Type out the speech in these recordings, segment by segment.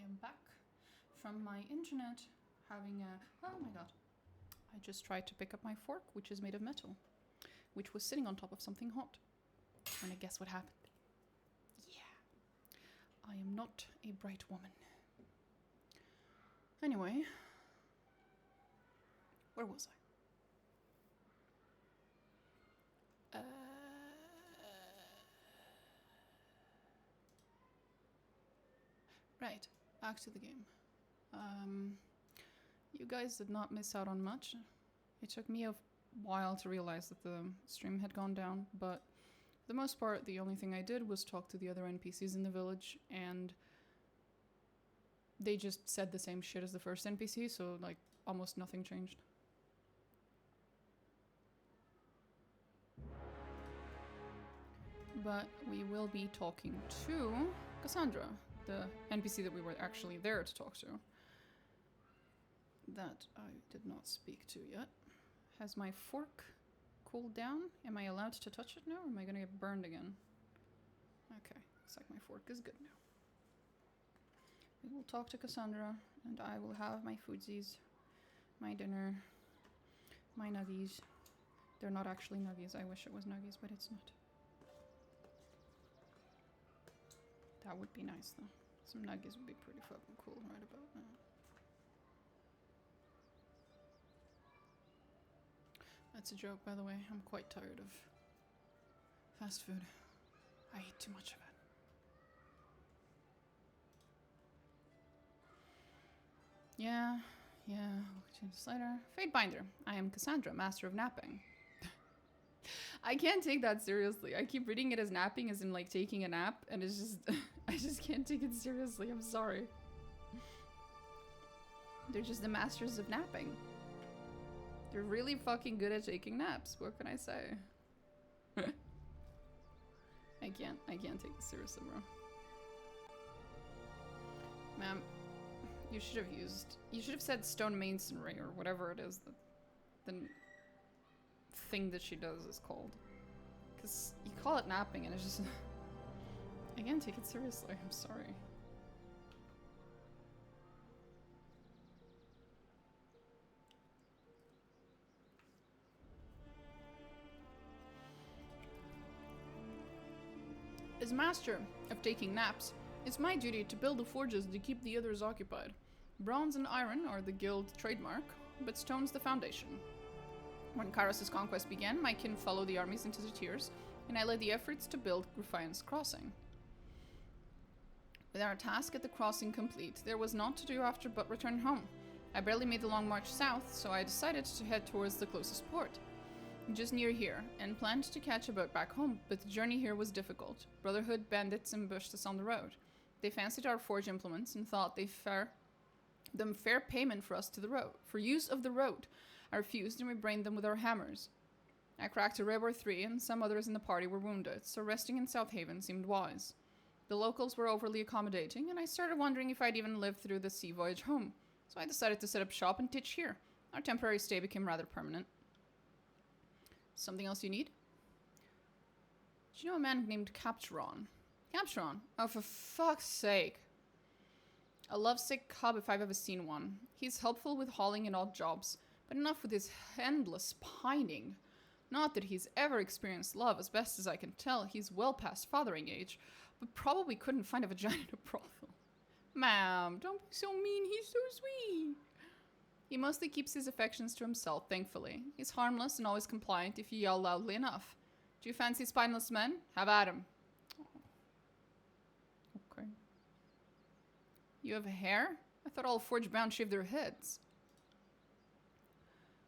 am back from my internet having a... Oh my god. I just tried to pick up my fork, which is made of metal, which was sitting on top of something hot. And I guess what happened? Yeah. I am not a bright woman. Anyway. Where was I? Right, back to the game. You guys did not miss out on much. It took me a while to realize that the stream had gone down, but for the most part, the only thing I did was talk to the other NPCs in the village, and they just said the same shit as the first NPC, so like almost nothing changed. But we will be talking to Cassandra, the NPC that we were actually there to talk to. That I did not speak to yet. Has my fork cooled down? Am I allowed to touch it now, or am I gonna get burned again? Okay, looks like my fork is good now. We will talk to Cassandra, and I will have my foodsies, my dinner, my nuggies. They're not actually nuggies. I wish it was nuggies, but it's not. That would be nice, though. Some nuggies would be pretty fucking cool right about now. That's a joke, by the way. I'm quite tired of fast food. I eat too much of it. Yeah. We'll continue this later. Fatebinder. I am Cassandra, master of napping. I can't take that seriously. I keep reading it as napping, as in like taking a nap, and it's just... I just can't take it seriously. I'm sorry. They're just the masters of napping. They're really fucking good at taking naps. What can I say? I can't take this seriously, bro. Ma'am, you should have said stone masonry or whatever it is that the thing that she does is called. Because you call it napping and it's just... I can't take it seriously. I'm sorry. As master of taking naps, it's my duty to build the forges to keep the others occupied. Bronze and iron are the guild trademark, but stone's the foundation. When Kairos' conquest began, my kin followed the armies into the tiers, and I led the efforts to build Gruffian's Crossing. With our task at the crossing complete, there was naught to do after but return home. I barely made the long march south, so I decided to head towards the closest port. Just near here, and planned to catch a boat back home, but the journey here was difficult. Brotherhood bandits ambushed us on the road. They fancied our forge implements and thought they'd fair payment for use of the road. I refused and we brained them with our hammers. I cracked a rib or three, and some others in the party were wounded, so resting in South Haven seemed wise. The locals were overly accommodating, and I started wondering if I'd even live through the sea voyage home. So I decided to set up shop and pitch here. Our temporary stay became rather permanent. Something else you need? Do you know a man named Capturon? Capturon? Oh, for fuck's sake. A lovesick cub if I've ever seen one. He's helpful with hauling and odd jobs, but enough with his endless pining. Not that he's ever experienced love, as best as I can tell. He's well past fathering age, but probably couldn't find a vagina in a brothel. Ma'am, don't be so mean. He's so sweet. He mostly keeps his affections to himself, thankfully. He's harmless and always compliant if you yell loudly enough. Do you fancy spineless men? Have at him. Oh. Okay. You have hair? I thought all forge-bound shaved their heads.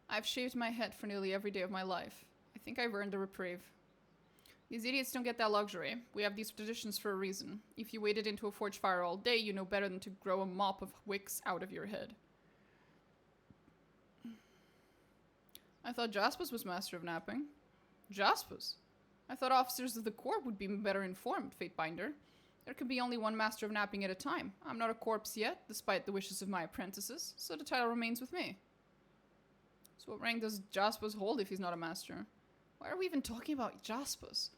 I've shaved my head for nearly every day of my life. I think I've earned a reprieve. These idiots don't get that luxury. We have these traditions for a reason. If you waded into a forge fire all day, you know better than to grow a mop of wicks out of your head. I thought Jaspers was master of napping. Jaspers? I thought officers of the corps would be better informed, Fatebinder. There can be only one master of napping at a time. I'm not a corpse yet, despite the wishes of my apprentices, so the title remains with me. So what rank does Jaspers hold if he's not a master? Why are we even talking about Jaspers?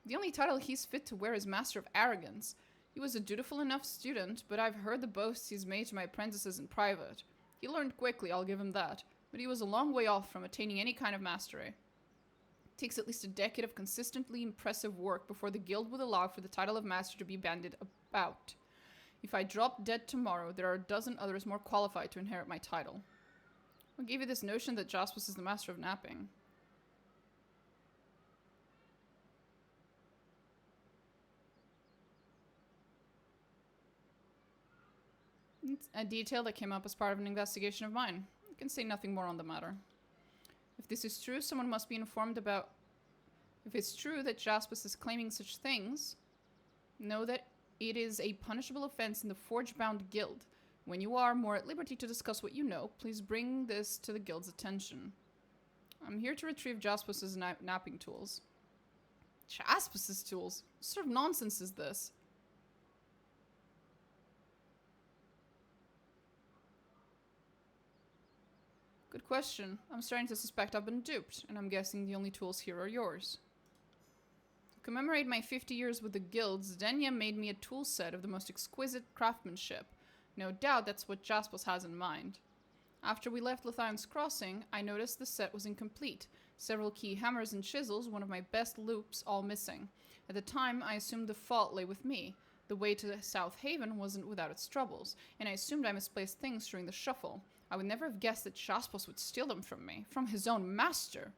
The only title he's fit to wear is Master of Arrogance. He was a dutiful enough student, but I've heard the boasts he's made to my apprentices in private. He learned quickly, I'll give him that, but he was a long way off from attaining any kind of mastery. It takes at least a decade of consistently impressive work before the guild would allow for the title of master to be bandied about. If I drop dead tomorrow, there are a dozen others more qualified to inherit my title. What gave you this notion that Jaspis is the master of napping? It's a detail that came up as part of an investigation of mine. I can say nothing more on the matter. If this is true, someone must be informed about... If it's true that Jaspis is claiming such things, know that it is a punishable offense in the Forge-bound Guild. When you are more at liberty to discuss what you know, please bring this to the Guild's attention. I'm here to retrieve Jaspis's napping tools. Jaspis's tools? What sort of nonsense is this? Good question. I'm starting to suspect I've been duped, and I'm guessing the only tools here are yours. To commemorate my 50 years with the guilds, Denya made me a tool set of the most exquisite craftsmanship. No doubt that's what Jaspis has in mind. After we left Lathian's Crossing, I noticed the set was incomplete. Several key hammers and chisels, one of my best loops, all missing. At the time, I assumed the fault lay with me. The way to South Haven wasn't without its troubles, and I assumed I misplaced things during the shuffle. I would never have guessed that Jaspis would steal them from me, from his own master.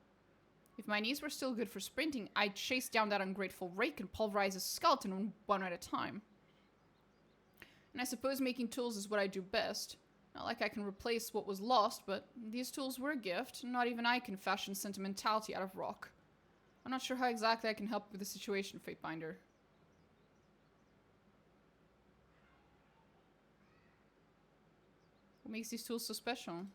If my knees were still good for sprinting, I'd chase down that ungrateful rake and pulverize his skeleton one at a time. And I suppose making tools is what I do best. Not like I can replace what was lost, but these tools were a gift, and not even I can fashion sentimentality out of rock. I'm not sure how exactly I can help with the situation, Fatebinder. What makes these tools so special?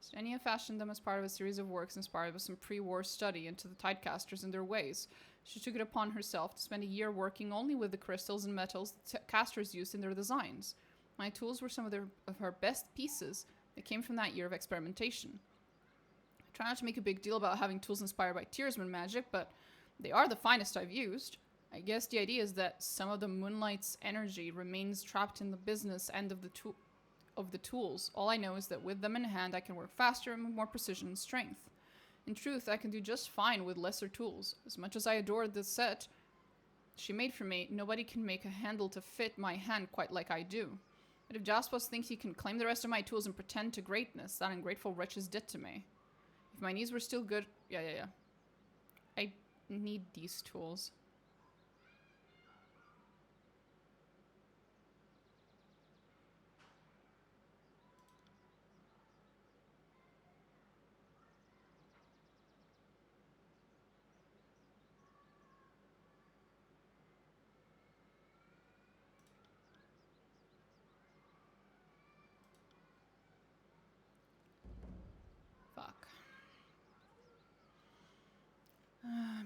Stenia fashioned them as part of a series of works inspired by some pre-war study into the Tidecasters and their ways. She took it upon herself to spend a year working only with the crystals and metals the casters used in their designs. My tools were some of her best pieces that came from that year of experimentation. I try not to make a big deal about having tools inspired by Tearsman magic, but they are the finest I've used. I guess the idea is that some of the Moonlight's energy remains trapped in the business end of the tools. All I know is that with them in hand, I can work faster and with more precision and strength. In truth, I can do just fine with lesser tools. As much as I adore the set she made for me, nobody can make a handle to fit my hand quite like I do. But if Jaspis thinks he can claim the rest of my tools and pretend to greatness, that ungrateful wretch is dead to me. If my knees were still good... Yeah. I need these tools.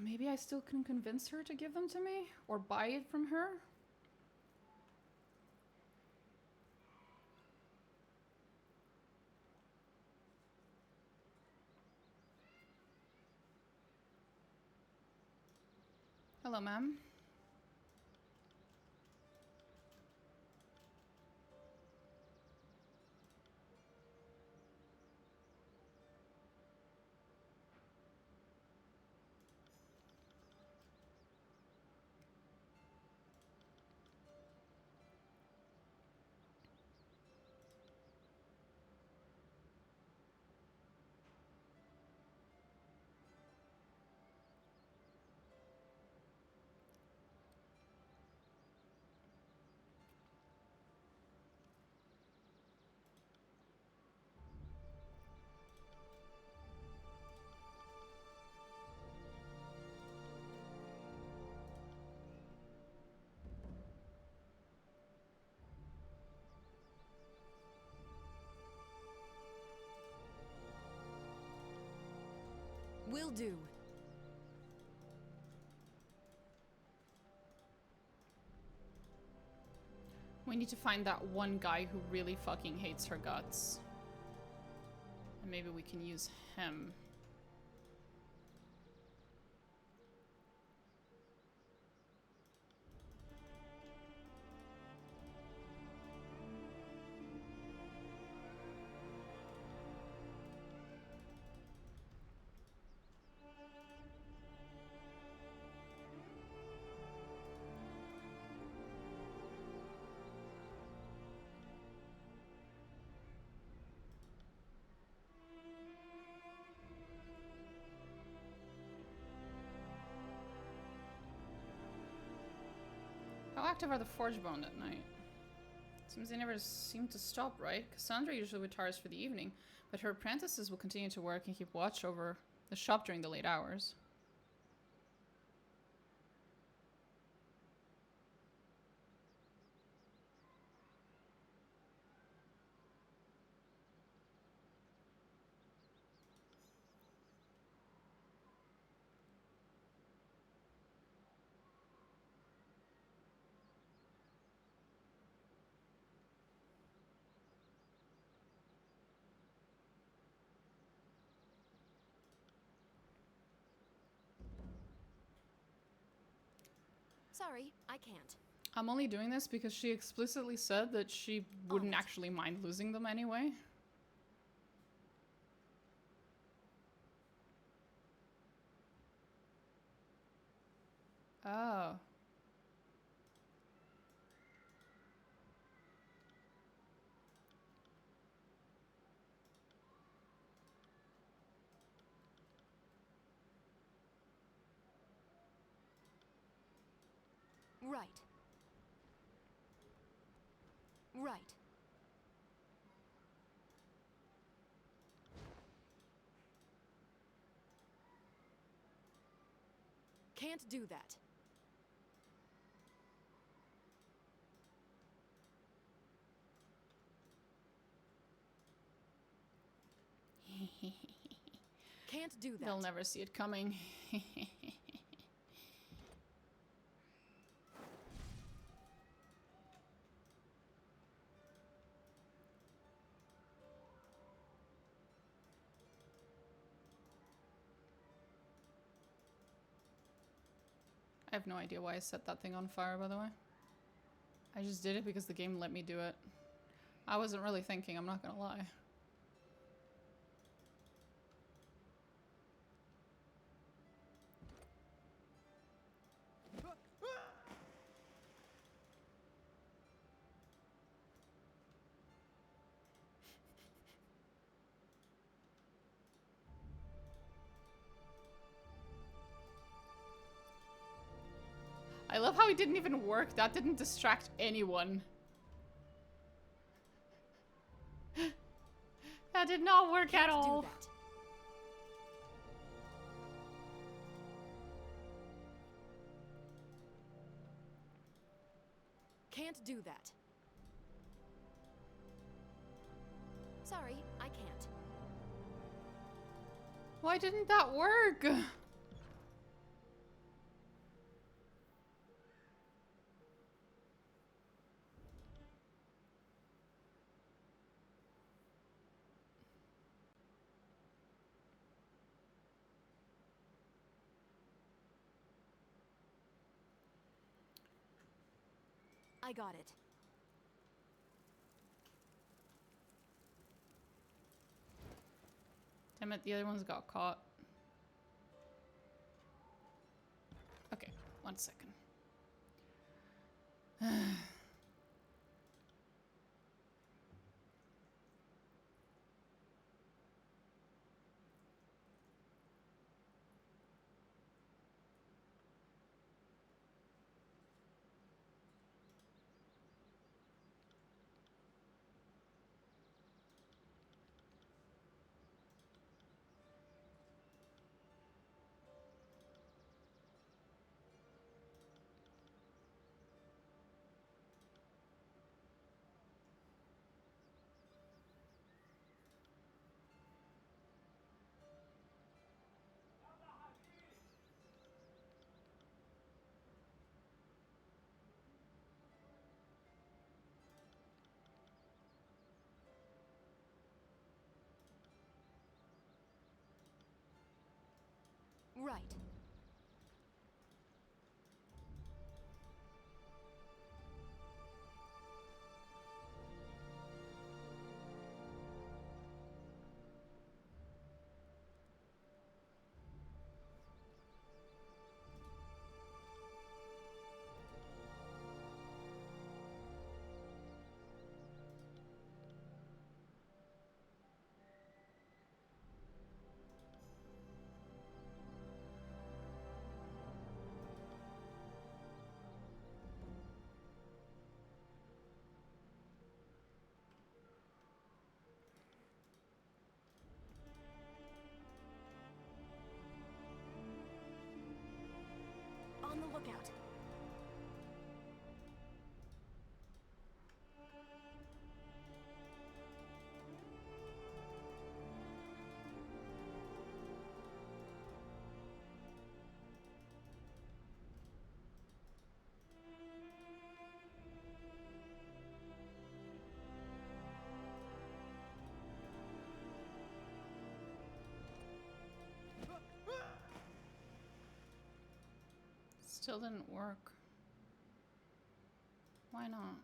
Maybe I still can convince her to give them to me? Or buy it from her? Hello, ma'am. Will do. We need to find that one guy who really fucking hates her guts. And maybe we can use him. active are the Forge Bond at night? Seems they never seem to stop, right? Cassandra usually retires for the evening, but her apprentices will continue to work and keep watch over the shop during the late hours. Sorry, I can't. I'm only doing this because she explicitly said that she wouldn't actually mind losing them anyway. Oh. Right. Right. Can't do that. Can't do that. They'll never see it coming. I have no idea why I set that thing on fire, by the way. I just did it because the game let me do it. I wasn't really thinking, I'm not gonna lie. I love how it didn't even work. That didn't distract anyone. That did not work at all. Do that. Can't do that. Sorry, I can't. Why didn't that work? I got it. Damn it, the other ones got caught. Okay, 1 second. Right. On the lookout. Still didn't work. Why not?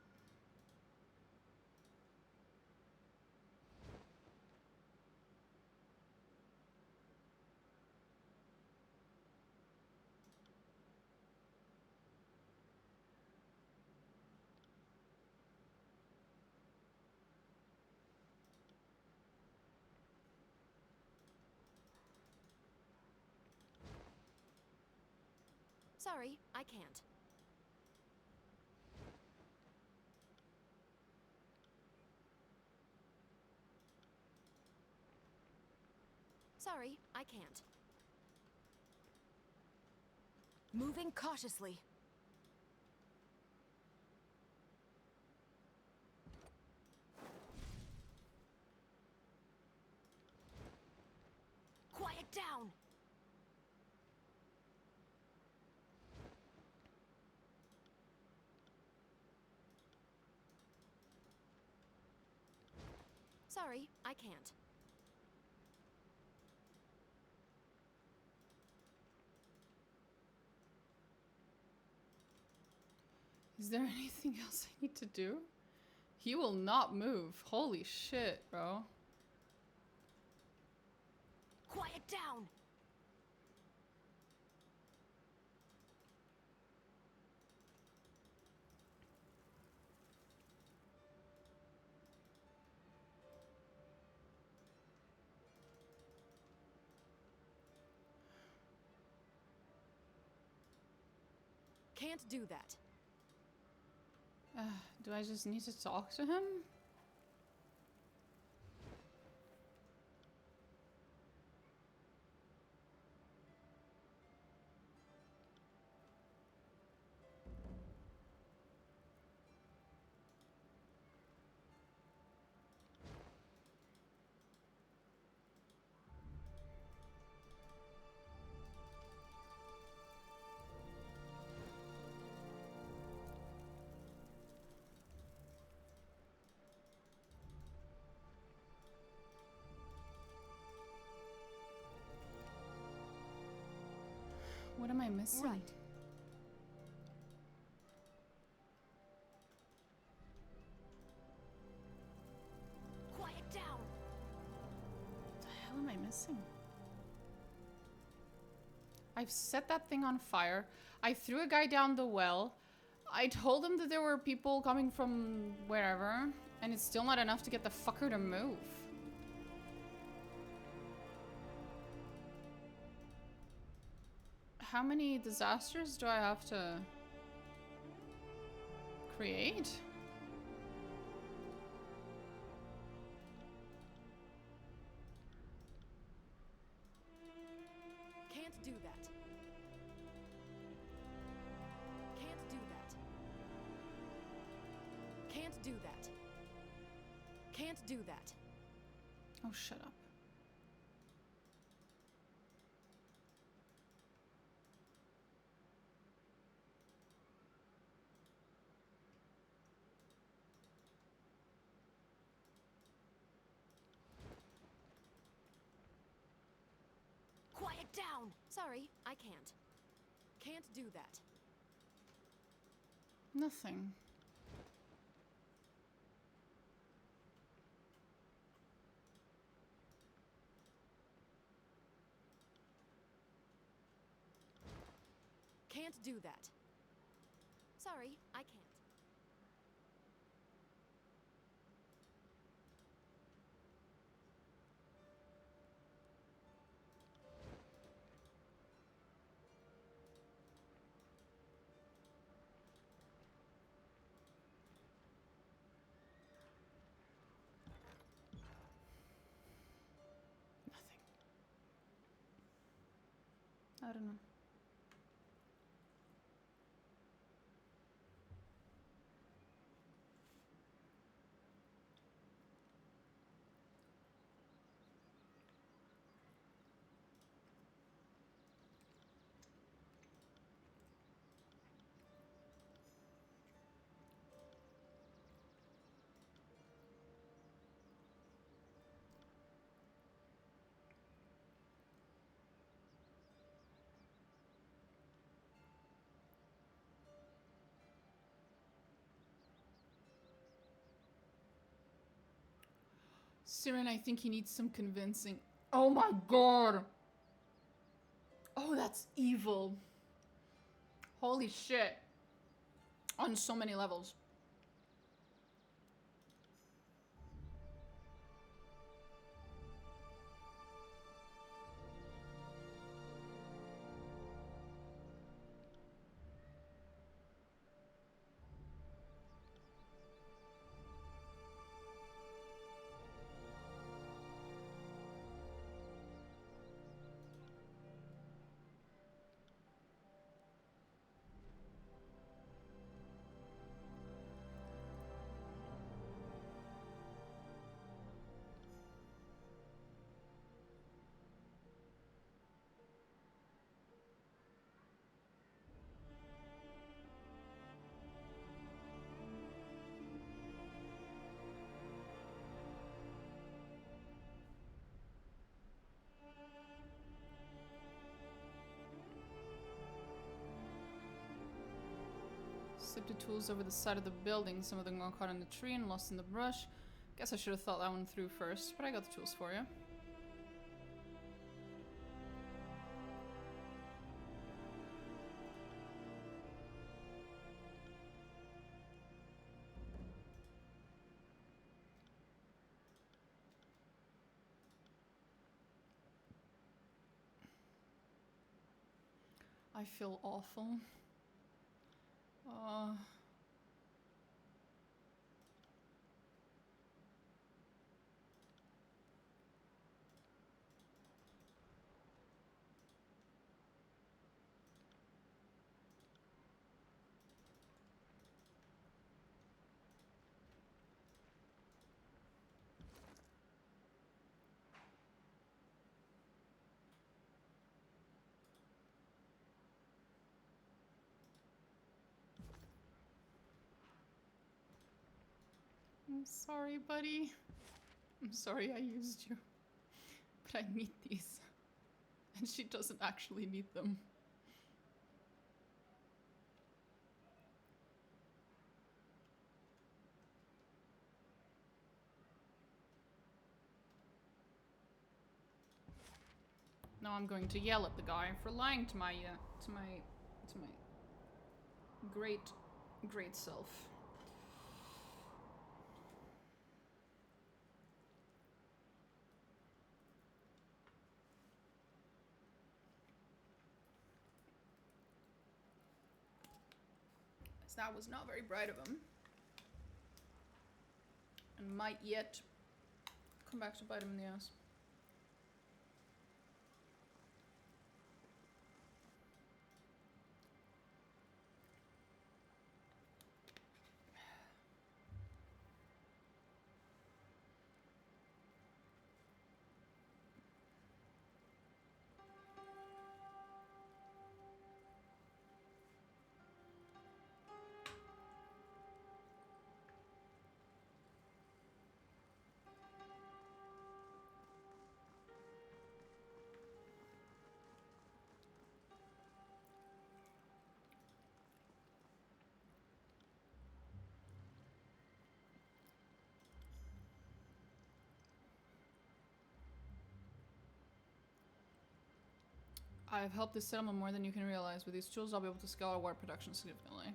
Sorry, I can't. Sorry, I can't. Moving cautiously. Quiet down! Sorry, I can't. Is there anything else I need to do? He will not move. Holy shit, bro. Quiet down! Can't do that. Do I just need to talk to him? What am I missing? Right. Quiet down! What the hell am I missing? I've set that thing on fire. I threw a guy down the well. I told him that there were people coming from wherever, and it's still not enough to get the fucker to move. How many disasters do I have to create? Can't do that. Can't do that. Can't do that. Can't do that. Oh, shut up. Quiet down! Sorry, I can't. Can't do that. Nothing. Can't do that. Sorry, I can't. Nothing. I don't know. Siren, I think he needs some convincing. Oh my god! Oh, that's evil. Holy shit. On so many levels. Slipped the tools over the side of the building. Some of them got caught in the tree and lost in the brush. Guess I should have thought that one through first, but I got the tools for you. I feel awful. I'm sorry, buddy. I'm sorry I used you. But I need these. And she doesn't actually need them. Now I'm going to yell at the guy for lying to my great self. As that was not very bright of him. And might yet come back to bite him in the ass. I've helped this settlement more than you can realize. With these tools, I'll be able to scale our water production significantly.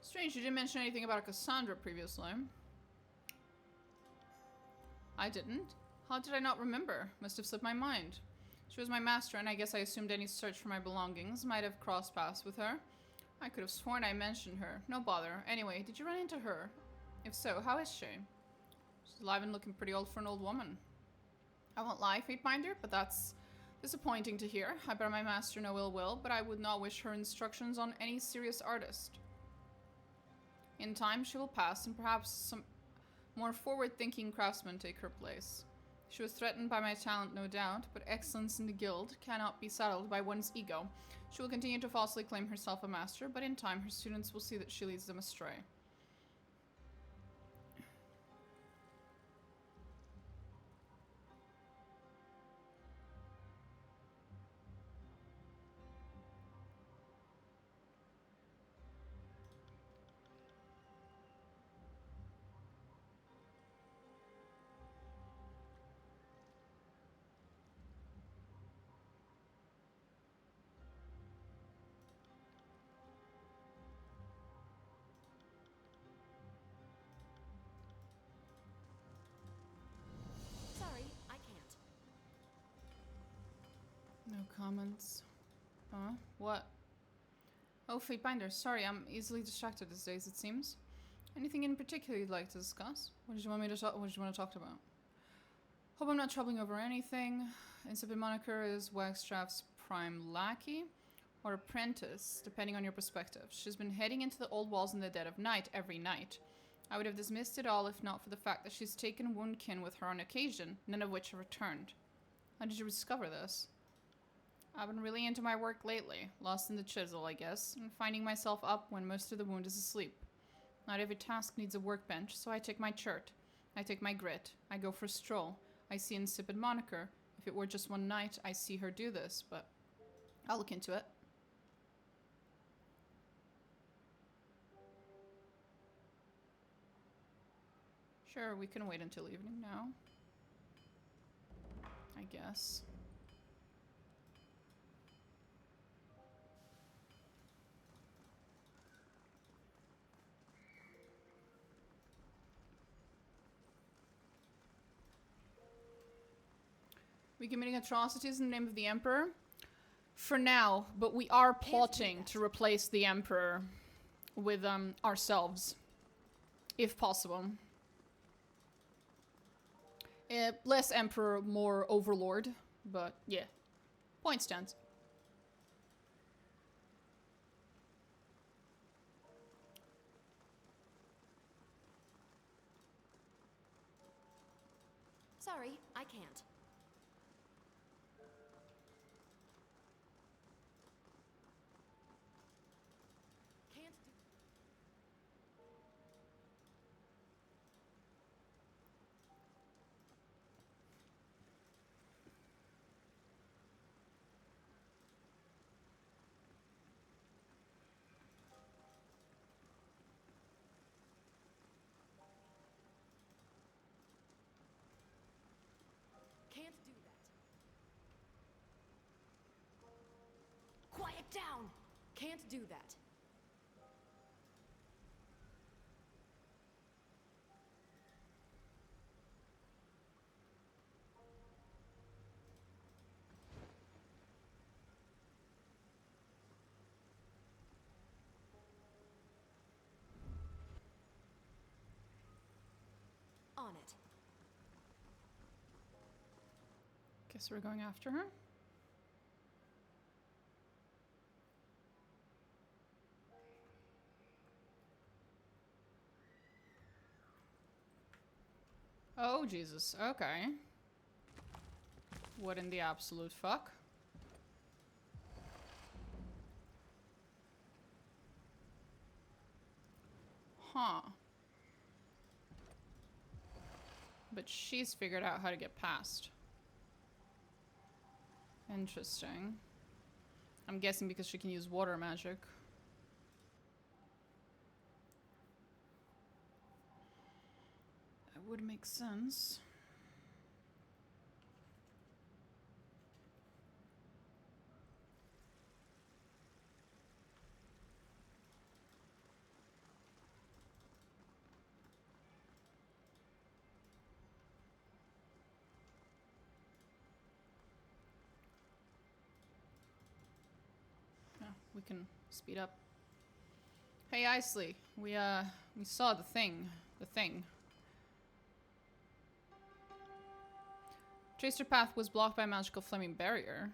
Strange, you didn't mention anything about Cassandra previously. I didn't? How did I not remember? Must have slipped my mind. She was my master, and I guess I assumed any search for my belongings might have crossed paths with her. I could have sworn I mentioned her. No bother. Anyway, did you run into her? If so, how is she? She's alive and looking pretty old for an old woman. I won't lie, Fateminder, but that's disappointing to hear. I bear my master no ill will, but I would not wish her instructions on any serious artist. In time, she will pass, and perhaps some more forward-thinking craftsmen take her place. She was threatened by my talent, no doubt, but excellence in the guild cannot be saddled by one's ego. She will continue to falsely claim herself a master, but in time her students will see that she leads them astray. comments. Huh? What? Oh, Fatebinder, sorry, I'm easily distracted these days, it seems. Anything in particular you'd like to discuss? What did you want me to talk? What did you want to talk about? Hope I'm not troubling over anything. Insipid moniker is Wagstraff's prime lackey or apprentice, depending on your perspective. She's been heading into the old walls in the dead of night every night. I would have dismissed it all if not for the fact that she's taken woundkin with her on occasion, none of which have returned. How did you discover this? I've been really into my work lately, lost in the chisel, I guess, and finding myself up when most of the wound is asleep. Not every task needs a workbench, so I take my chert. I take my grit. I go for a stroll. I see insipid moniker. If it were just one night, I see her do this, but I'll look into it. Sure, we can wait until evening now. I guess. We committing atrocities in the name of the Emperor? For now, but we are plotting to replace the Emperor with ourselves, if possible. Less Emperor, more Overlord, but yeah, point stands. Sorry, I can't. Can't do that. Quiet down! Can't do that. On it. Guess we're going after her. Oh, Jesus. Okay. What in the absolute fuck? Huh. But she's figured out how to get past. Interesting. I'm guessing because she can use water magic. That would make sense. We can speed up. Hey, Isley, we saw the thing. Traced her path was blocked by a magical flaming barrier.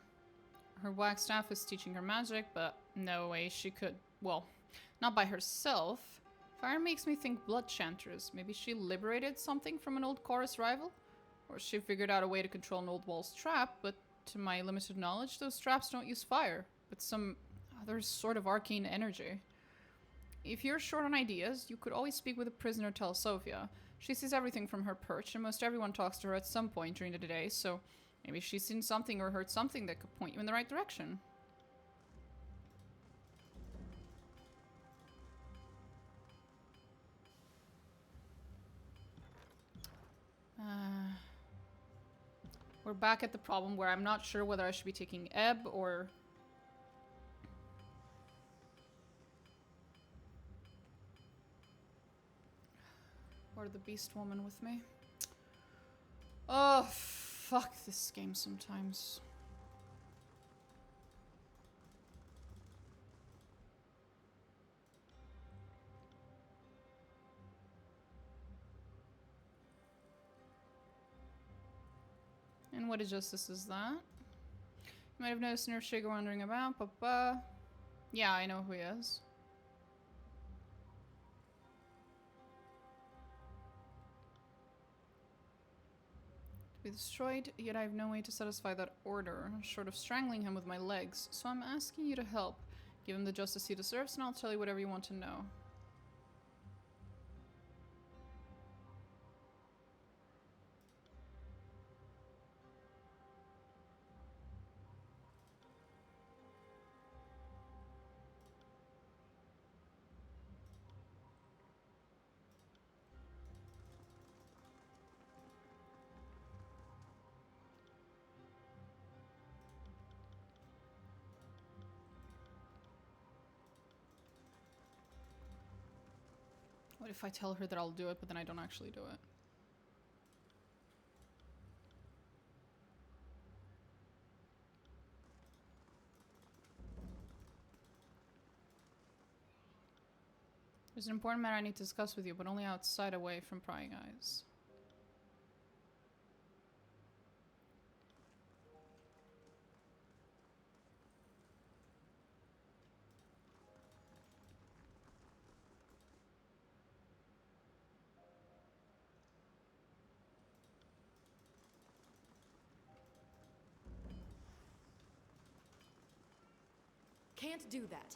Her wax staff is teaching her magic, but no way she could, well, not by herself. Fire makes me think blood chanters. Maybe she liberated something from an old chorus rival? Or she figured out a way to control an old wall's trap, but to my limited knowledge, those traps don't use fire, but some other sort of arcane energy. If you're short on ideas, you could always speak with a prisoner Telesofia. She sees everything from her perch, and most everyone talks to her at some point during the day, so maybe she's seen something or heard something that could point you in the right direction. We're back at the problem where I'm not sure whether I should be taking Ebb or... or the beast woman with me. Oh, fuck this game sometimes. What justice is that? You might have noticed an Earth Shaker wandering about. Yeah, I know who he is. To be destroyed, yet I have no way to satisfy that order, short of strangling him with my legs. So I'm asking you to help. Give him the justice he deserves, and I'll tell you whatever you want to know. What if I tell her that I'll do it, but then I don't actually do it? There's an important matter I need to discuss with you, but only outside, away from prying eyes. Can't do that.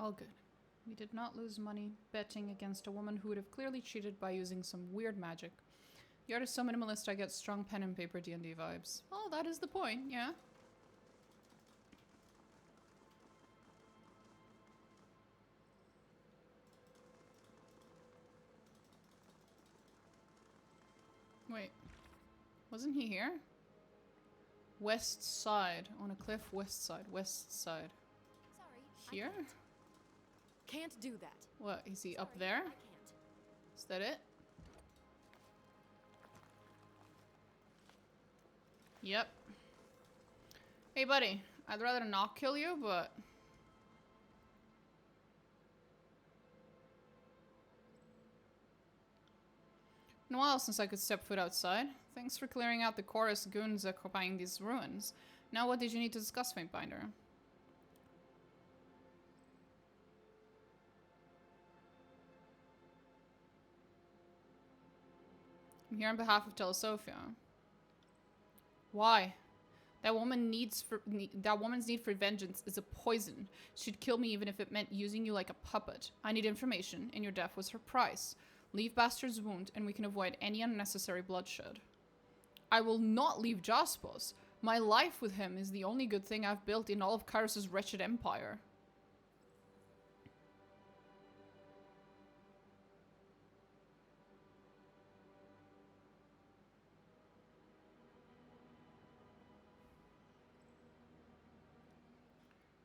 All good. We did not lose money betting against a woman who would have clearly cheated by using some weird magic. The art is so minimalist I get strong pen and paper D&D vibes. Oh, that is the point, yeah. Wait. Wasn't he here? West side. On a cliff, west side. West side. Sorry. Here? Can't do that. What, is he up Sorry, there? I can't. Is that it? Yep. Hey, buddy. I'd rather not kill you, but... Been a while since I could step foot outside. Thanks for clearing out the chorus goons occupying these ruins. Now what did you need to discuss, Faintbinder? I'm here on behalf of Telesofia. Why? That woman's need for vengeance is a poison. She'd kill me even if it meant using you like a puppet. I need information, and your death was her price. Leave Bastard's wound, and we can avoid any unnecessary bloodshed. I will not leave Jaspos. My life with him is the only good thing I've built in all of Kairos' wretched empire.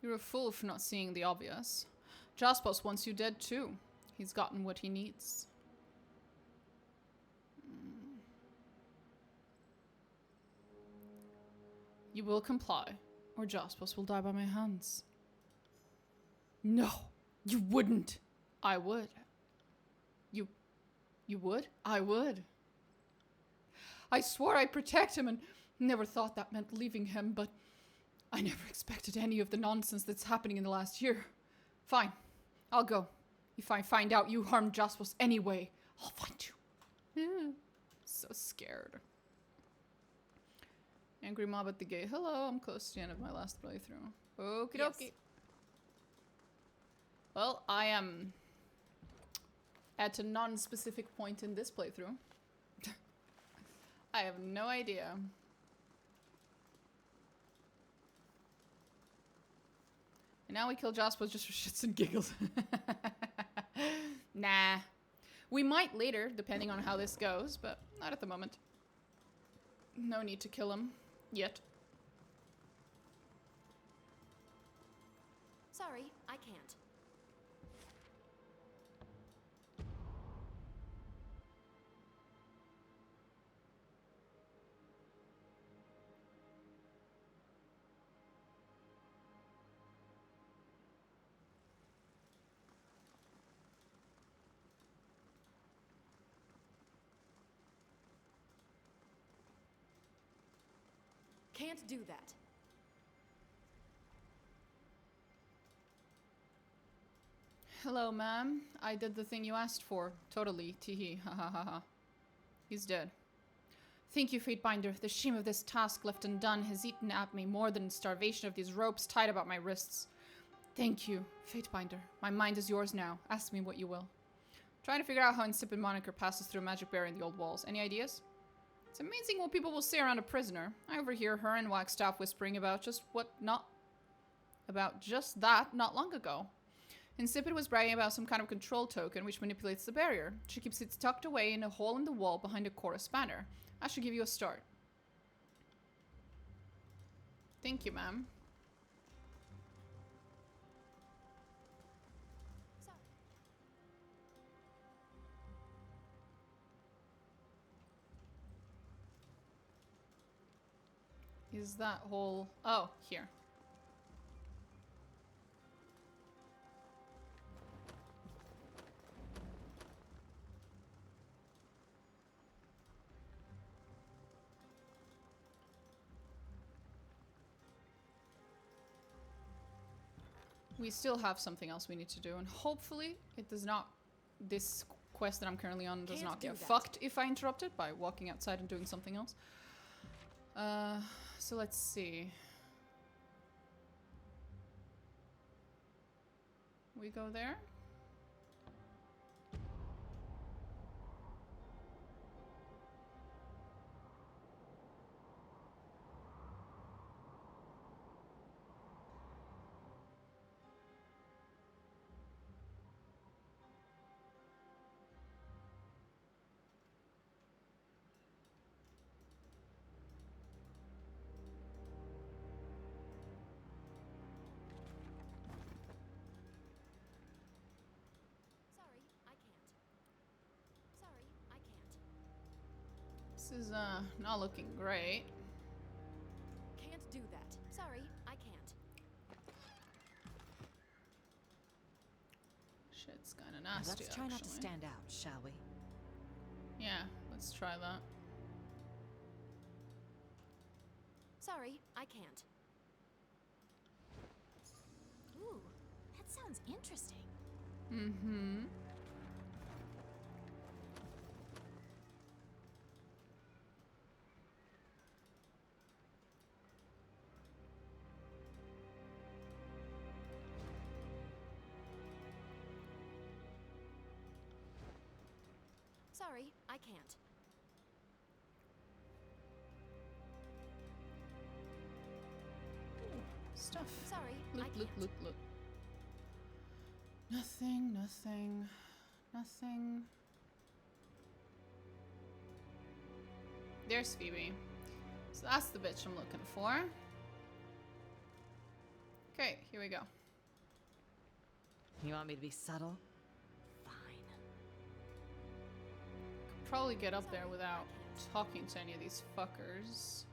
You're a fool for not seeing the obvious. Jaspos wants you dead too. He's gotten what he needs. You will comply, or Jaspos will die by my hands. No, you wouldn't. I would. You would? I would. I swore I'd protect him and never thought that meant leaving him, but I never expected any of the nonsense that's happening in the last year. Fine, I'll go. If I find out you harmed Jaspos anyway, I'll find you. So scared. Angry mob at the gate. Hello, I'm close to the end of my last playthrough. Okie dokie. Yes. Well, I am at a non-specific point in this playthrough. I have no idea And now we kill Jasper just for shits and giggles. Nah. We might later, depending on how this goes, but not at the moment. No need to kill him. Yet. Sorry, I can't. Can't do that. Hello, ma'am. I did the thing you asked for. Totally. Teehee. Ha ha ha ha. He's dead. Thank you, Fatebinder. The shame of this task left undone has eaten at me more than starvation of these ropes tied about my wrists. Thank you, Fatebinder. My mind is yours now. Ask me what you will. Trying to figure out how Insipid Moniker passes through a magic barrier in the old walls. Any ideas? It's amazing what people will say around a prisoner. I overhear her and Wagstaff whispering about just that not long ago. Insipid was bragging about some kind of control token which manipulates the barrier. She keeps it tucked away in a hole in the wall behind a chorus banner. I should give you a start. Thank you, ma'am. Is that hole... Oh, here. We still have something else we need to do, and hopefully it does not... This quest that I'm currently on does not get fucked if I interrupt it by walking outside and doing something else. So let's see. We go there. This is not looking great. Can't do that. Sorry, I can't. Shit's kind of nasty. Let's try not to stand out, shall we? Yeah, let's try that. Sorry, I can't. Ooh, that sounds interesting. Mm-hmm. Sorry, I can't. Stuff. Sorry, Loot, I loot, can't. loot, loot. Nothing, nothing, nothing. There's Phoebe. So that's the bitch I'm looking for. Okay, here we go. You want me to be subtle? Probably get up there without talking to any of these fuckers.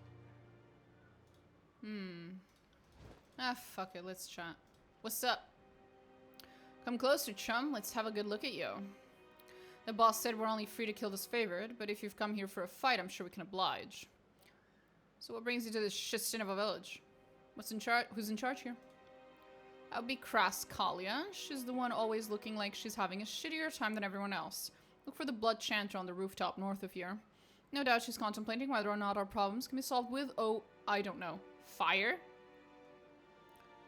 Ah, fuck it, let's chat. What's up? Come closer, chum. Let's have a good look at you. The boss said we're only free to kill this favorite, but if you've come here for a fight, I'm sure we can oblige. So what brings you to this shit stink of a village? What's in charge? Who's in charge here? That would be Kraskalia. She's the one always looking like she's having a shittier time than everyone else. Look for the blood chanter on the rooftop north of here. No doubt she's contemplating whether or not our problems can be solved with, oh, I don't know, fire?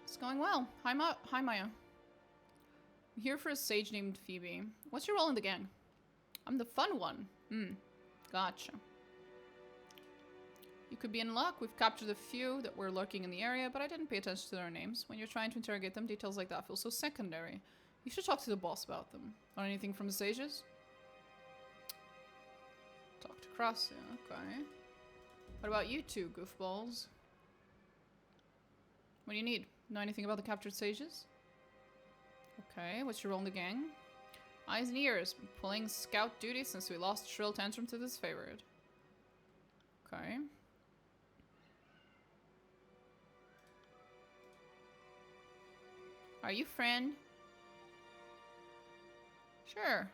It's going well. Hi, Maya. I'm here for a sage named Phoebe. What's your role in the gang? I'm the fun one. Gotcha. You could be in luck. We've captured a few that were lurking in the area, but I didn't pay attention to their names. When you're trying to interrogate them, details like that feel so secondary. You should talk to the boss about them. Want anything from the sages? Talk to Cross, yeah, okay. What about you two, goofballs? What do you need? Know anything about the captured sages? Okay, what's your role in the gang? Eyes and ears. Been pulling scout duty since we lost Shrill Tantrum to this favorite. Okay. Are you friend? Sure.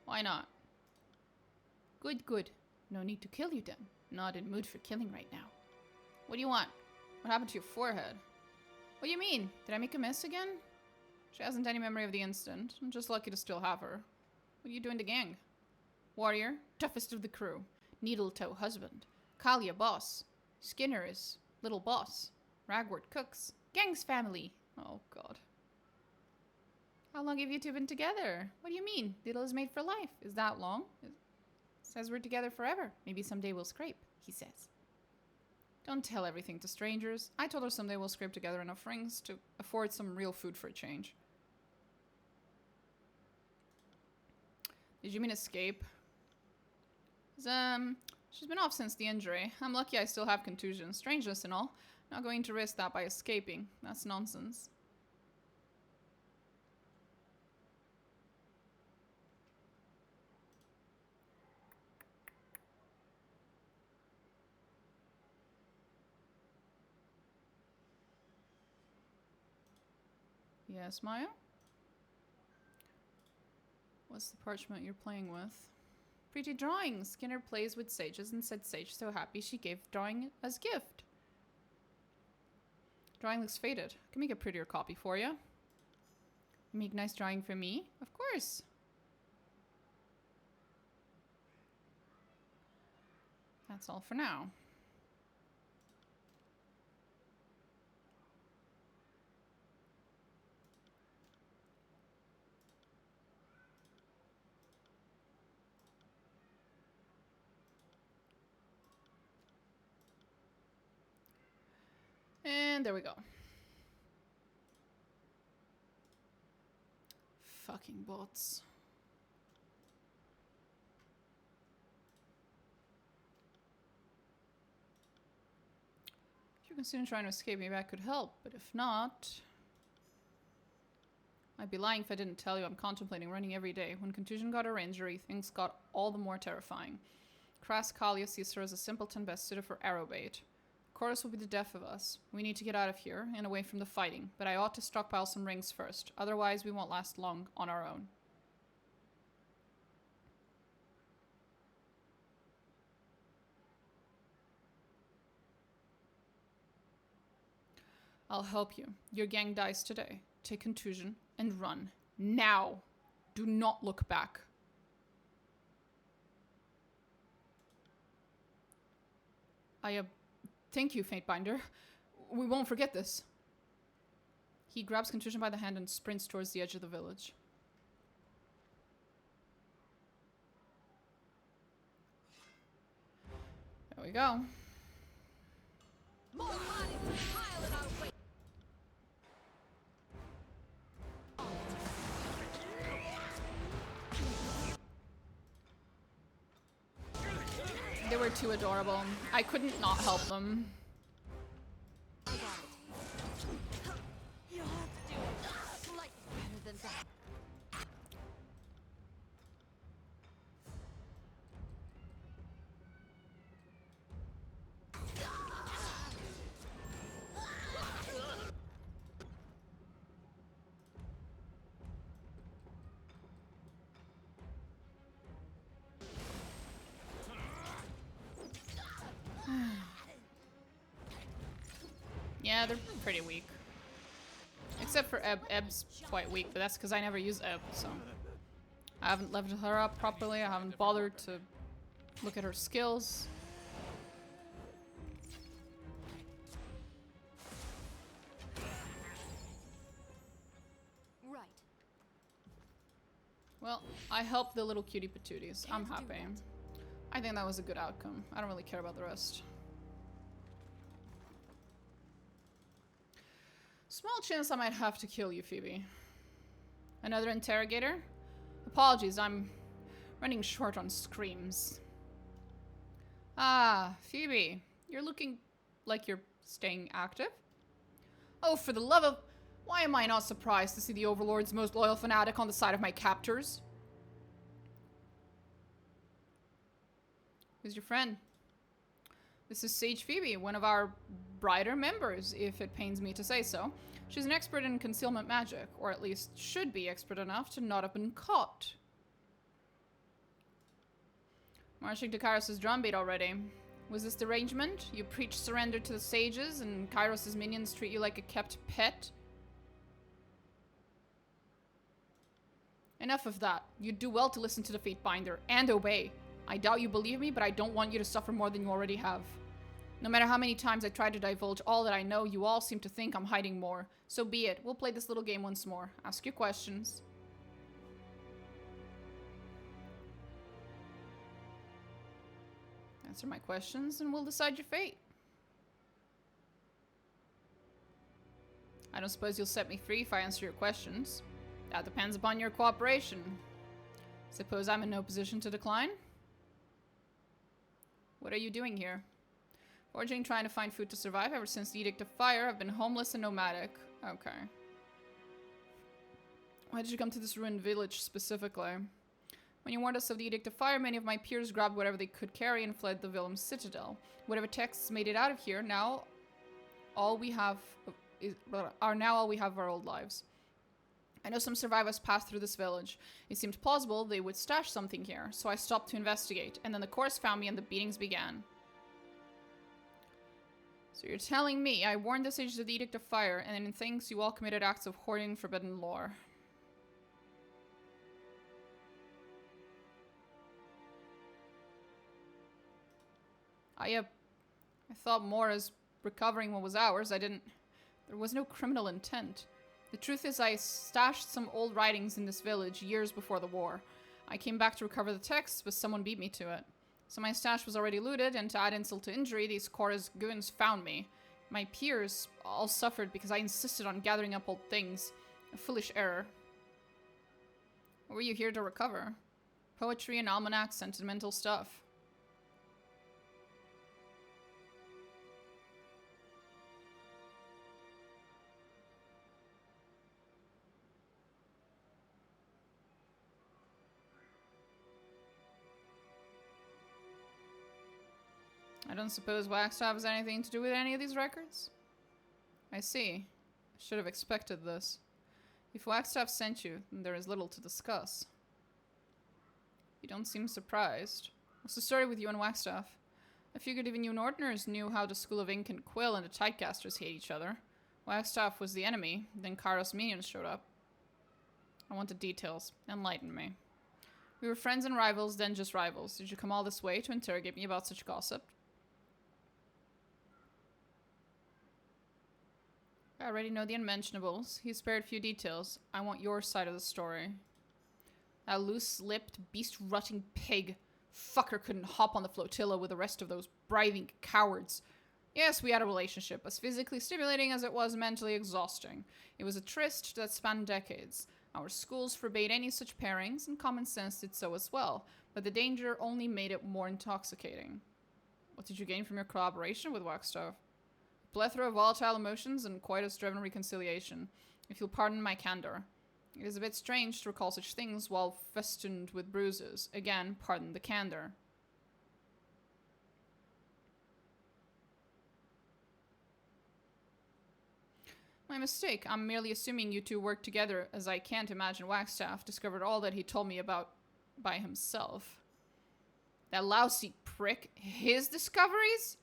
Why not? Good, good. No need to kill you then. Not in mood for killing right now. What do you want? What happened to your forehead? What do you mean? Did I make a mess again? She hasn't any memory of the incident. I'm just lucky to still have her. What do you do in the gang? Warrior, toughest of the crew. Needle toe husband. Kalia boss. Skinner is little boss. Ragwort cooks. Gang's family. Oh god. How long have you two been together? What do you mean? Little is made for life. Is that long? It says we're together forever. Maybe someday we'll scrape, he says. Don't tell everything to strangers. I told her someday we'll scrape together enough rings to afford some real food for a change. Did you mean escape? She's been off since the injury. I'm lucky I still have contusion. Strangeness and all. Not going to risk that by escaping. That's nonsense. Yes, Maya? What's the parchment you're playing with? Pretty drawing. Skinner plays with sages and said Sage so happy she gave drawing as gift. Drawing looks faded. I can make a prettier copy for you. You make nice drawing for me? Of course. That's all for now. And there we go. Fucking bots. If you're considering trying to escape, maybe I could help, but if not... I'd be lying if I didn't tell you I'm contemplating running every day. When contusion got her injury, things got all the more terrifying. Crass Kalia sees her as a simpleton best suited for arrow bait. Chorus will be the death of us. We need to get out of here and away from the fighting, but I ought to stockpile some rings first. Otherwise, we won't last long on our own. I'll help you. Your gang dies today. Take contusion and run. Now! Do not look back. Thank you, Fatebinder. We won't forget this. He grabs Contusion by the hand and sprints towards the edge of the village. There we go. More bodies to pile in our way. They were too adorable. I couldn't not help them. I got it. You have to do it slightly better than that. Yeah, they're pretty weak. Except for Ebb. Ebb's quite weak, but that's because I never use Ebb, so... I haven't leveled her up properly, I haven't bothered to look at her skills. Right. Well, I helped the little cutie patooties. I'm happy. I think that was a good outcome. I don't really care about the rest. Small chance I might have to kill you, Phoebe. Another interrogator? Apologies, I'm running short on screams. Ah, Phoebe. You're looking like you're staying active. Oh, for the love of... Why am I not surprised to see the Overlord's most loyal fanatic on the side of my captors? Who's your friend? This is Sage Phoebe, one of our brighter members, if it pains me to say so. She's an expert in concealment magic, or at least should be expert enough to not have been caught. Marching to Kairos' drumbeat already. Was this derangement? You preach surrender to the sages, and Kairos' minions treat you like a kept pet? Enough of that. You'd do well to listen to the Fatebinder, and obey. I doubt you believe me, but I don't want you to suffer more than you already have. No matter how many times I try to divulge all that I know, you all seem to think I'm hiding more. So be it. We'll play this little game once more. Ask your questions. Answer my questions, and we'll decide your fate. I don't suppose you'll set me free if I answer your questions. That depends upon your cooperation. Suppose I'm in no position to decline? What are you doing here? Foraging, trying to find food to survive. Ever since the Edict of Fire, I've been homeless and nomadic. Okay. Why did you come to this ruined village specifically? When you warned us of the Edict of Fire, many of my peers grabbed whatever they could carry and fled the Vilum Citadel. Whatever texts made it out of here, now all we have of our old lives. I know some survivors passed through this village. It seemed plausible they would stash something here, so I stopped to investigate, and then the course found me and the beatings began. So you're telling me I warned the sages of the Edict of Fire, and in thanks you all committed acts of hoarding forbidden lore. I thought more as recovering what was ours. There was no criminal intent. The truth is I stashed some old writings in this village years before the war. I came back to recover the texts, but someone beat me to it. So my stash was already looted, and to add insult to injury, these Korra's goons found me. My peers all suffered because I insisted on gathering up old things. A foolish error. What were you here to recover? Poetry and almanacs, sentimental stuff. I don't suppose Wagstaff has anything to do with any of these records? I see. I should have expected this. If Wagstaff sent you, then there is little to discuss. You don't seem surprised. What's the story with you and Wagstaff? I figured even you Northerners knew how the School of Ink and Quill and the Typecasters hate each other. Wagstaff was the enemy, then Kairos minions showed up. I wanted details. Enlighten me. We were friends and rivals, then just rivals. Did you come all this way to interrogate me about such gossip? I already know the unmentionables. He spared few details. I want your side of the story. That loose-lipped, beast-rutting pig. Fucker couldn't hop on the flotilla with the rest of those bribing cowards. Yes, we had a relationship, as physically stimulating as it was mentally exhausting. It was a tryst that spanned decades. Our schools forbade any such pairings, and common sense did so as well, but the danger only made it more intoxicating. What did you gain from your collaboration with Wagstaff? Plethora of volatile emotions and coitus-driven reconciliation, if you'll pardon my candor. It is a bit strange to recall such things while festooned with bruises. Again, pardon the candor. My mistake. I'm merely assuming you two worked together, as I can't imagine Wagstaff discovered all that he told me about by himself. That lousy prick. His discoveries?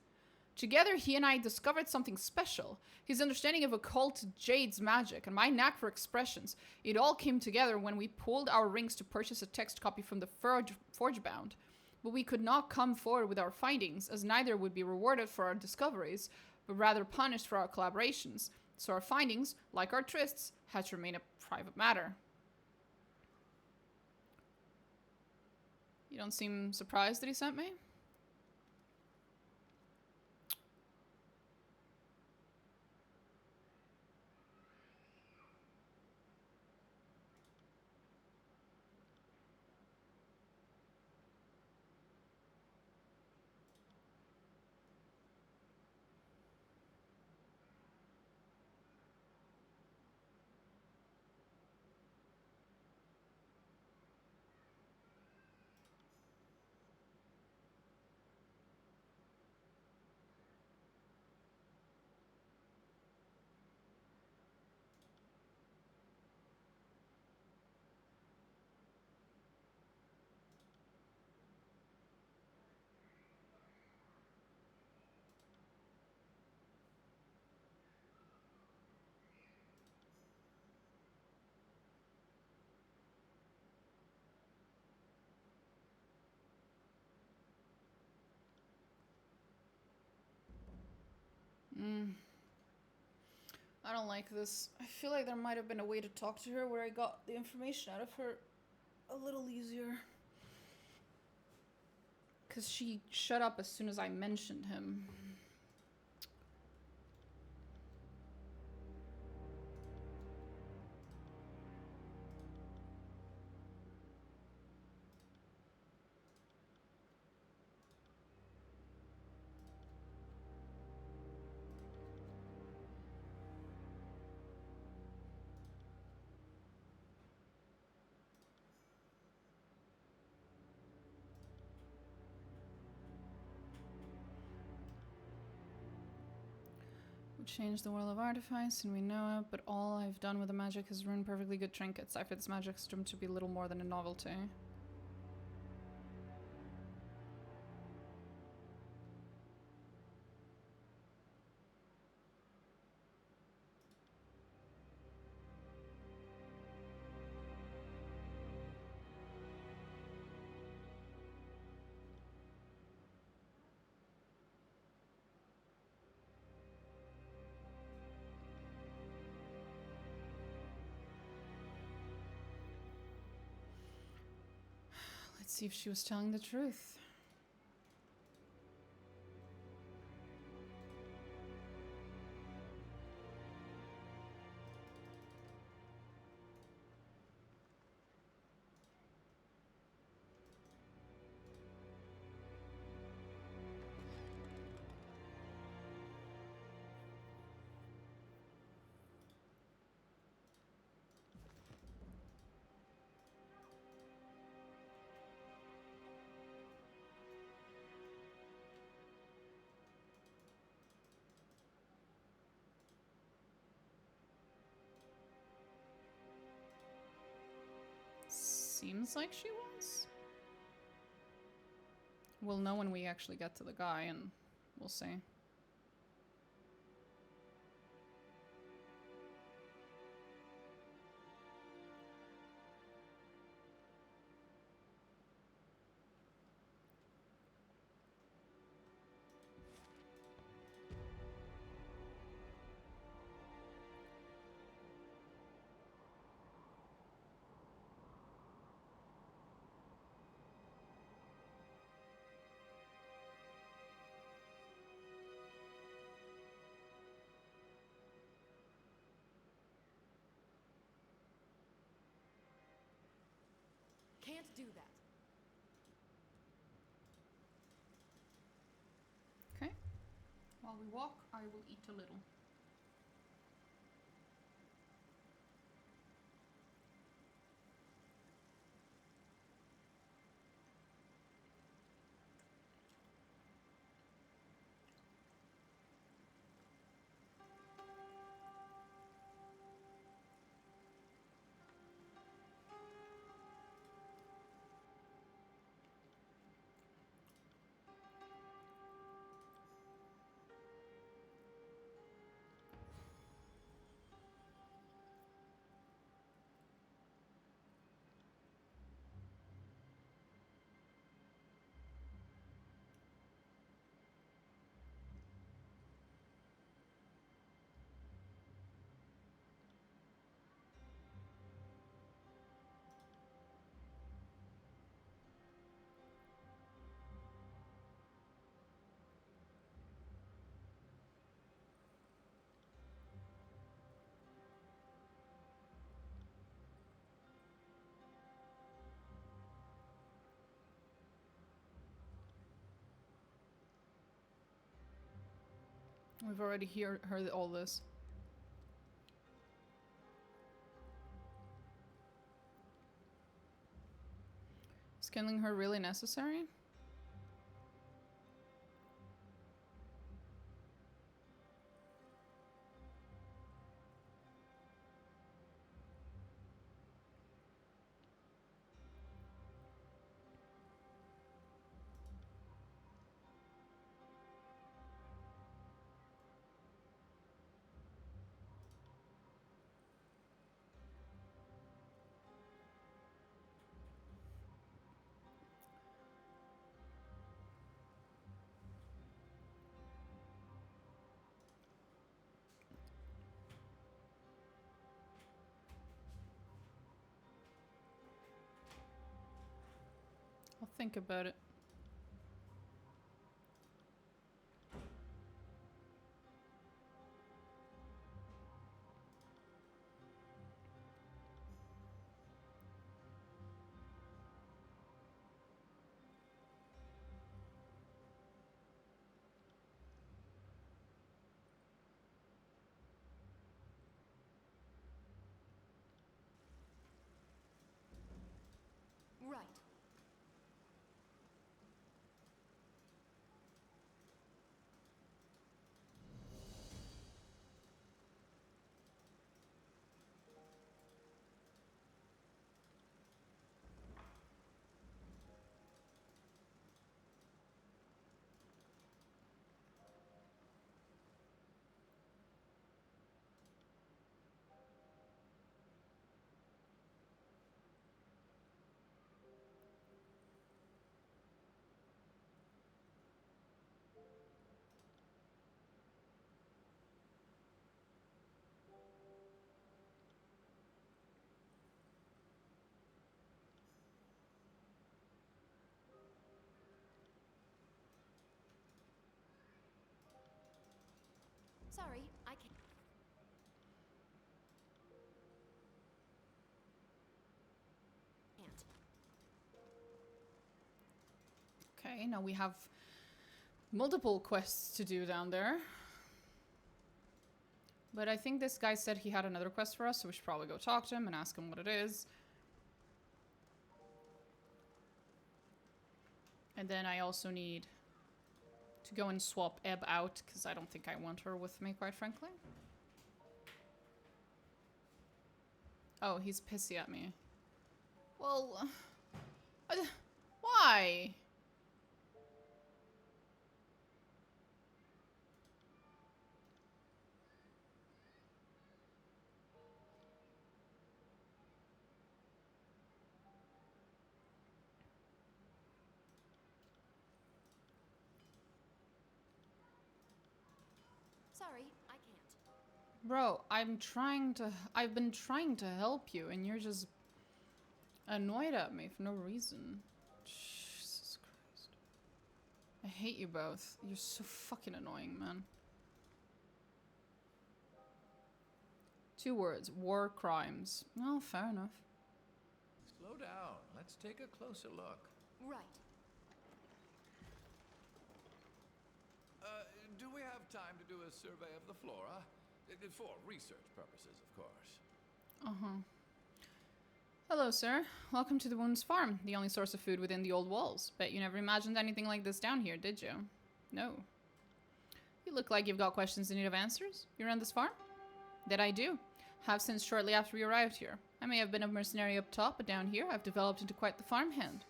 Together, he and I discovered something special. His understanding of occult Jade's magic and my knack for expressions. It all came together when we pulled our rings to purchase a text copy from the Forgebound. But we could not come forward with our findings, as neither would be rewarded for our discoveries, but rather punished for our collaborations. So our findings, like our trysts, had to remain a private matter. You don't seem surprised that he sent me? I don't like this. I feel like there might have been a way to talk to her where I got the information out of her a little easier. Because she shut up as soon as I mentioned him. We changed the world of artifice and we know it, but all I've done with the magic is ruin perfectly good trinkets. I find this magic system to be little more than a novelty. Let's see if she was telling the truth. Seems like she was. We'll know when we actually get to the guy, and we'll see. Can't do that. Okay. While we walk, I will eat a little. We've already heard all this. Is killing her really necessary? think about it. Right. Sorry, I can't. Okay, now we have multiple quests to do down there. But I think this guy said he had another quest for us, so we should probably go talk to him and ask him what it is. And then I also need to go and swap Ebb out, because I don't think I want her with me, quite frankly. Oh, he's pissy at me. Well, why? Sorry, I can't. Bro, I've been trying to help you, and you're just annoyed at me for no reason. Jesus Christ. I hate you both. You're so fucking annoying, man. 2 words. War crimes. Oh, fair enough. Slow down. Let's take a closer look. Right. Do we have time to do a survey of the flora? For research purposes, of course. Uh-huh. Hello, sir. Welcome to the Wounds Farm, the only source of food within the old walls. Bet you never imagined anything like this down here, did you? No. You look like you've got questions in need of answers. You run this farm? That I do. Have since shortly after we arrived here. I may have been a mercenary up top, but down here I've developed into quite the farmhand.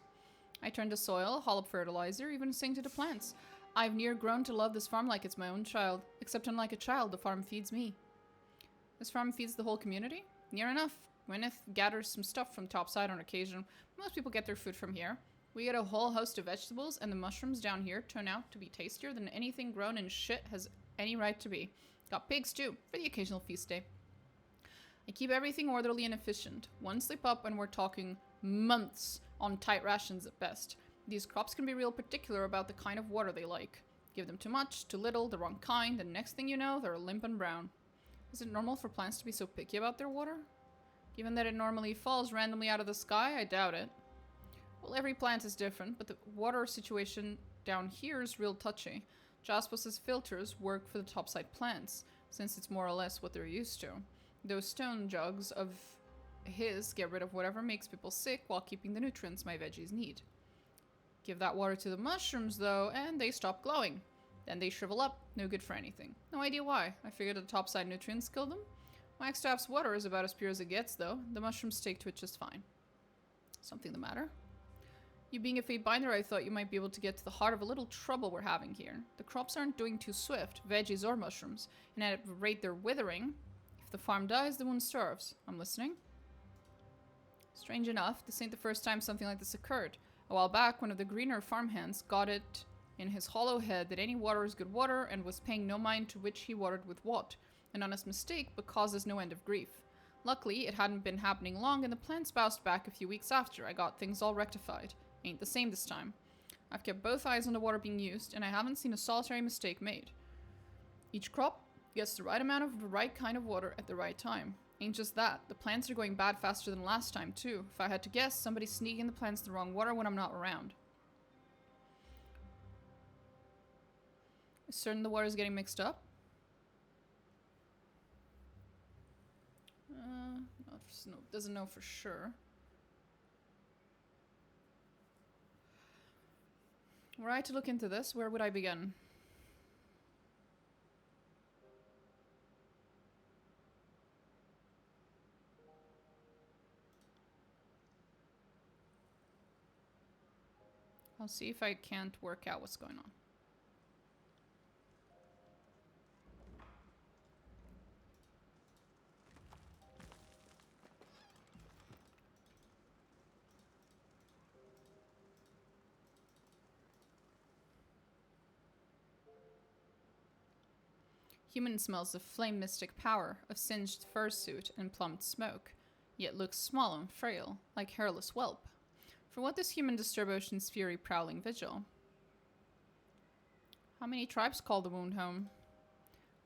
I turn to soil, haul up fertilizer, even sing to the plants. I've near grown to love this farm like it's my own child. Except unlike a child, the farm feeds me. This farm feeds the whole community? Near enough. Gwyneth gathers some stuff from topside on occasion. Most people get their food from here. We get a whole host of vegetables, and the mushrooms down here turn out to be tastier than anything grown in shit has any right to be. Got pigs too, for the occasional feast day. I keep everything orderly and efficient. One slip up and we're talking months on tight rations at best. These crops can be real particular about the kind of water they like. Give them too much, too little, the wrong kind, and next thing you know, they're limp and brown. Is it normal for plants to be so picky about their water? Given that it normally falls randomly out of the sky, I doubt it. Well, every plant is different, but the water situation down here is real touchy. Jaspos's filters work for the topside plants, since it's more or less what they're used to. Those stone jugs of his get rid of whatever makes people sick while keeping the nutrients my veggies need. Give that water to the mushrooms, though, and they stop glowing. Then they shrivel up, no good for anything. No idea why. I figured the topside nutrients killed them. Wax Staff's water is about as pure as it gets, though. The mushrooms take to it just fine. Something the matter? You being a fate binder, I thought you might be able to get to the heart of a little trouble we're having here. The crops aren't doing too swift, veggies or mushrooms, and at the rate they're withering, if the farm dies, the wound starves. I'm listening. Strange enough, this ain't the first time something like this occurred. A while back, one of the greener farmhands got it in his hollow head that any water is good water and was paying no mind to which he watered with what. An honest mistake, but causes no end of grief. Luckily, it hadn't been happening long and the plants bounced back a few weeks after I got things all rectified. Ain't the same this time. I've kept both eyes on the water being used, and I haven't seen a solitary mistake made. Each crop gets the right amount of the right kind of water at the right time. Ain't just that, the plants are going bad faster than last time too. If I had to guess, somebody's sneaking the plants the wrong water when I'm not around. Is certain the water is getting mixed up? Doesn't know for sure. Were I to look into this, where would I begin? I'll see if I can't work out what's going on. Human smells of flame mystic power, of singed fursuit and plumped smoke, yet looks small and frail, like hairless whelp. For what does human disturb Ocean's fury prowling vigil? How many tribes call the wound home?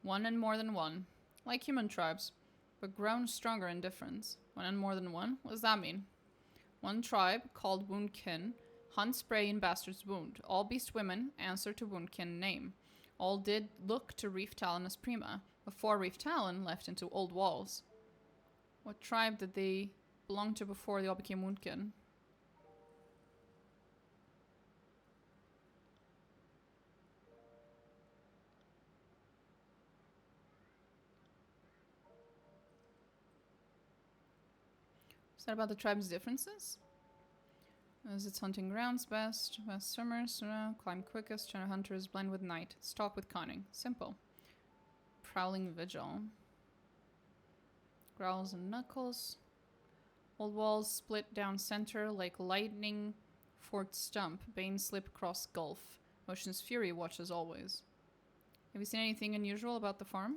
One and more than one. Like human tribes, but grown stronger in difference. One and more than one? What does that mean? One tribe, called Woundkin, hunts prey in Bastard's Wound. All beast women answer to Woundkin name. All did look to Reef Talon as prima, before Reef Talon left into Old Walls. What tribe did they belong to before they all became Woundkin? Is that about the tribe's differences? As its hunting grounds best summers, climb quickest, China hunters blend with night, stalk with cunning. Simple. Prowling vigil. Growls and knuckles. Old walls split down center like lightning forked stump. Bane slip across gulf. Ocean's fury watches always. Have you seen anything unusual about the farm?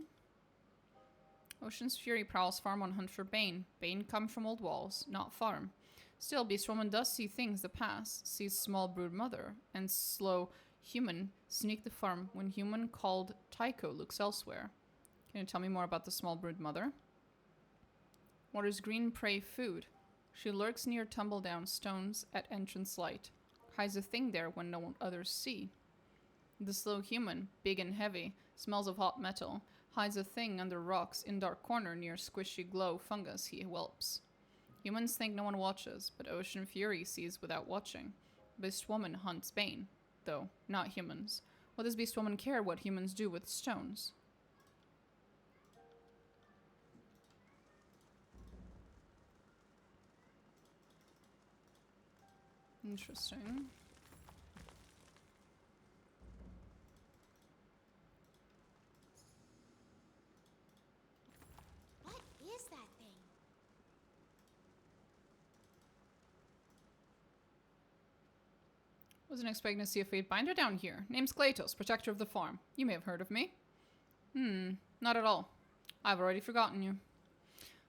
Ocean's fury prowls farm on hunt for Bane. Bane come from old walls, not farm. Still, Beastwoman does see things that pass, sees small brood mother, and slow human sneak the farm when human called Tycho looks elsewhere. Can you tell me more about the small brood mother? What is green prey food? She lurks near tumble down stones at entrance light, hides a thing there when no others see. The slow human, big and heavy, smells of hot metal, hides a thing under rocks in dark corner near squishy glow fungus he whelps. Humans think no one watches, but Ocean Fury sees without watching. Beastwoman hunts Bane, though, not humans. What does Beastwoman care what humans do with stones? Interesting. What is that thing? Wasn't expecting to see a Fate Binder down here. Name's Glatos, protector of the farm. You may have heard of me. Not at all. I've already forgotten you.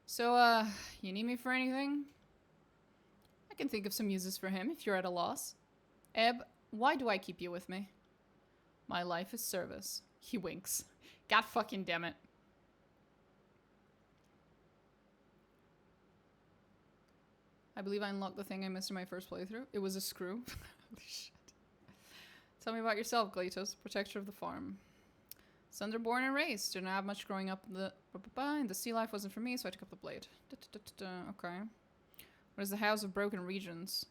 So, you need me for anything? I can think of some uses for him if you're at a loss. Ebb, why do I keep you with me? My life is service. He winks. God fucking damn it. I believe I unlocked the thing I missed in my first playthrough. It was a screw. Holy shit. Tell me about yourself, Glatos, protector of the farm. Sunder born and raised. Didn't have much growing up. The sea life wasn't for me, so I took up the blade. Okay. What is the House of Broken Regions?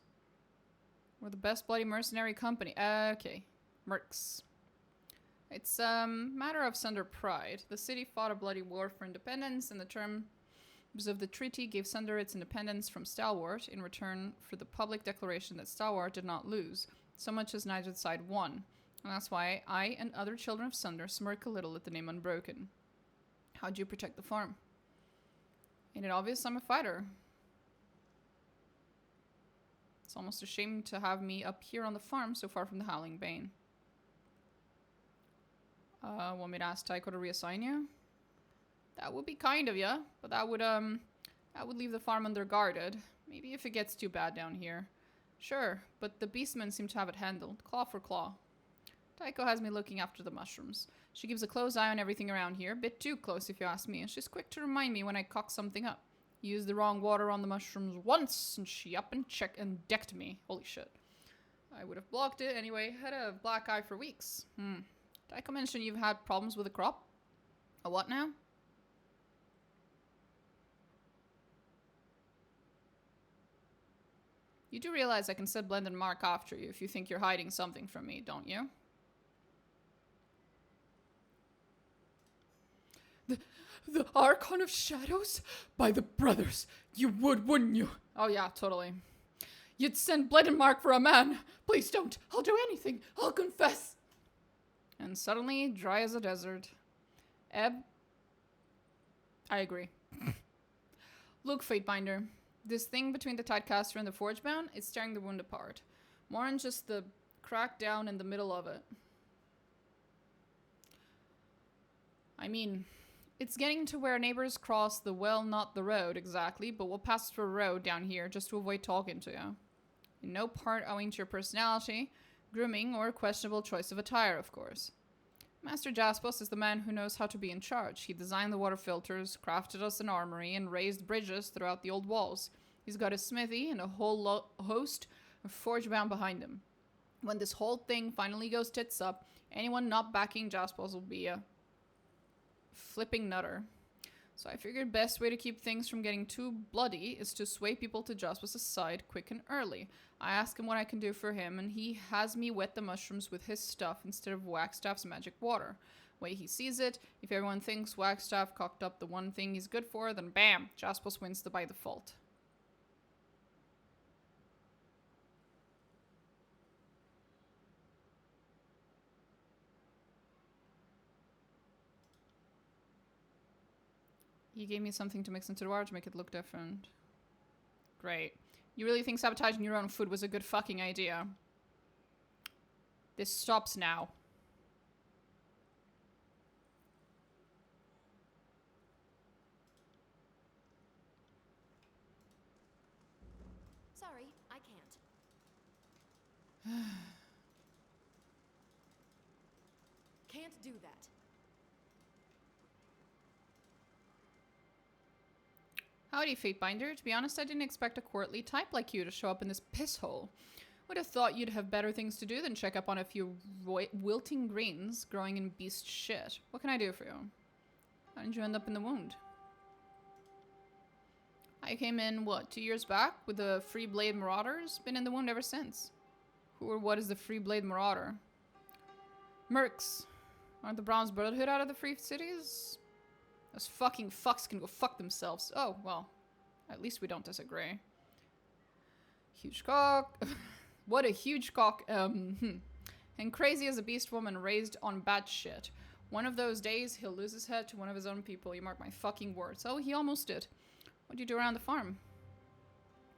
We're the best bloody mercenary company. Okay. Mercs. It's matter of Sunder pride. The city fought a bloody war for independence, and the terms of the treaty gave Sunder its independence from Stalwart in return for the public declaration that Stalwart did not lose, so much as neither side won. And that's why I and other children of Sunder smirk a little at the name Unbroken. How'd you protect the farm? Ain't it obvious I'm a fighter? It's almost a shame to have me up here on the farm so far from the Howling Bane. Want me to ask Tycho to reassign you? That would be kind of ya, but that would leave the farm underguarded. Maybe if it gets too bad down here. Sure, but the beastmen seem to have it handled, claw for claw. Taiko has me looking after the mushrooms. She keeps a close eye on everything around here, a bit too close if you ask me, and she's quick to remind me when I cock something up. Used the wrong water on the mushrooms once, and she up and decked me. Holy shit. I would have blocked it anyway. Had a black eye for weeks. Taiko mentioned you've had problems with the crop? A what now? You do realize I can set Blend and Mark after you if you think you're hiding something from me, don't you? The Archon of Shadows? By the brothers, you would, wouldn't you? Oh yeah, totally. You'd send Blend and Mark for a man. Please don't. I'll do anything. I'll confess. And suddenly, dry as a desert. Ebb? I agree. Look, Fatebinder. This thing between the Tidecaster and the Forgebound is tearing the wound apart. More than just the crack down in the middle of it. I mean, it's getting to where neighbors cross the well, not the road exactly, but we'll pass through a road down here just to avoid talking to you. In no part owing to your personality, grooming, or questionable choice of attire, of course. Master Jaspos is the man who knows how to be in charge. He designed the water filters, crafted us an armory, and raised bridges throughout the old walls. He's got a smithy and a whole host of Forgebound behind him. When this whole thing finally goes tits up, anyone not backing Jaspos will be a flipping nutter. So I figured best way to keep things from getting too bloody is to sway people to Jaspos' side quick and early. I ask him what I can do for him, and he has me wet the mushrooms with his stuff instead of Wagstaff's magic water. Way he sees it, if everyone thinks Wagstaff cocked up the one thing he's good for, then bam, Jaspos wins by default. He gave me something to mix into the water to make it look different. Great. You really think sabotaging your own food was a good fucking idea? This stops now. Sorry, I can't. Can't do that. Howdy, Fatebinder. To be honest, I didn't expect a courtly type like you to show up in this piss hole. Would have thought you'd have better things to do than check up on a few wilting greens growing in beast shit. What can I do for you? How did you end up in the wound? I came in, what, 2 years back with the Free Blade Marauders? Been in the wound ever since. Who or what is the Free Blade Marauder? Mercs. Aren't the Bronze Brotherhood out of the Free Cities? Those fucking fucks can go fuck themselves. Oh, well. At least we don't disagree. Huge cock. What a huge cock. And crazy as a beast woman raised on bad shit. One of those days, he'll lose his head to one of his own people. You mark my fucking words. Oh, he almost did. What do you do around the farm?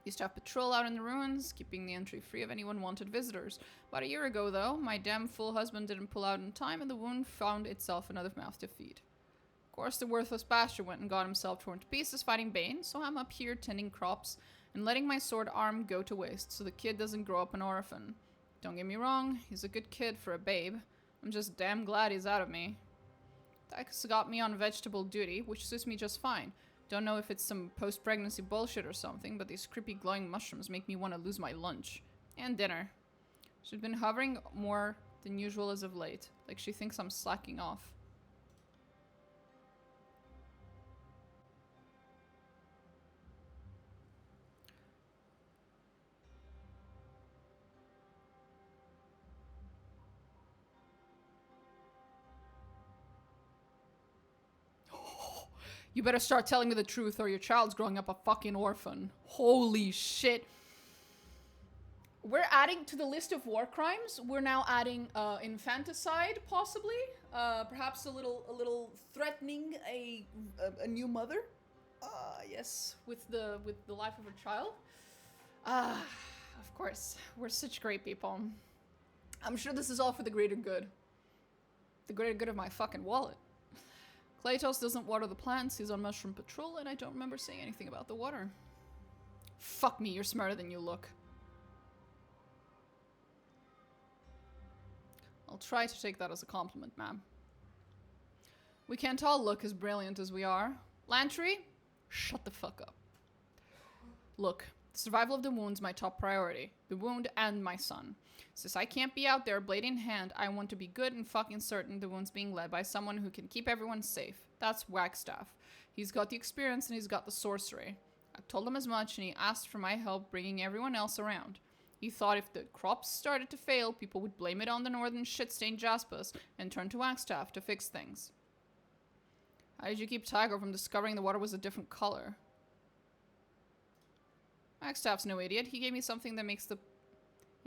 Used to have patrol out in the ruins, keeping the entry free of anyone wanted visitors. About a year ago, though, my damn fool husband didn't pull out in time, and the wound found itself another mouth to feed. Of course, the worthless bastard went and got himself torn to pieces fighting Bane, so I'm up here tending crops and letting my sword arm go to waste so the kid doesn't grow up an orphan. Don't get me wrong, he's a good kid for a babe. I'm just damn glad he's out of me. Tychus got me on vegetable duty, which suits me just fine. Don't know if it's some post-pregnancy bullshit or something, but these creepy glowing mushrooms make me want to lose my lunch. And dinner. She's been hovering more than usual as of late, like she thinks I'm slacking off. You better start telling me the truth or your child's growing up a fucking orphan. Holy shit. We're adding to the list of war crimes. We're now adding infanticide, possibly. Perhaps a little threatening a new mother. Yes, with the life of her child. Of course, we're such great people. I'm sure this is all for the greater good. The greater good of my fucking wallet. Claytos doesn't water the plants, he's on mushroom patrol, and I don't remember saying anything about the water. Fuck me, you're smarter than you look. try to take that as a compliment, ma'am. We can't all look as brilliant as we are. Lantry, shut the fuck up. Look, the survival of the wound's my top priority. The wound and my son. Since I can't be out there blade in hand, I want to be good and fucking certain the wound's being led by someone who can keep everyone safe. That's Wagstaff. He's got the experience and he's got the sorcery. I told him as much and he asked for my help bringing everyone else around. He thought if the crops started to fail, people would blame it on the northern shit-stained Jaspers and turn to Wagstaff to fix things. How did you keep Tiger from discovering the water was a different color? Wagstaff's no idiot. He gave me something that makes the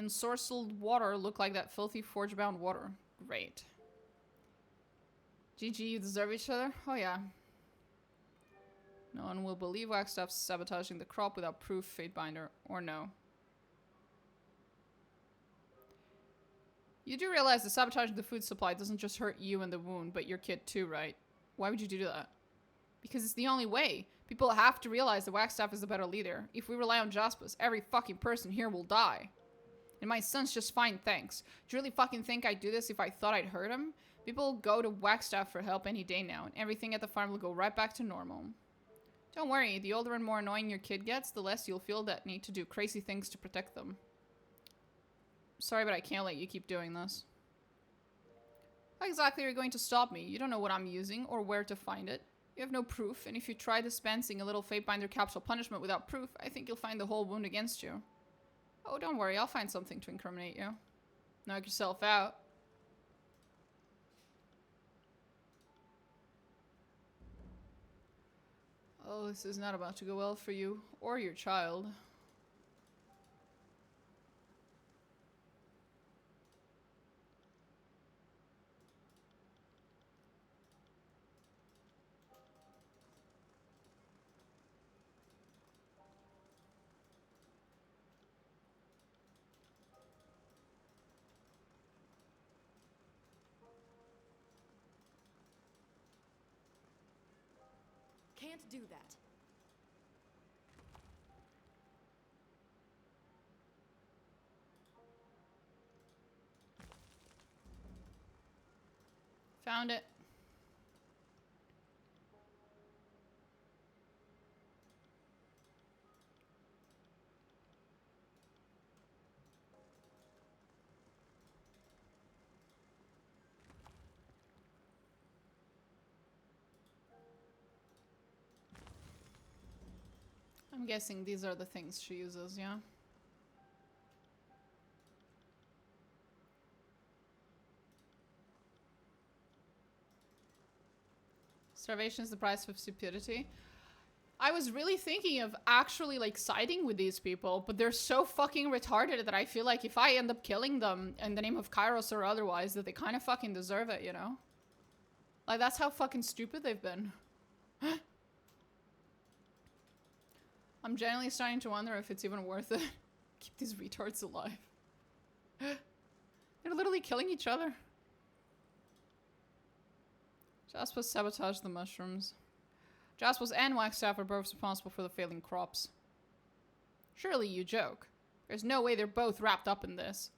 ensorcelled water look like that filthy forge-bound water. Great. GG, you deserve each other? Oh yeah. No one will believe Wagstaff's sabotaging the crop without proof, Fatebinder, or no. You do realize that sabotaging the food supply doesn't just hurt you and the wound, but your kid too, right? Why would you do that? Because it's the only way. People have to realize that Wagstaff is the better leader. If we rely on Jaspers, every fucking person here will die. And my son's just fine, thanks. Do you really fucking think I'd do this if I thought I'd hurt him? People go to Wagstaff for help any day now, and everything at the farm will go right back to normal. Don't worry, the older and more annoying your kid gets, the less you'll feel that need to do crazy things to protect them. Sorry, but I can't let you keep doing this. How exactly are you going to stop me? You don't know what I'm using or where to find it. You have no proof, and if you try dispensing a little Fatebinder capsule punishment without proof, I think you'll find the whole wound against you. Oh, don't worry, I'll find something to incriminate you. Knock yourself out. Oh, this is not about to go well for you or your child. Can't do that. Found it. I'm guessing these are the things she uses, yeah? Starvation is the price of stupidity. I was really thinking of actually like siding with these people, but they're so fucking retarded that I feel like if I end up killing them in the name of Kairos or otherwise, that they kind of fucking deserve it, you know? Like that's how fucking stupid they've been. I'm genuinely starting to wonder if it's even worth it. Keep these retards alive. They're literally killing each other. Jaspers sabotaged the mushrooms. Jaspers and Wagstaff are both responsible for the failing crops. Surely you joke. There's no way they're both wrapped up in this.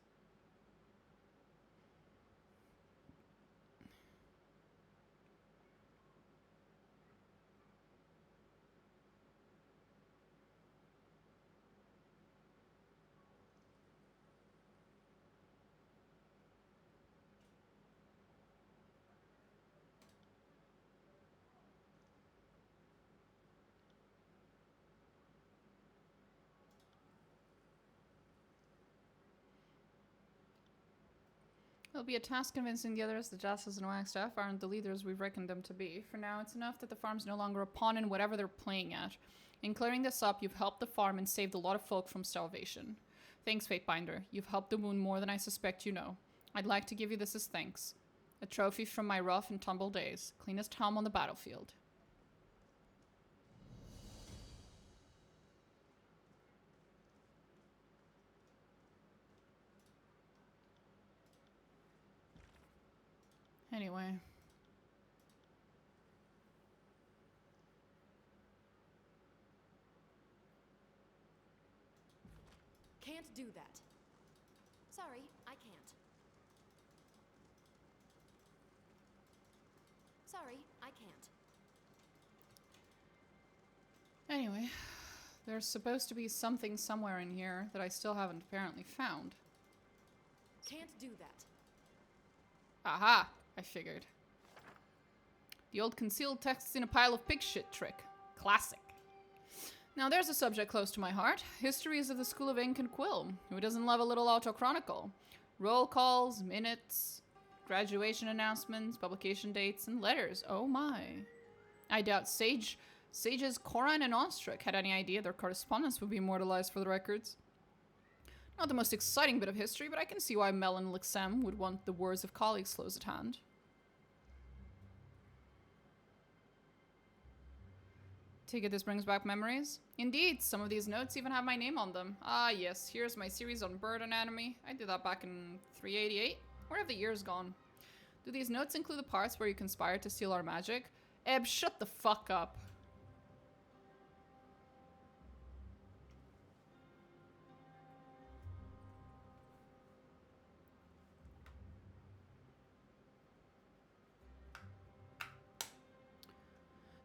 It'll be a task convincing the others that Jaspers and Wagstaff aren't the leaders we've reckoned them to be. For now, it's enough that the farm's no longer a pawn in whatever they're playing at. In clearing this up, you've helped the farm and saved a lot of folk from starvation. Thanks, Fatebinder. You've helped the wound more than I suspect you know. I'd like to give you this as thanks. A trophy from my rough and tumble days. Cleanest helm on the battlefield. Anyway. Can't do that. Sorry, I can't. Sorry, I can't. Anyway, there's supposed to be something somewhere in here that I still haven't apparently found. Can't do that. Aha! I figured. The old concealed texts in a pile of pig shit trick. Classic. Now there's a subject close to my heart. Histories of the School of Ink and Quill. Who doesn't love a little autochronicle? Roll calls, minutes, graduation announcements, publication dates, and letters. Oh my. I doubt Sages Koran and Ostrich had any idea their correspondence would be immortalized for the records. Not the most exciting bit of history, but I can see why Mel and Lixem would want the words of colleagues close at hand. Take it this brings back memories? Indeed, some of these notes even have my name on them. Ah yes, here's my series on bird anatomy. I did that back in 388. Where have the years gone? Do these notes include the parts where you conspired to steal our magic? Eb, shut the fuck up.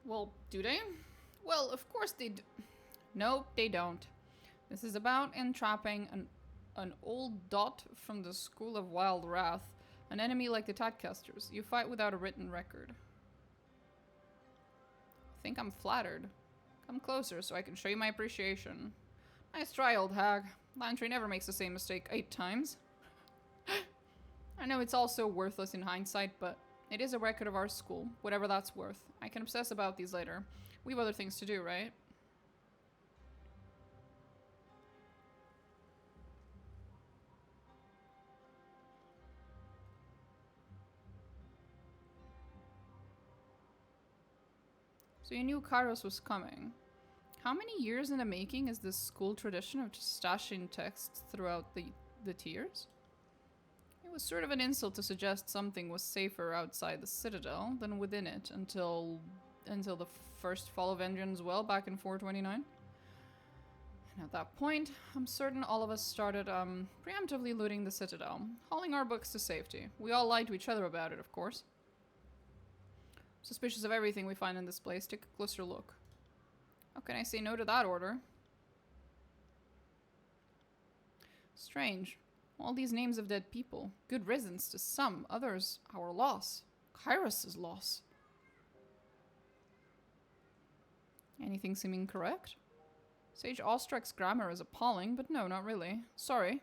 Well, do they? Well, of course they do. Nope, they don't. This is about entrapping an old dot from the School of Wild Wrath, an enemy like the Tatcasters. You fight without a written record. I think I'm flattered. Come closer so I can show you my appreciation. Nice try, old hag. Lantry never makes the same mistake 8 times. I know it's all so worthless in hindsight, but it is a record of our school, whatever that's worth. I can obsess about these later. We have other things to do, right? So you knew Kairos was coming. How many years in the making is this school tradition of just stashing texts throughout the tiers? It was sort of an insult to suggest something was safer outside the Citadel than within it until the first fall of Endrion's Well back in 429. And at that point, I'm certain all of us started preemptively looting the Citadel, hauling our books to safety. We all lied to each other about it, of course. Suspicious of everything we find in this place, take a closer look. How can I say no to that order? Strange. All these names of dead people. Good riddance to some, others our loss. Kairos' loss. Anything seeming correct? Sage Ostrich's grammar is appalling, but no, not really. Sorry.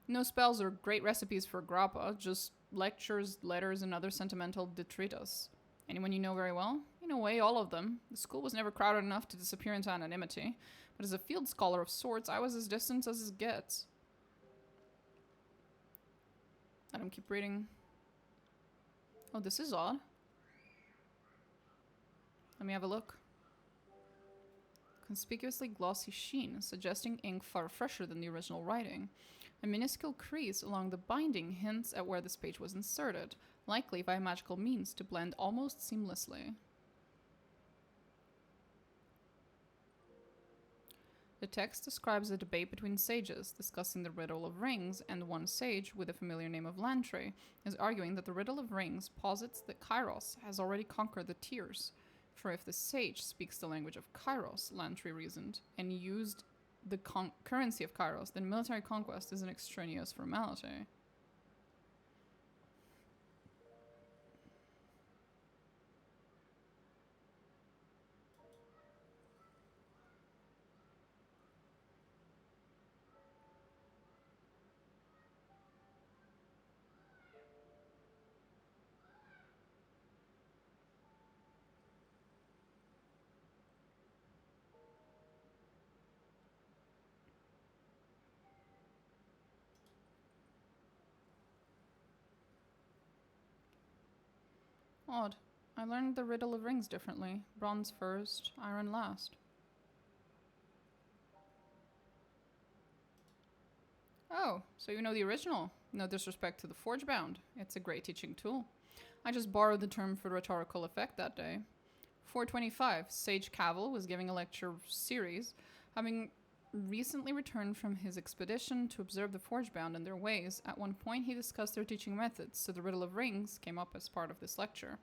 No spells or great recipes for grappa, just lectures, letters, and other sentimental detritus. Anyone you know very well? In a way, all of them. The school was never crowded enough to disappear into anonymity, but as a field scholar of sorts, I was as distant as it gets. Let him keep reading. Oh, this is odd. Let me have a look. Conspicuously glossy sheen, suggesting ink far fresher than the original writing. A minuscule crease along the binding hints at where this page was inserted, likely by magical means to blend almost seamlessly. The text describes a debate between sages, discussing the riddle of rings, and one sage, with the familiar name of Lantry, is arguing that the riddle of rings posits that Kairos has already conquered the tiers. For if the sage speaks the language of Kairos, Lantry reasoned, and used the currency of Kairos, then military conquest is an extraneous formality. Odd. I learned the riddle of rings differently. Bronze first, iron last. Oh, so you know the original. No disrespect to the Forgebound. It's a great teaching tool. I just borrowed the term for rhetorical effect that day. 425, Sage Cavil was giving a lecture series, having recently returned from his expedition to observe the Forgebound and their ways. At one point he discussed their teaching methods, so the riddle of rings came up as part of this lecture.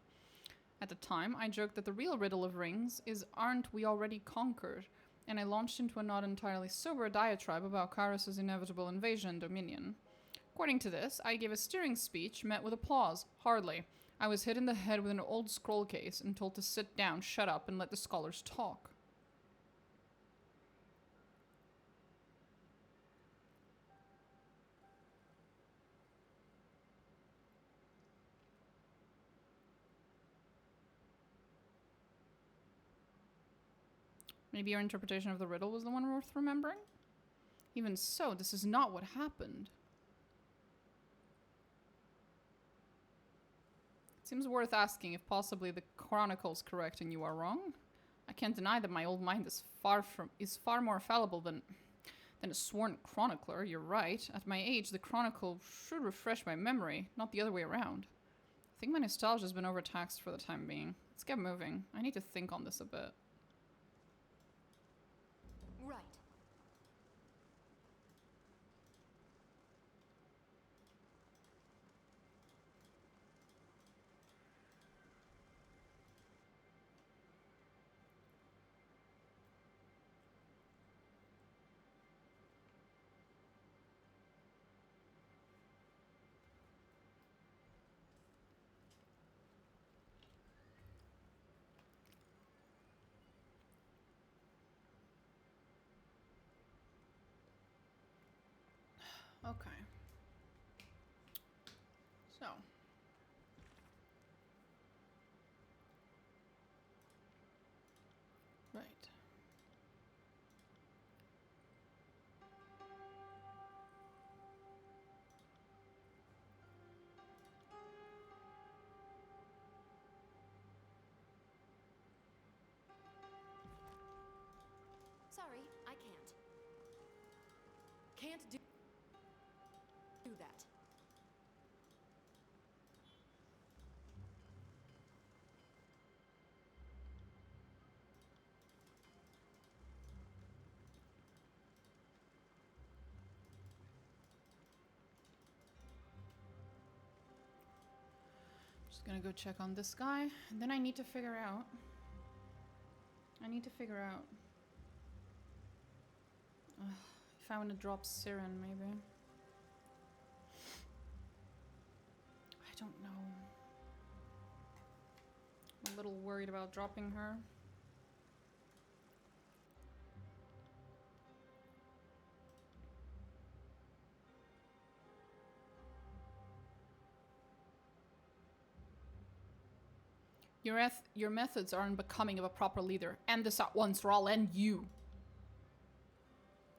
At the time, I joked that the real riddle of rings is aren't we already conquered, and I launched into a not entirely sober diatribe about Kyros's inevitable invasion and dominion. According to this, I gave a steering speech met with applause. Hardly. I was hit in the head with an old scroll case and told to sit down, shut up, and let the scholars talk. Maybe your interpretation of the riddle was the one worth remembering? Even so, this is not what happened. It seems worth asking if possibly the chronicle's correct and you are wrong. I can't deny that my old mind is far more fallible than a sworn chronicler. You're right. At my age, the chronicle should refresh my memory, not the other way around. I think my nostalgia's been overtaxed for the time being. Let's get moving. I need to think on this a bit. Right. Okay. So. Right. Sorry, I can't. Can't do that. Just gonna go check on this guy. And then I need to figure out. If I want to drop Siren, maybe. I don't know. I'm a little worried about dropping her. Your methods are unbecoming of a proper leader. End this at once or I'll end you.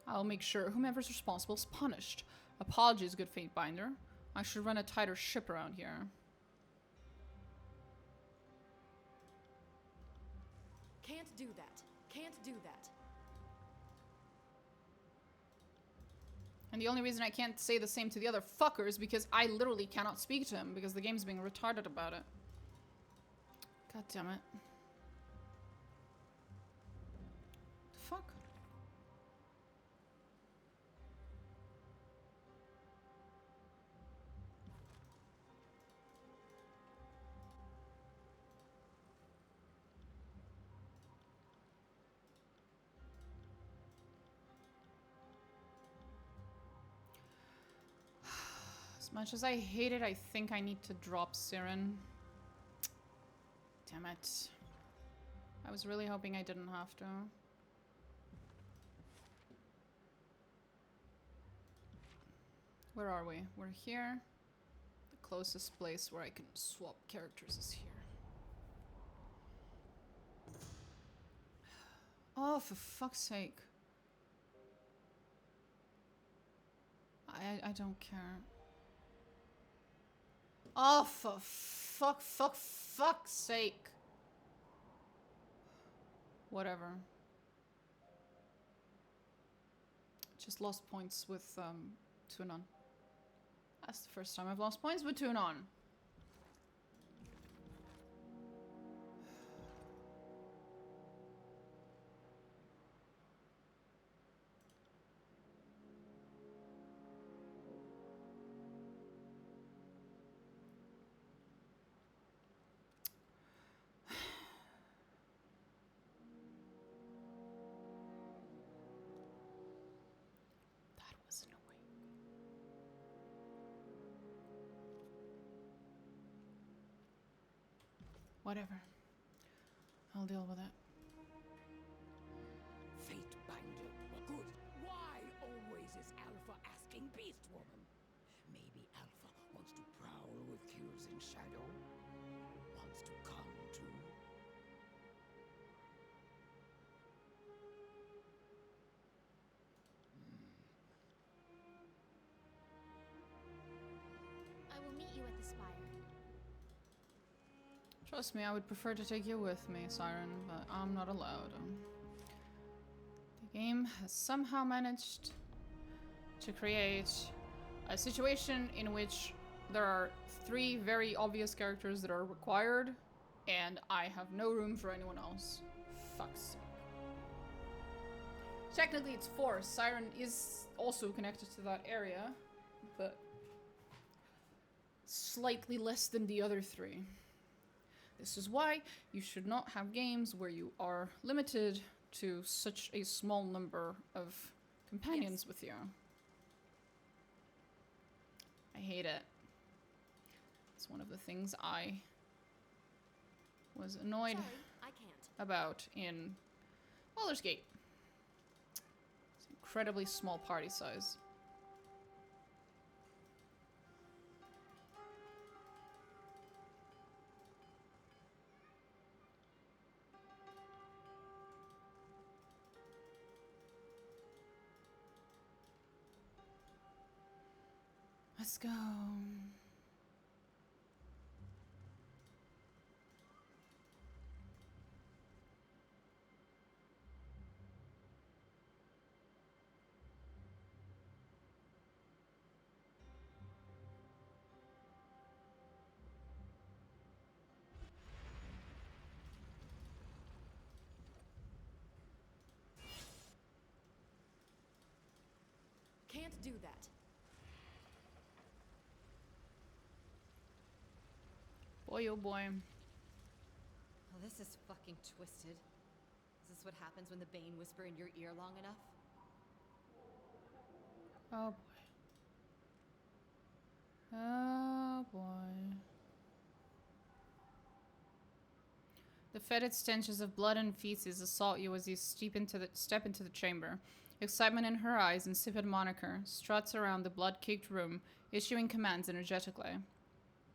I'll make sure whomever's responsible is punished. Apologies, good fate binder. I should run a tighter ship around here. Can't do that. Can't do that. And the only reason I can't say the same to the other fuckers is because I literally cannot speak to him because the game's being retarded about it. God damn it. The fuck? As much as I hate it, I think I need to drop Siren. Damn it. I was really hoping I didn't have to. Where are we? We're here. The closest place where I can swap characters is here. Oh, for fuck's sake. I don't care. Oh, for fuck's sake. Whatever. Just lost points with, Tunon. That's the first time I've lost points with Tunon. Whatever. I'll deal with it. Fate binder. Good. Why always is Alpha asking Beast Woman? Maybe Alpha wants to prowl with kills in shadow? Wants to come too? I will meet you at the spire. Trust me, I would prefer to take you with me, Siren, but I'm not allowed. The game has somehow managed to create a situation in which there are 3 very obvious characters that are required, and I have no room for anyone else. Fuck's sake. Technically it's 4. Siren is also connected to that area, but slightly less than the other 3. This is why you should not have games where you are limited to such a small number of companions with you. I hate it. It's one of the things I was annoyed Sorry, I can't. about in Baldur's Gate. It's an incredibly small party size. Let's go. Can't do that. Boy, oh boy. Oh, this is fucking twisted. Is this what happens when the Bane whisper in your ear long enough? Oh boy. Oh boy. The fetid stenches of blood and feces assault you as you step into the chamber. Excitement in her eyes, insipid moniker struts around the blood-caked room, issuing commands energetically.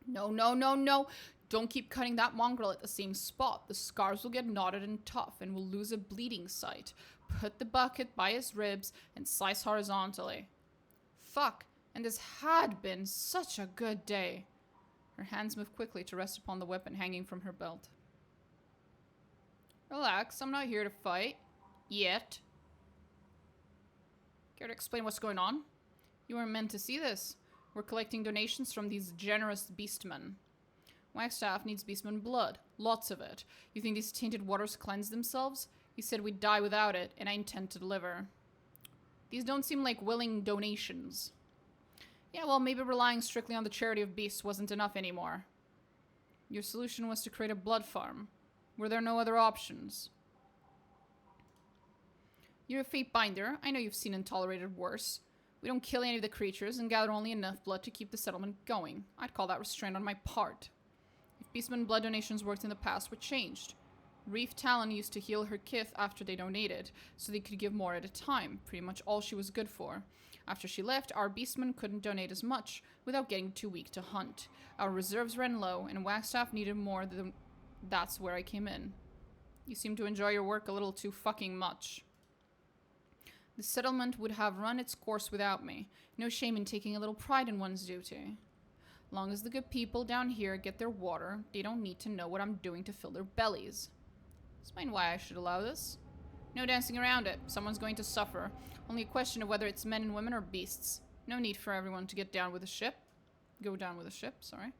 No, no, no, no! Don't keep cutting that mongrel at the same spot. The scars will get knotted and tough and will lose a bleeding site. Put the bucket by his ribs and slice horizontally. Fuck, and this had been such a good day. Her hands move quickly to rest upon the weapon hanging from her belt. Relax, I'm not here to fight. Yet. Care to explain what's going on? You weren't meant to see this. We're collecting donations from these generous beastmen. Wagstaff needs beastman blood. Lots of it. You think these tainted waters cleanse themselves? You said we'd die without it, and I intend to deliver. These don't seem like willing donations. Yeah, well, maybe relying strictly on the charity of beasts wasn't enough anymore. Your solution was to create a blood farm. Were there no other options? You're a fate binder. I know you've seen and tolerated worse. We don't kill any of the creatures and gather only enough blood to keep the settlement going. I'd call that restraint on my part. If beastman blood donations worked in the past, what changed? Reef Talon used to heal her kith after they donated, so they could give more at a time, pretty much all she was good for. After she left, our beastmen couldn't donate as much, without getting too weak to hunt. Our reserves ran low, and Wagstaff needed more than... That's where I came in. You seem to enjoy your work a little too fucking much. The settlement would have run its course without me. No shame in taking a little pride in one's duty. Long as the good people down here get their water, they don't need to know what I'm doing to fill their bellies. Explain why I should allow this. No dancing around it. Someone's going to suffer. Only a question of whether it's men and women or beasts. No need for everyone to get down with the ship. Go down with the ship, sorry.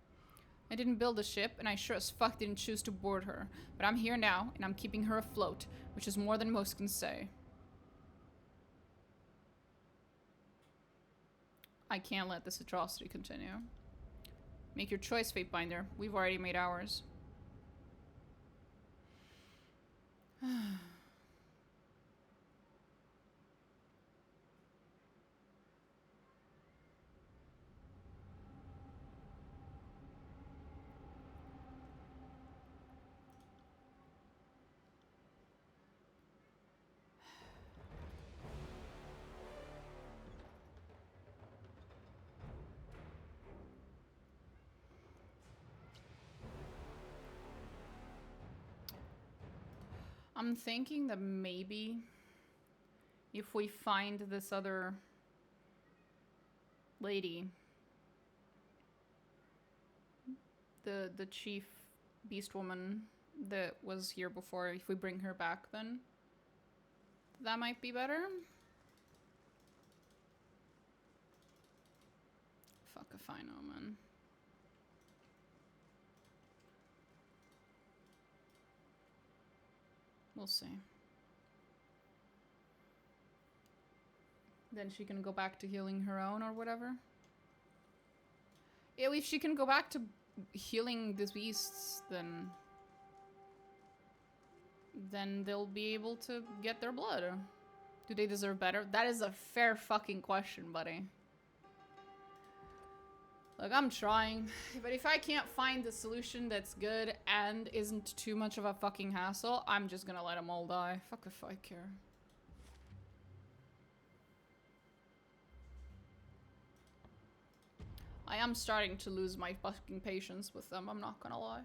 I didn't build the ship, and I sure as fuck didn't choose to board her. But I'm here now, and I'm keeping her afloat, which is more than most can say. I can't let this atrocity continue. Make your choice, Fatebinder. We've already made ours. I'm thinking that maybe if we find this other lady, the chief beast woman that was here before, if we bring her back, then that might be better. Fuck if I know, man. We'll see. Then she can go back to healing her own or whatever. Yeah, if she can go back to healing these beasts, then they'll be able to get their blood. Do they deserve better? That is a fair fucking question, buddy. Look, I'm trying, but if I can't find the solution that's good and isn't too much of a fucking hassle, I'm just gonna let them all die. Fuck if I care. I am starting to lose my fucking patience with them, I'm not gonna lie.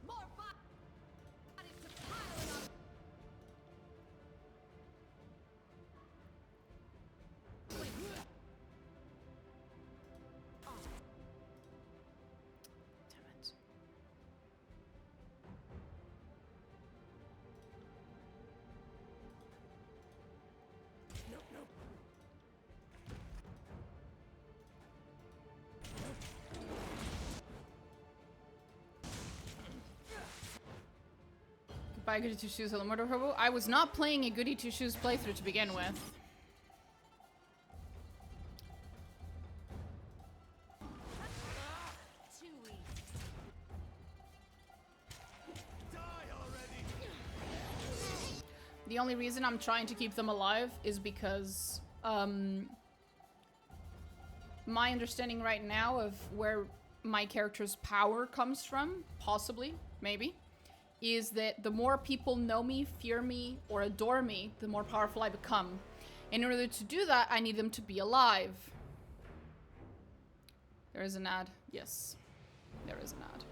More bodies to pile on. Damn it. Nope, nope. Goodbye, Goody Two Shoes. Hello, Murder Hobo. I was not playing a Goody Two Shoes playthrough to begin with. Too easy. Die already! The only reason I'm trying to keep them alive is because, my understanding right now of where my character's power comes from, possibly, maybe, is that the more people know me, fear me, or adore me, the more powerful I become. In order to do that, I need them to be alive. There is an ad. Yes. There is an ad.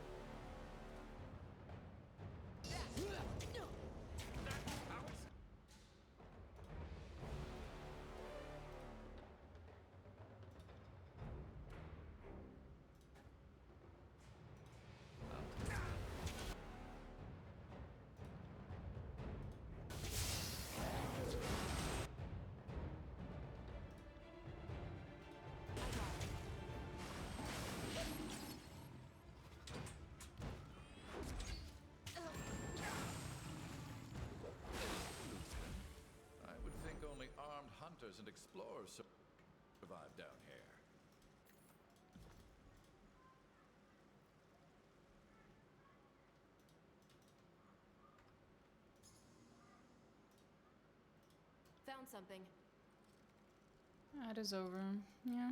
I would think only armed hunters and explorers survive down here. Found something. Ad is over. Yeah.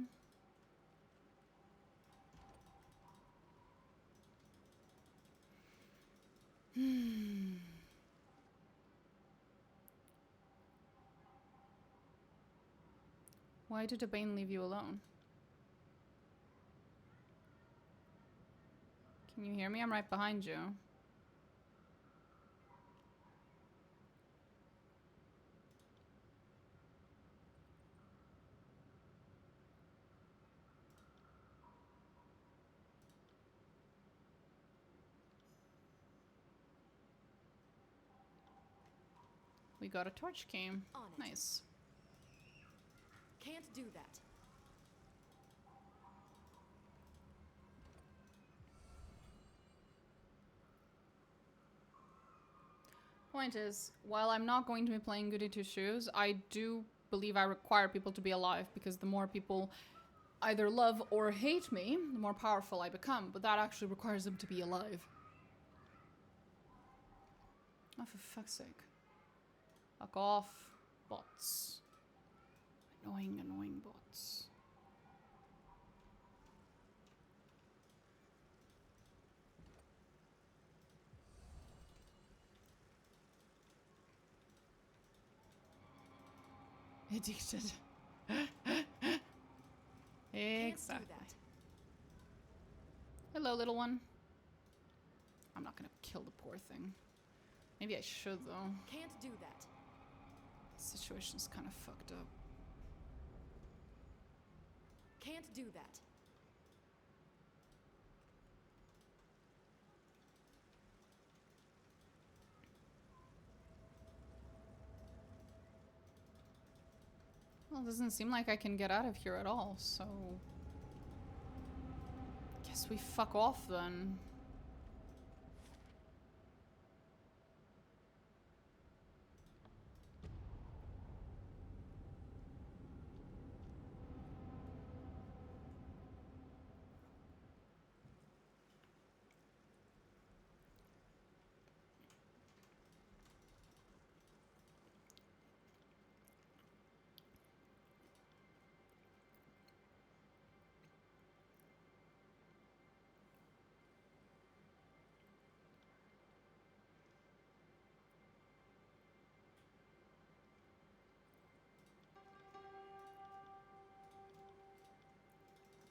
Why did the Bane leave you alone? Can you hear me? I'm right behind you. We got a torch came. On it. Nice. Can't do that. Point is, while I'm not going to be playing Goody Two Shoes, I do believe I require people to be alive, because the more people either love or hate me, the more powerful I become. But that actually requires them to be alive. Oh, for fuck's sake. Fuck off, bots. Annoying, annoying bots. Addicted. Exactly. Hello, little one. I'm not gonna kill the poor thing. Maybe I should, though. Can't do that. The situation's kind of fucked up. Can't do that. Well, it doesn't seem like I can get out of here at all, so... Guess we fuck off, then.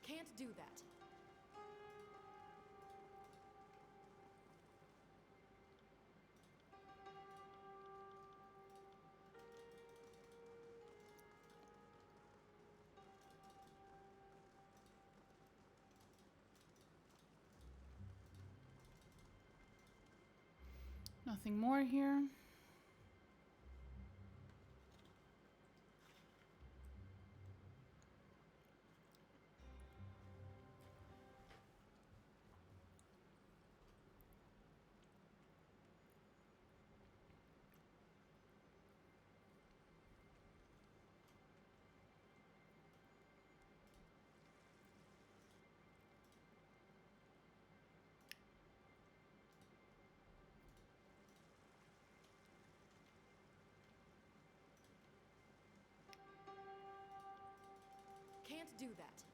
Can't do that. Nothing more here. Can't do that.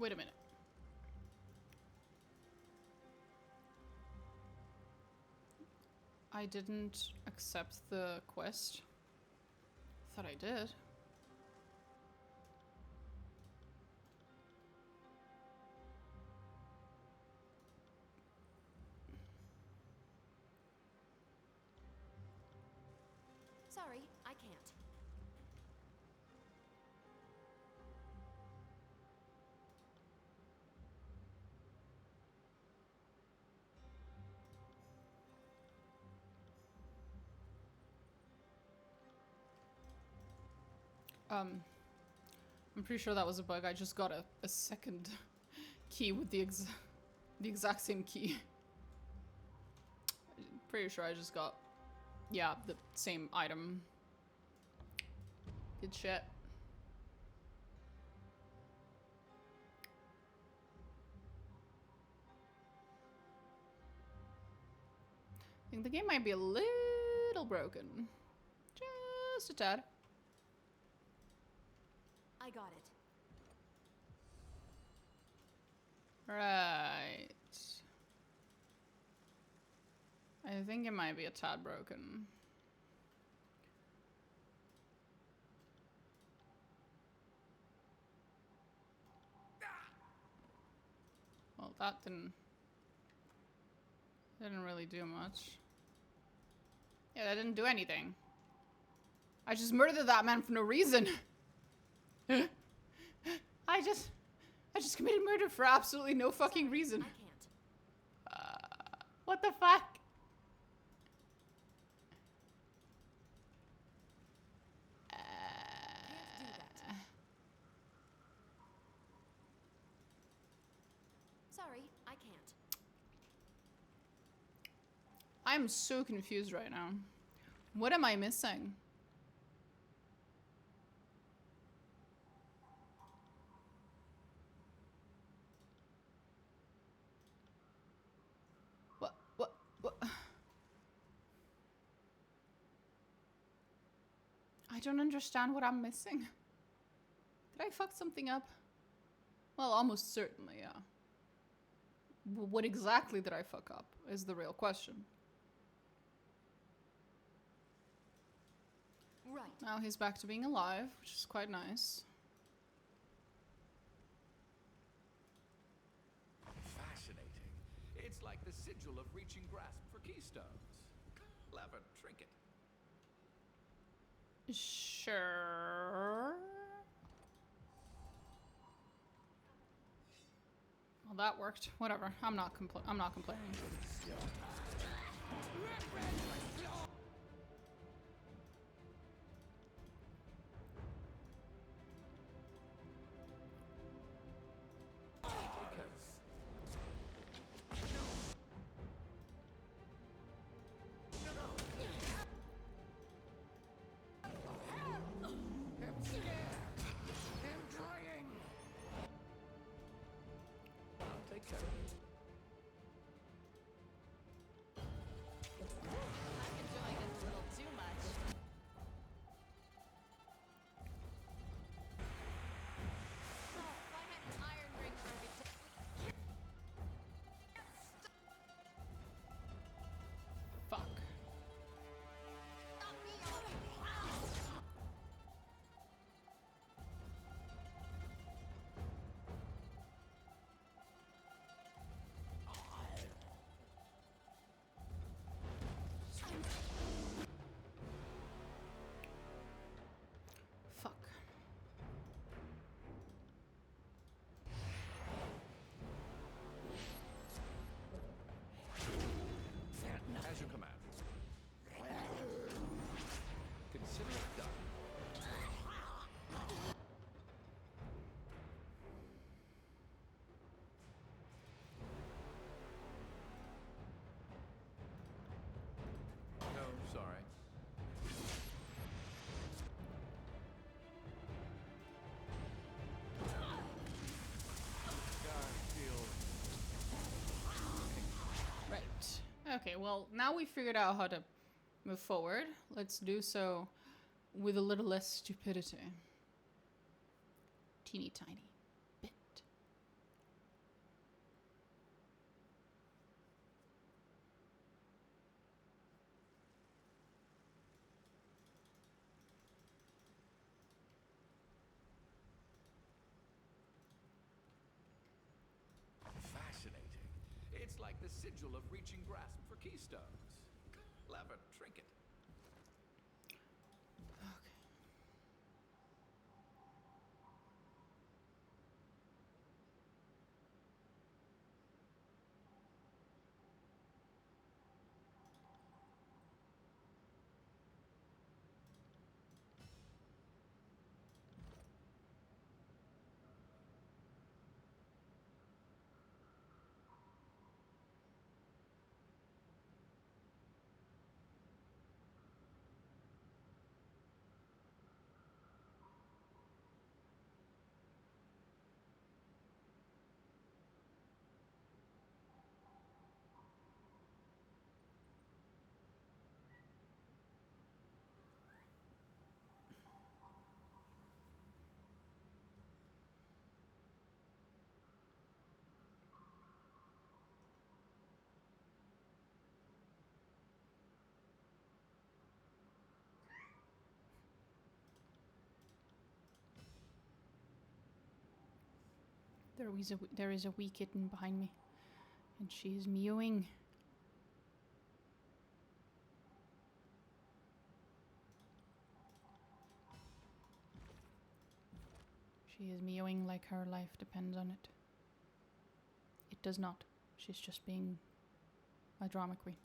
Wait a minute. I didn't accept the quest. Thought I did. Sorry, I can't. I'm pretty sure that was a bug. I just got a second key with the exact same key. Pretty sure I just got, yeah, the same item. Good shit. I think the game might be a little broken. Just a tad. I got it. Right. I think it might be a tad broken. Well, that didn't really do much. Yeah, that didn't do anything. I just murdered that man for no reason. I just committed murder for absolutely no fucking reason. I can't. What the fuck? I'm so confused right now. What am I missing? What? I don't understand what I'm missing. Did I fuck something up? Well, almost certainly, yeah. What exactly did I fuck up is the real question. Right. Now he's back to being alive, which is quite nice. Fascinating. It's like the sigil of reaching grasp for keystones. Clever trinket. Sure. Well, that worked. Whatever. I'm not complaining. Take care of it. I'm enjoying this a little too much. Oh, if I had an iron ring for every Fuck. stop me Fuck. As you command. Consider it done. No, sorry. Right. Okay, well, now we figured out how to move forward. Let's do so with a little less stupidity. Teeny tiny bit. Fascinating. It's like the sigil of reaching grasp for keystones. Clever trinket. Okay. There is a wee kitten behind me, and she is mewing. She is mewing like her life depends on it. It does not. She's just being a drama queen.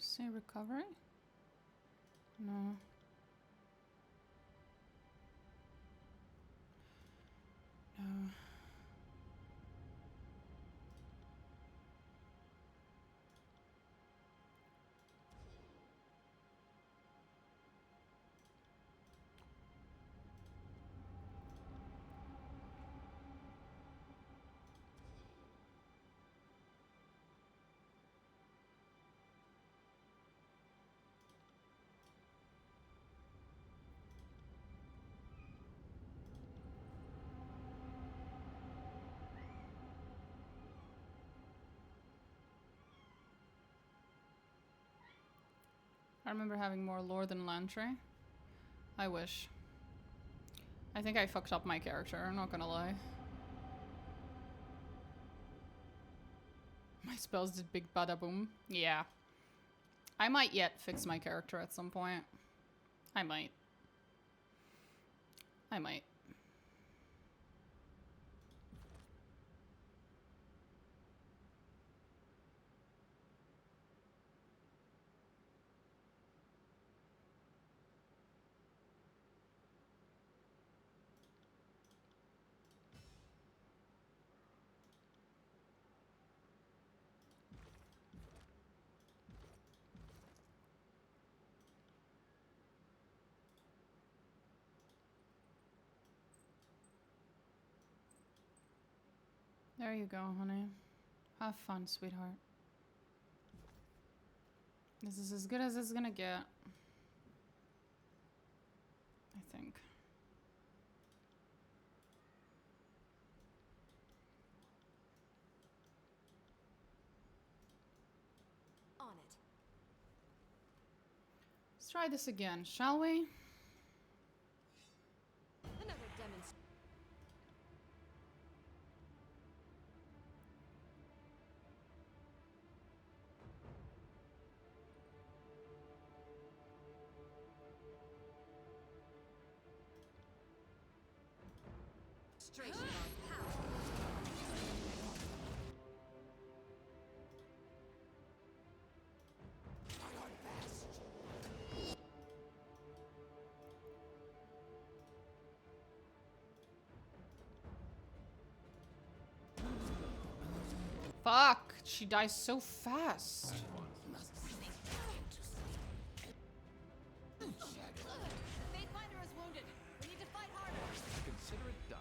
Say recovery? No. No. I remember having more lore than Lantry. I wish. I think I fucked up my character, I'm not gonna lie. My spells did big bada boom. Yeah. I might yet fix my character at some point. I might. I might. There you go, honey. Have fun, sweetheart. This is as good as it's gonna get. I think. On it. Let's try this again, shall we? Another demonstration. Of power. Fuck! She dies so fast. Faithfinder is wounded. We need to fight harder. Consider it done.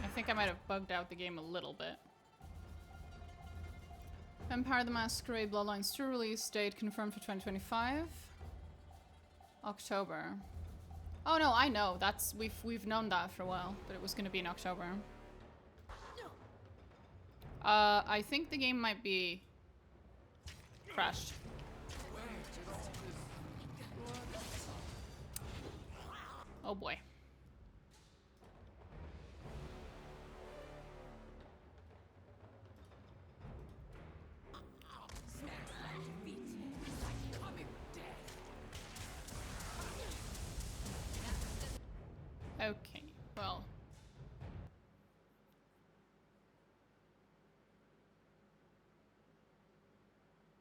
I think I might have bugged out the game a little bit. Vampire the Masquerade Bloodlines 2 release date confirmed for 2025. October. Oh no, I know. That's we've known that for a while, that it was gonna be in October. I think the game might be crashed. Oh boy. Okay, well.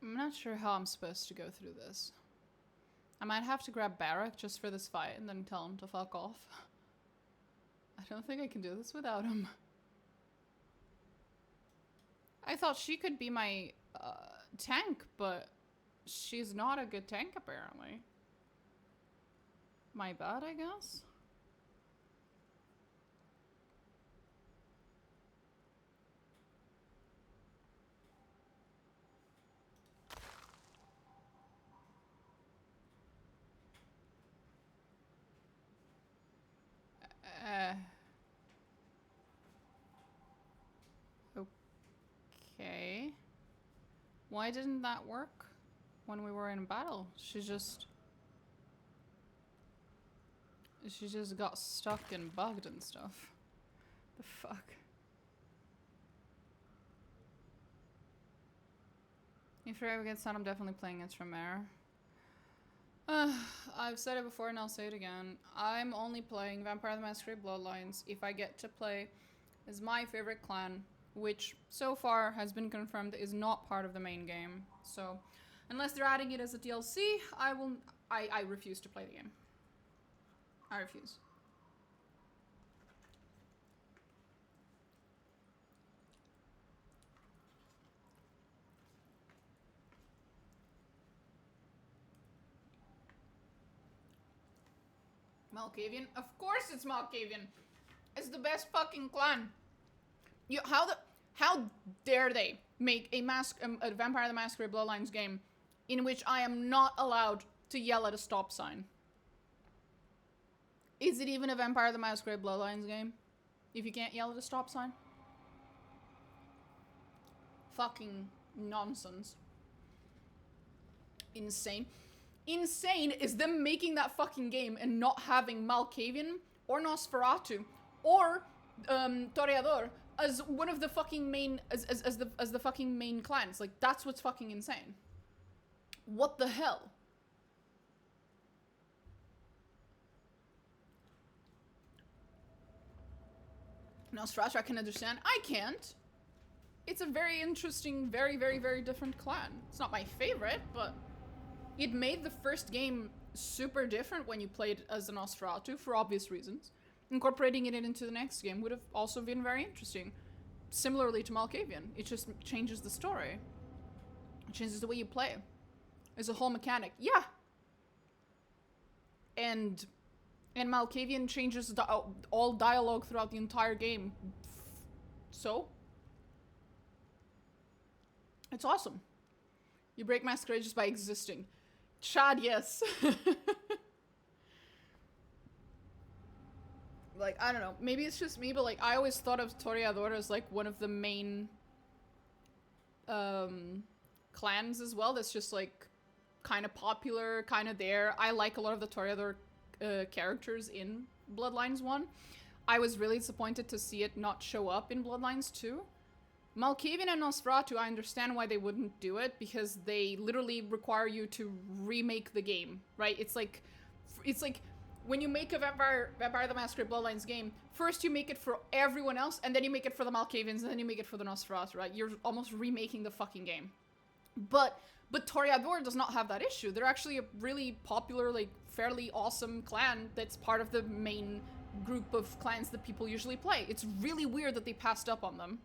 I'm not sure how I'm supposed to go through this. I might have to grab Barak just for this fight and then tell him to fuck off. I don't think I can do this without him. I thought she could be my tank, but she's not a good tank apparently. My bad, I guess? Why didn't that work when we were in battle? She just got stuck and bugged and stuff. The fuck? If I ever get sad, I'm definitely playing it from there. I've said it before and I'll say it again. I'm only playing Vampire the Masquerade Bloodlines if I get to play as my favorite clan, which so far has been confirmed is not part of the main game. So, unless they're adding it as a DLC, I refuse to play the game. I refuse. Malkavian? Of course it's Malkavian. It's the best fucking clan. How dare they make a Vampire the Masquerade Bloodlines game in which I am not allowed to yell at a stop sign? Is it even a Vampire the Masquerade Bloodlines game if you can't yell at a stop sign? Fucking nonsense. Insane. Insane is them making that fucking game and not having Malkavian or Nosferatu or Toreador as one of the fucking main as the fucking main clans. Like, that's what's fucking insane. What the hell? Nosferatu I can understand. I can't. It's a very interesting, very, very, very different clan. It's not my favorite, but it made the first game super different when you played as a Nosferatu for obvious reasons. Incorporating it into the next game would have also been very interesting. Similarly to Malkavian, it just changes the story. It changes the way you play. It's a whole mechanic. Yeah! And Malkavian changes all dialogue throughout the entire game. So? It's awesome. You break Masquerade just by existing. Chad, yes. Like, I don't know. Maybe it's just me, but like, I always thought of Toreador as like one of the main clans as well. That's just like kind of popular, kind of there. I like a lot of the Toreador characters in Bloodlines 1. I was really disappointed to see it not show up in Bloodlines 2. Malkavian and Nosferatu, I understand why they wouldn't do it, because they literally require you to remake the game, right? It's like when you make a Vampire the Masquerade Bloodlines game, first you make it for everyone else, and then you make it for the Malkavians, and then you make it for the Nosferatu, right? You're almost remaking the fucking game. But Toreador does not have that issue. They're actually a really popular, like, fairly awesome clan that's part of the main group of clans that people usually play. It's really weird that they passed up on them.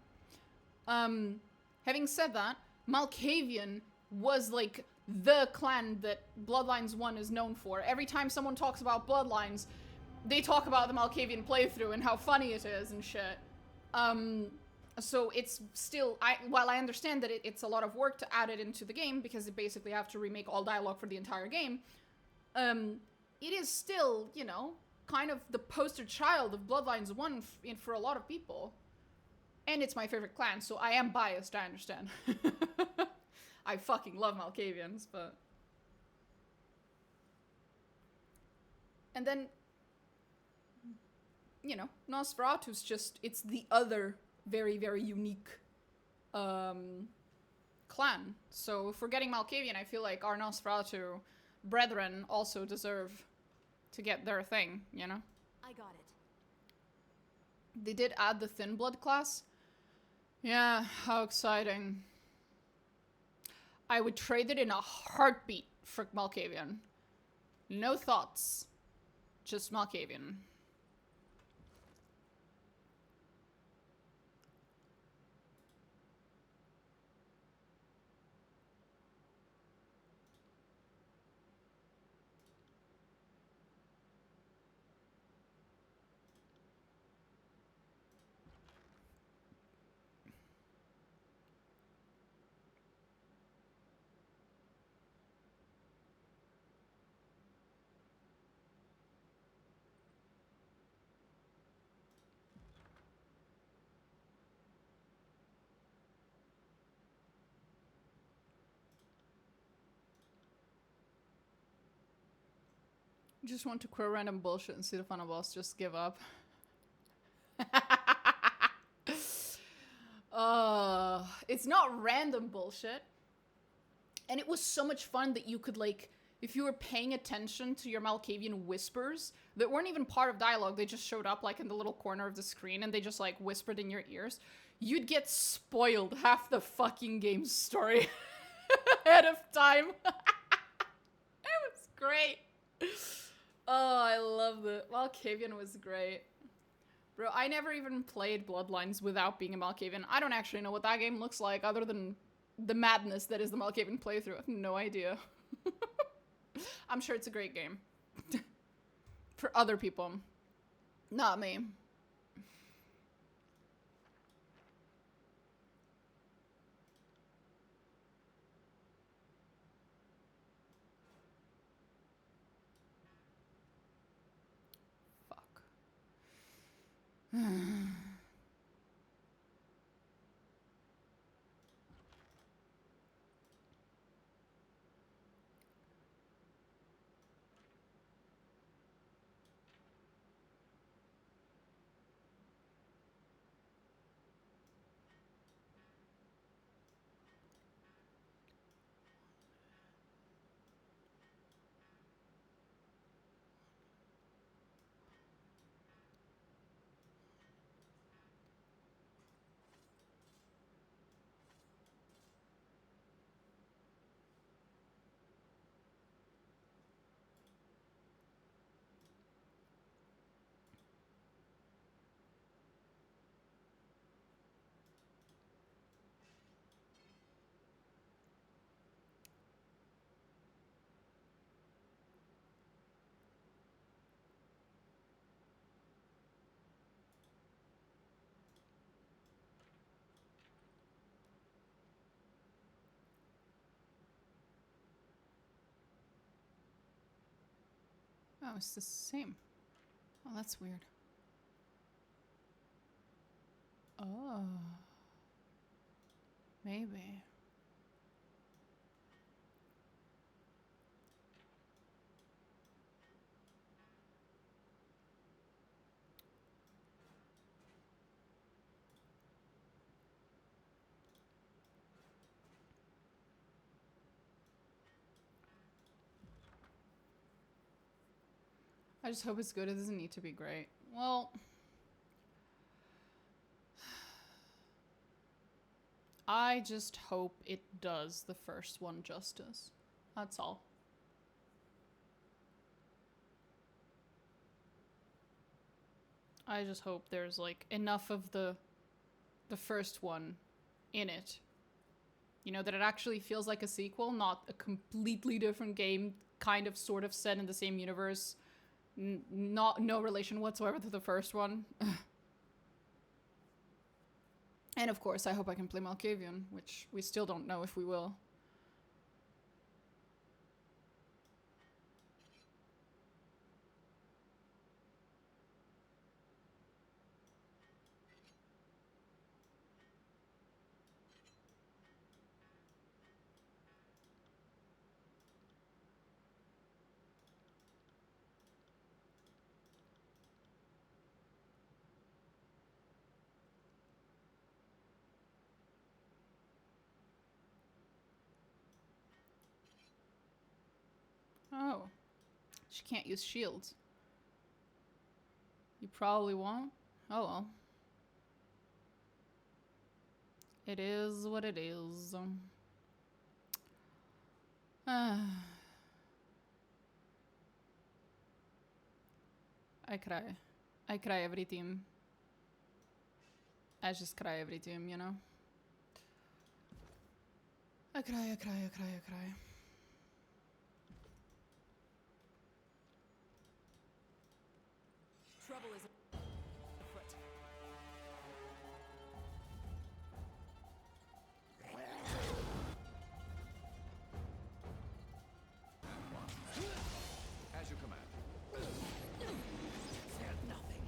Having said that, Malkavian was like the clan that Bloodlines 1 is known for. Every time someone talks about Bloodlines, they talk about the Malkavian playthrough and how funny it is and shit. So it's still, while I understand that it's a lot of work to add it into the game, because they basically have to remake all dialogue for the entire game, it is still, you know, kind of the poster child of Bloodlines 1 for a lot of people. And it's my favorite clan, so I am biased, I understand. I fucking love Malkavians, but... And then, you know, Nosferatu's just, it's the other very, very unique clan. So if we're getting Malkavian, I feel like our Nosferatu brethren also deserve to get their thing, you know? I got it. They did add the Thin Blood class. Yeah, how exciting. I would trade it in a heartbeat for Malkavian. No thoughts. Just Malkavian. Just want to queue random bullshit and see the final boss just give up. It's not random bullshit. And it was so much fun that you could, like, if you were paying attention to your Malkavian whispers that weren't even part of dialogue, they just showed up, like, in the little corner of the screen and they just, like, whispered in your ears, you'd get spoiled half the fucking game's story ahead of time. It was great. Oh, I loved it. Malkavian was great. Bro, I never even played Bloodlines without being a Malkavian. I don't actually know what that game looks like other than the madness that is the Malkavian playthrough. I have no idea. I'm sure it's a great game. For other people. Not me. Fuck. Oh, it's the same. Oh, that's weird. Oh. Maybe. I just hope it's good. It doesn't need to be great. Well, I just hope it does the first one justice. That's all. I just hope there's, like, enough of the first one in it. You know, that it actually feels like a sequel, not a completely different game, kind of sort of set in the same universe. No relation whatsoever to the first one. And of course, I hope I can play Malkavian, which we still don't know if we will. Oh. She can't use shields. You probably won't. Oh well. It is what it is. I cry. I cry every team. I just cry every team, you know? I cry, I cry, I cry, I cry. Trouble is afoot. As you command. Fear nothing.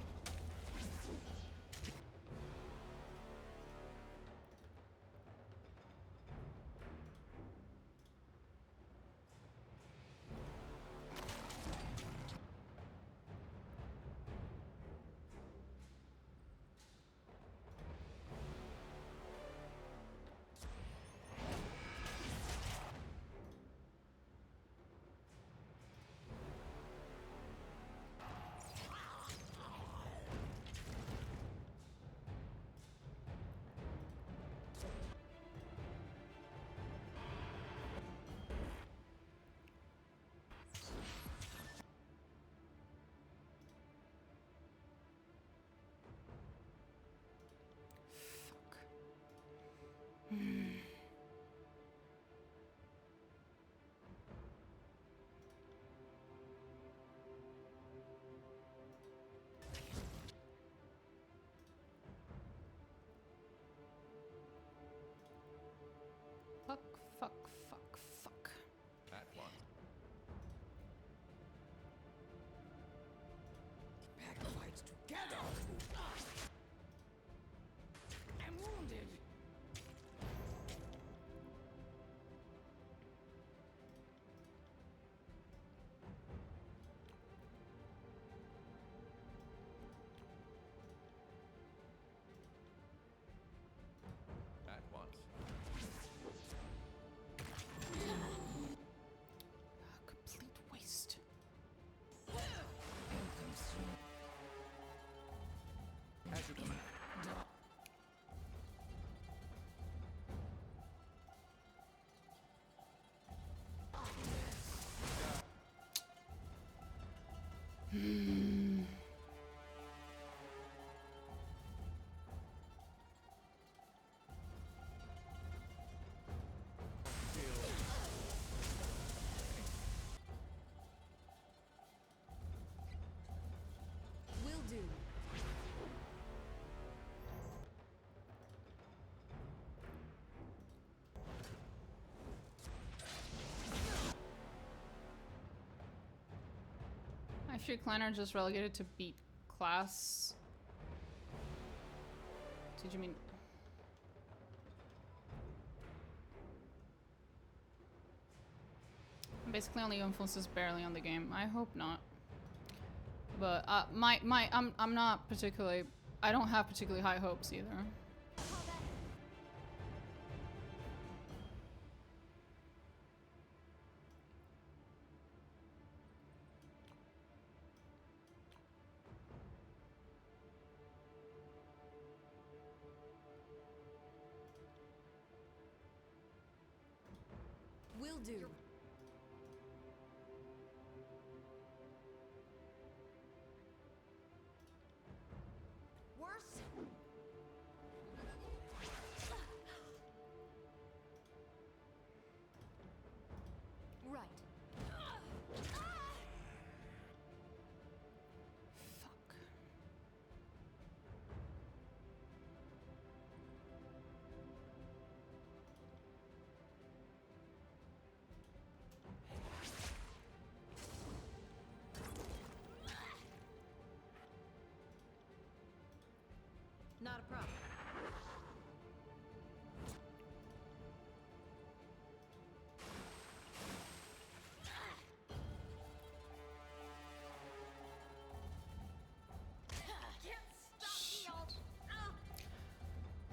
if your clan are just relegated to beat class. Did you mean? Basically only influences barely on the game. I hope not. But I'm not particularly, I don't have particularly high hopes either. Will do. Worse. Right. Fuck. Not a problem.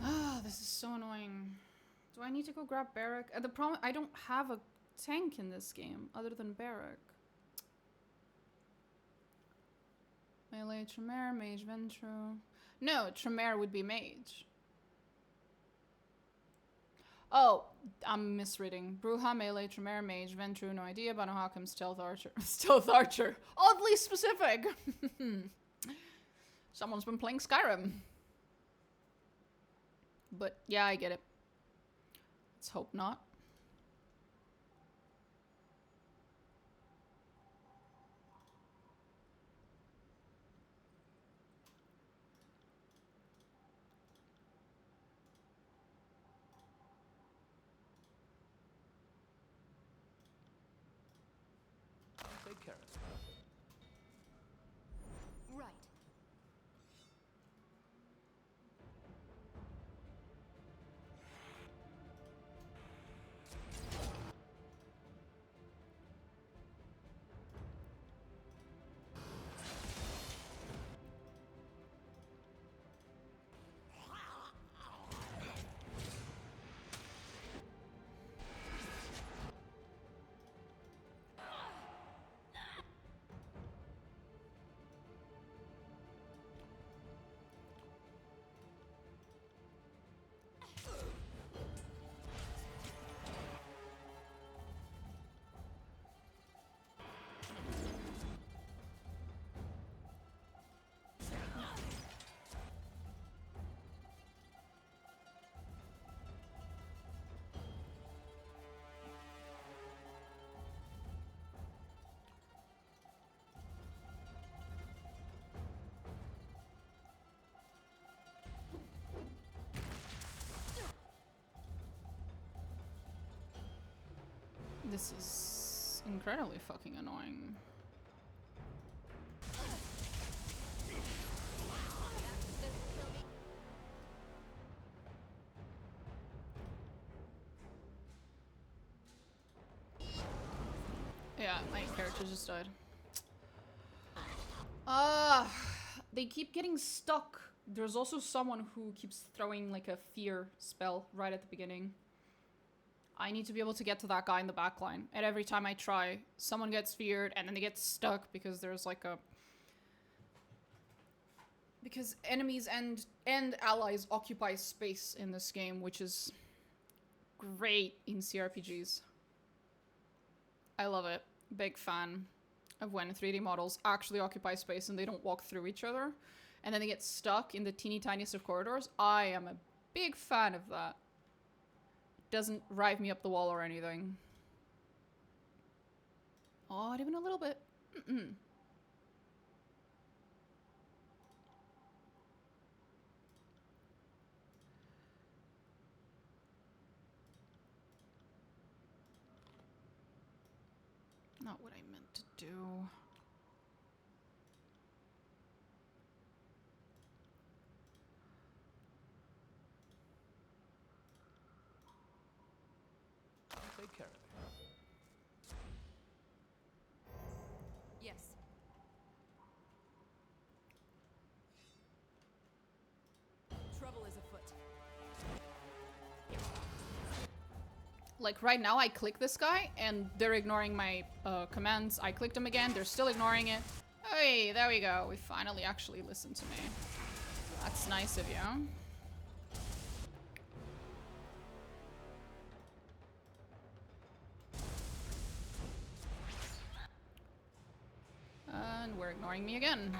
Ah, this is so annoying. Do I need to go grab Barrack? The problem, I don't have a tank in this game other than Barrack. Melee, Tremere, Mage, Ventru. No, Tremere would be Mage. Oh, I'm misreading. Bruja, Melee, Tremere, Mage, Ventru, no idea. Banohakim, Stealth Archer. Stealth Archer. Oddly specific. Someone's been playing Skyrim. But yeah, I get it. Let's hope not. I'll take care of it. Right. This is incredibly fucking annoying. Yeah, my character just died. They keep getting stuck. There's also someone who keeps throwing like a fear spell right at the beginning. I need to be able to get to that guy in the back line. And every time I try, someone gets feared and then they get stuck because there's like a... Because enemies and allies occupy space in this game, which is great in CRPGs. I love it. Big fan of when 3D models actually occupy space and they don't walk through each other. And then they get stuck in the teeny tiniest of corridors. I am a big fan of that. Doesn't drive me up the wall or anything. Oh, not even a little bit. Not what I meant to do. care of it. Yes. Trouble is afoot. Like right now I click this guy and they're ignoring my commands. I clicked them again, they're still ignoring it. Hey, there we go. We finally actually listened to me. That's nice of you. And we're ignoring me again.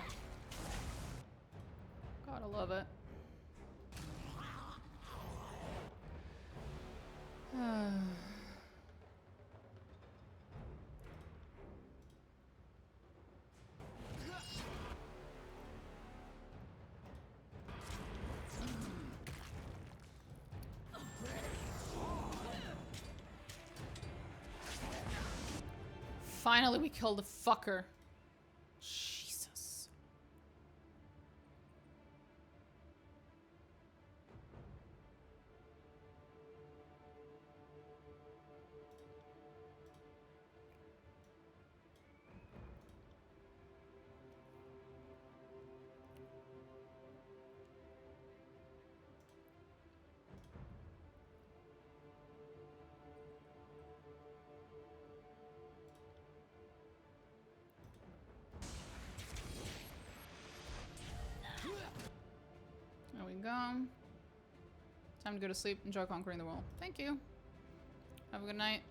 Gotta love it. Finally, we killed the fucker. Jesus. There we go. Time to go to sleep. Enjoy conquering the world. Thank you. Have a good night.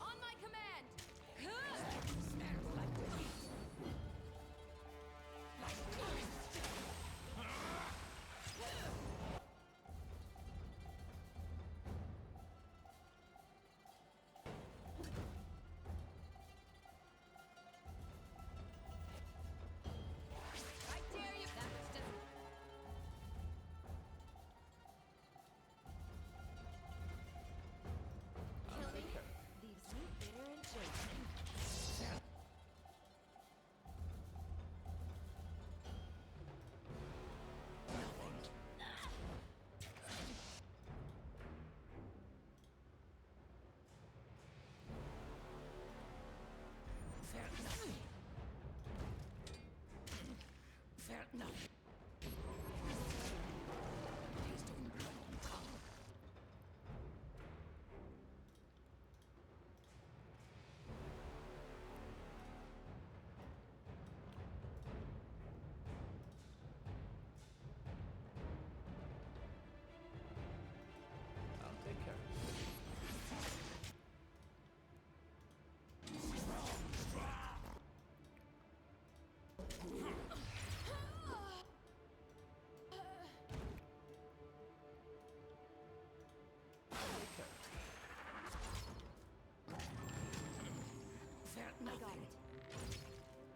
On my command! I dare you! That was just... Killing leaves me bitter and jaded. I'll take care of it. I got it.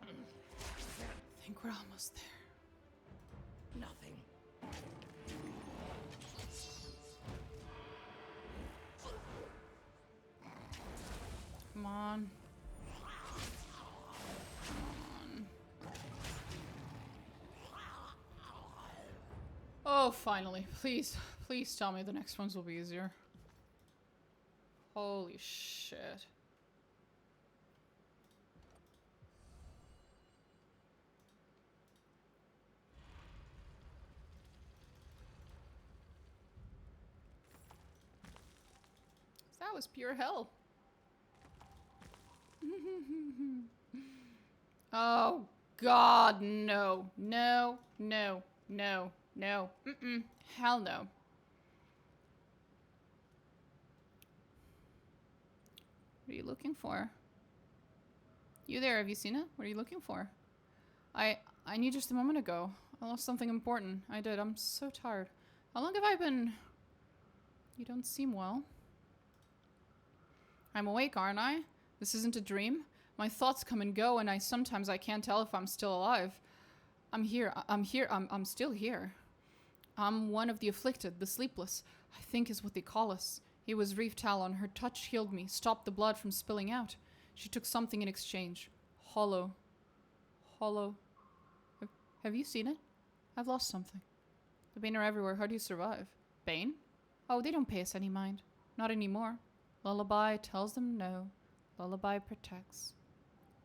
I think we're almost there. Nothing. Come on. Come on. Oh, finally. Please, please tell me the next ones will be easier. Holy shit. That was pure hell. Oh, God, no. No, no, no, no. Mm-mm. Hell no. What are you looking for? You there, have you seen it? What are you looking for? I knew just a moment ago. I lost something important. I did. I'm so tired. How long have I been... You don't seem well. I'm awake, aren't I? This isn't a dream. My thoughts come and go, and sometimes I can't tell if I'm still alive. I'm here. I'm still here. I'm one of the afflicted, the sleepless, I think is what they call us. He was Reef Talon. Her touch healed me, stopped the blood from spilling out. She took something in exchange. Hollow. Hollow. Have you seen it? I've lost something. The Bane are everywhere. How do you survive? Bane? Oh, they don't pay us any mind. Not anymore. Lullaby tells them no. Lullaby protects.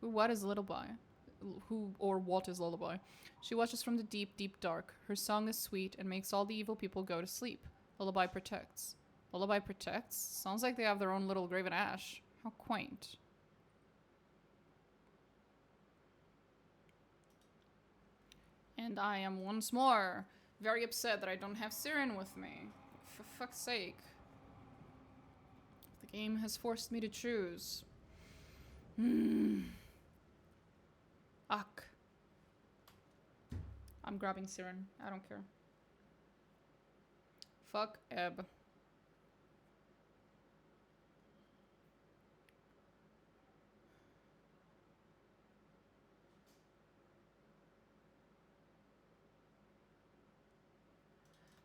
What is Lullaby? Who or what is Lullaby? She watches from the deep, deep dark. Her song is sweet and makes all the evil people go to sleep. Lullaby protects. Lullaby protects? Sounds like they have their own little graven ash. How quaint. And I am once more very upset that I don't have Siren with me. For fuck's sake. The game has forced me to choose. Uck. I'm grabbing Siren. I don't care. Fuck Ebb.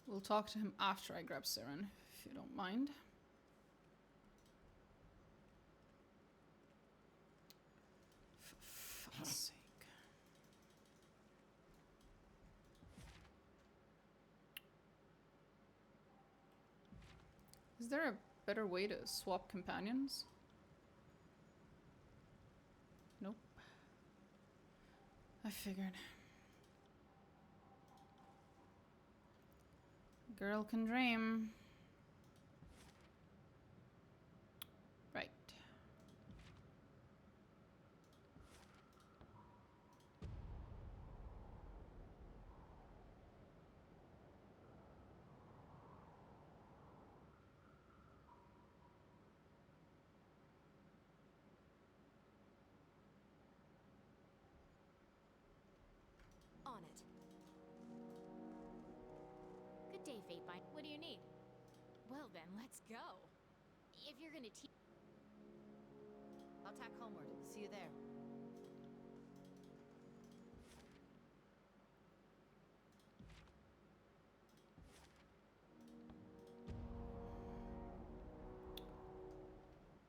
We'll talk to him after I grab Siren, if you don't mind. For fuck's sake. Is there a better way to swap companions? Nope. I figured. Girl can dream. Right. On it. Good day, Fatebind. What do you need? Well then, let's go. If you're gonna teach... I'll tack homeward. See you there.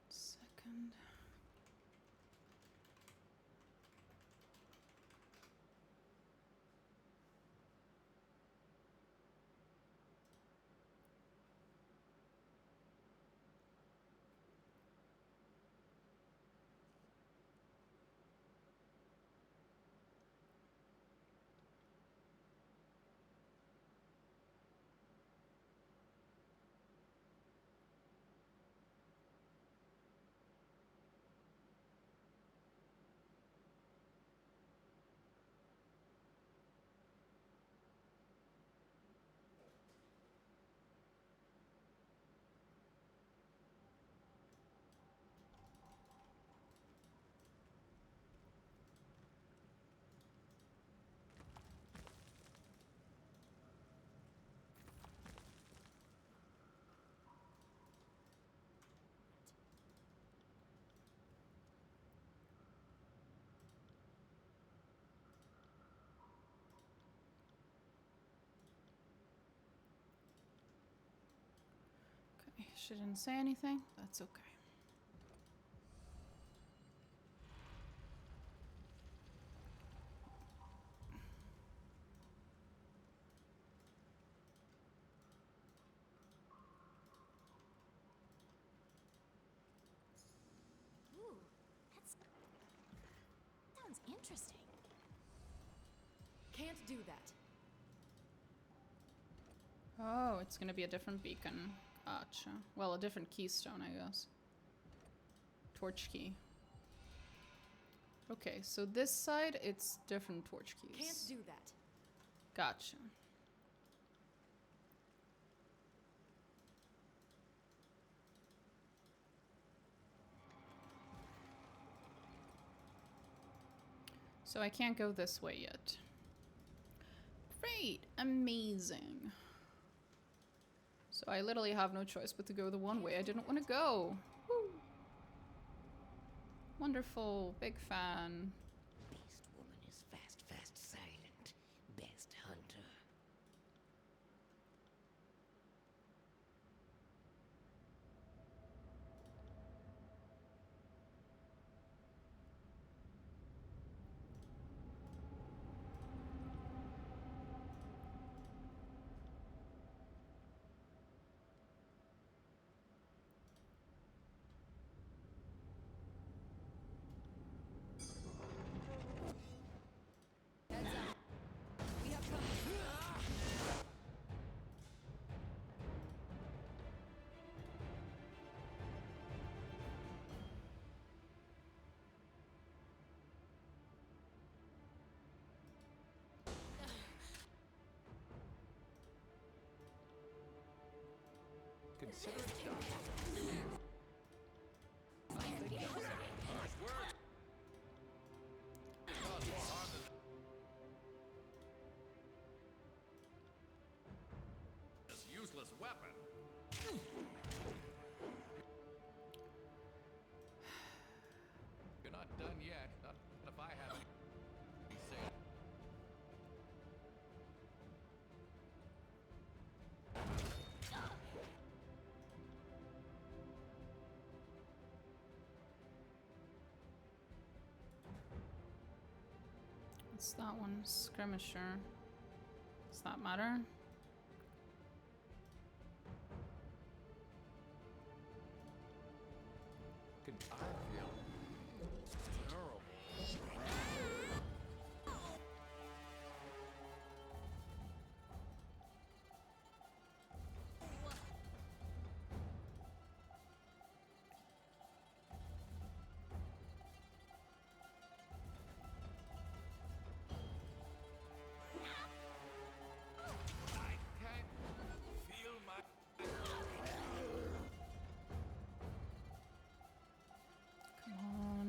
Second. Okay, she didn't say anything. That's okay. Ooh, that's... sounds interesting. Can't do that. Oh, it's gonna be a different beacon. Gotcha. Well, a different keystone, I guess. Torch key. Okay, so this side, it's different torch keys. Can't do that. Gotcha. So I can't go this way yet. Great! Amazing. So I literally have no choice but to go the one way I didn't want to go. Woo! Wonderful. Big fan. Beast woman is fast, fast, silent. Best hunter. consider it done. I think that was a harsh word. It caused more harm than this useless weapon. You're not done yet. Not if I have any say. What's that one? Skirmisher. Does that matter? I feel terrible. I can't feel my. Come on.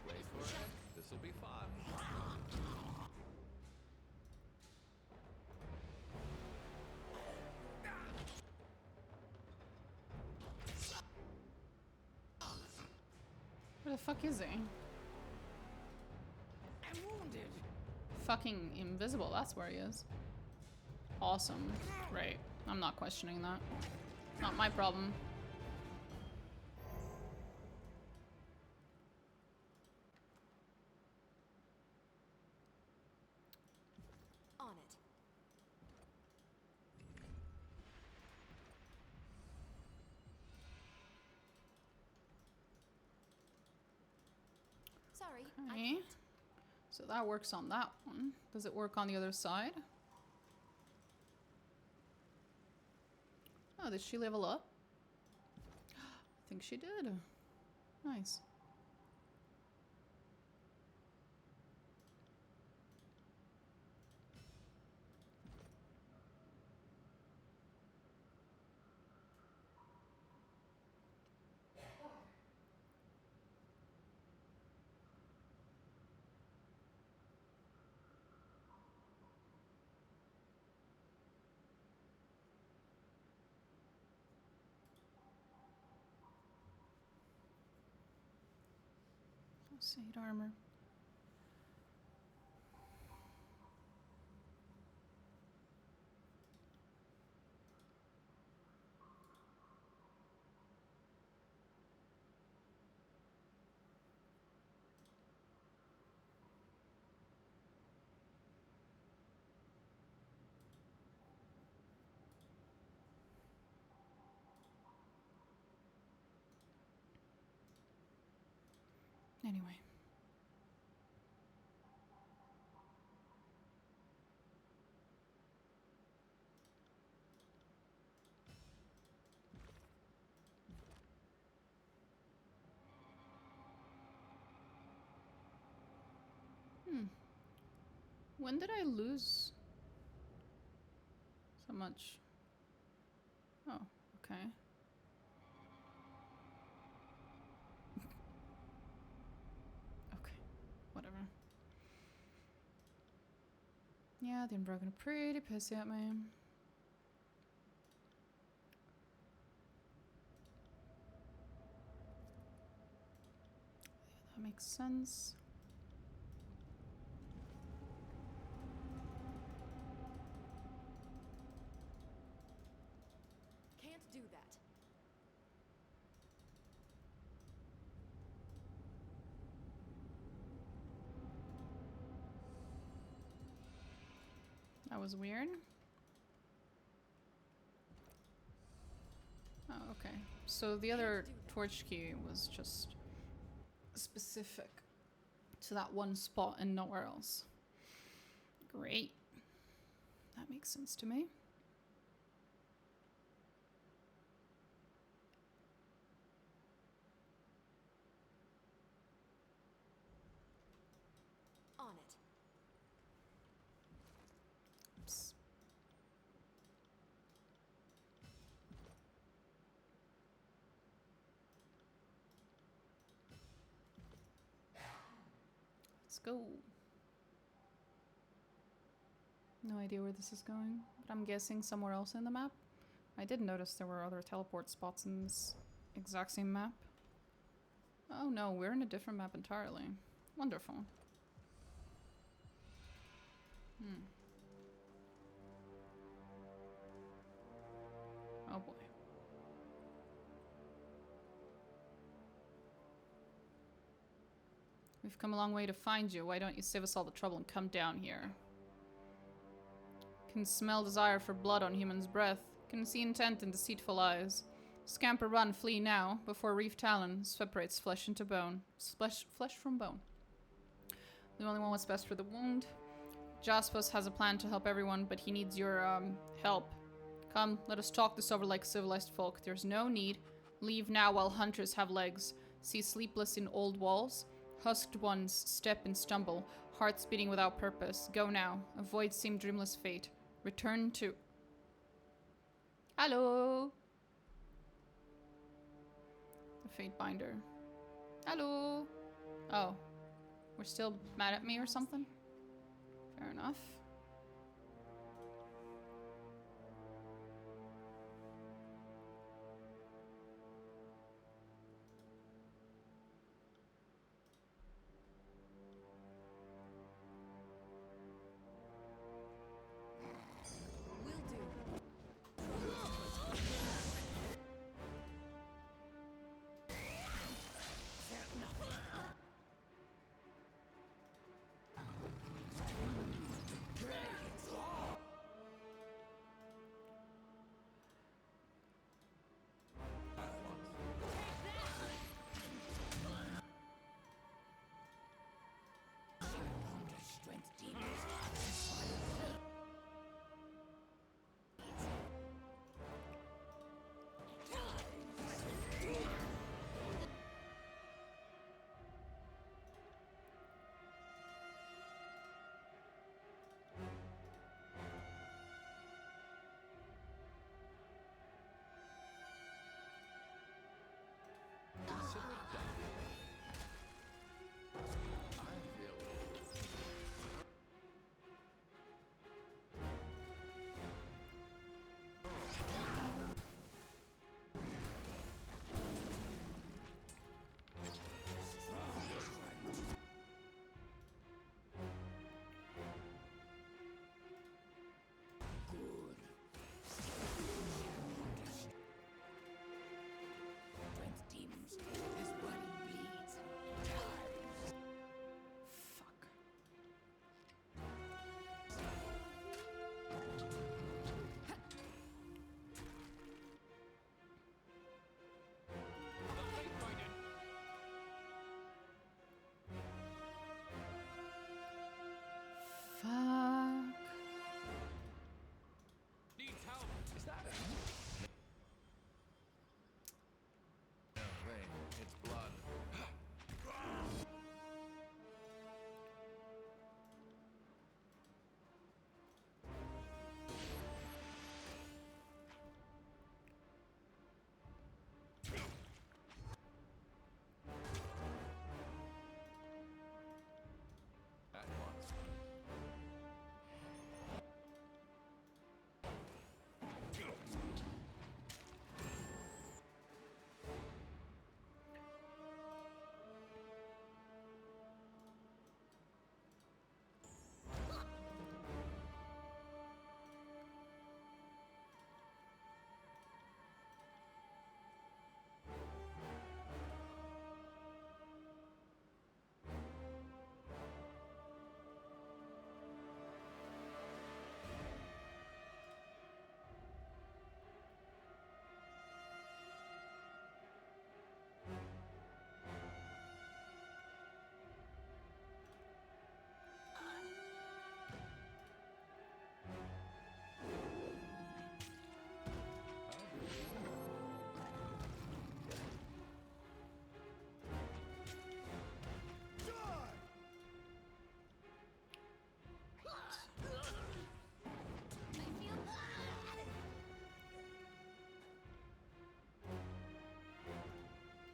Wait for it. This'll be fun. Where the fuck is he? I'm wounded. Fucking invisible, that's where he is. Awesome. Right. I'm not questioning that. Not my problem. On it. Sorry, I Okay. can't. So that works on that one. Does it work on the other side? Oh, did she level up? I think she did. Nice. Sade armor. Anyway. When did I lose so much? Oh, okay. Okay, whatever. Yeah, the Unbroken are pretty pissy at me. Yeah, that makes sense. Can't do that. That was weird. Oh, okay. So the other torch key was just specific to that one spot and nowhere else. Great. That makes sense to me. Let's go. No idea where this is going, but I'm guessing somewhere else in the map. I did notice there were other teleport spots in this exact same map. Oh no, we're in a different map entirely. Wonderful. Oh boy. We've come a long way to find you. Why don't you save us all the trouble and come down here? Can smell desire for blood on human's breath. Can see intent in deceitful eyes. Scamper, run, flee now, before Reef Talon separates flesh into bone. Flesh from bone. We only want what's best for the wound. Jaspers has a plan to help everyone, but he needs your, help. Come, let us talk this over like civilized folk. There's no need. Leave now while hunters have legs. See sleepless in old walls? Husked ones step and stumble, hearts beating without purpose. Go now. Avoid same dreamless fate. Return to... Hello! The Fate Binder. Hello! Oh. We're still mad at me or something? Fair enough. Consider it done. I feel Fuck. needs help. Is that it? No thing. It's blood. At once.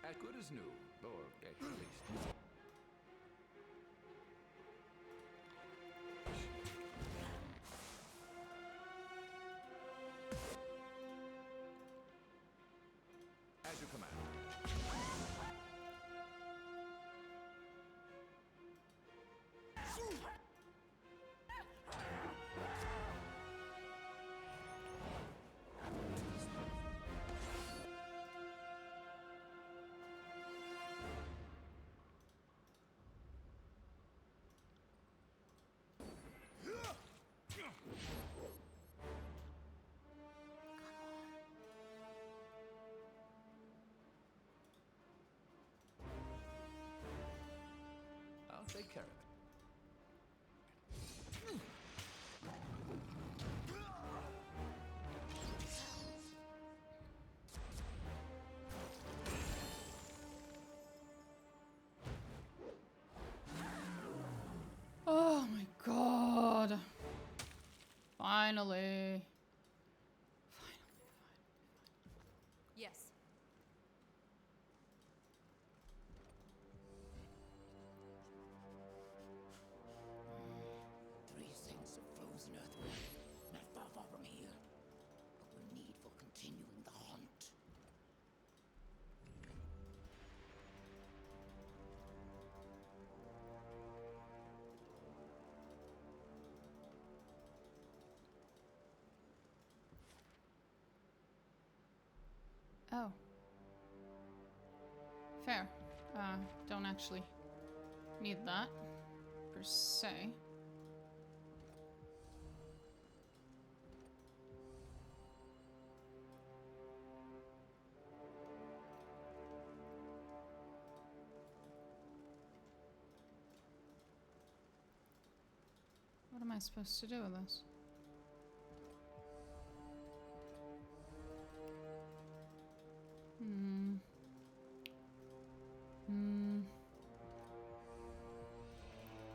As good as new, or at least. Finally. Yes. Three sinks of frozen earthquake, not far from here. But we'll need for continuing the hunt. Oh. Fair. Don't actually need that, per se. What am I supposed to do with this?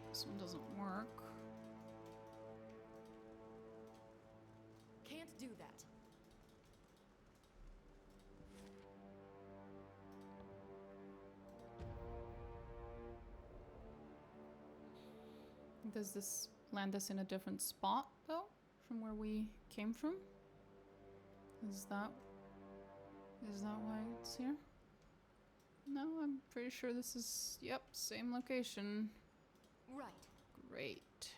This one doesn't work. Can't do that. Does this land us in a different spot, though, from where we came from? Is that why it's here? No, I'm pretty sure this is, yep, same location. Right. Great.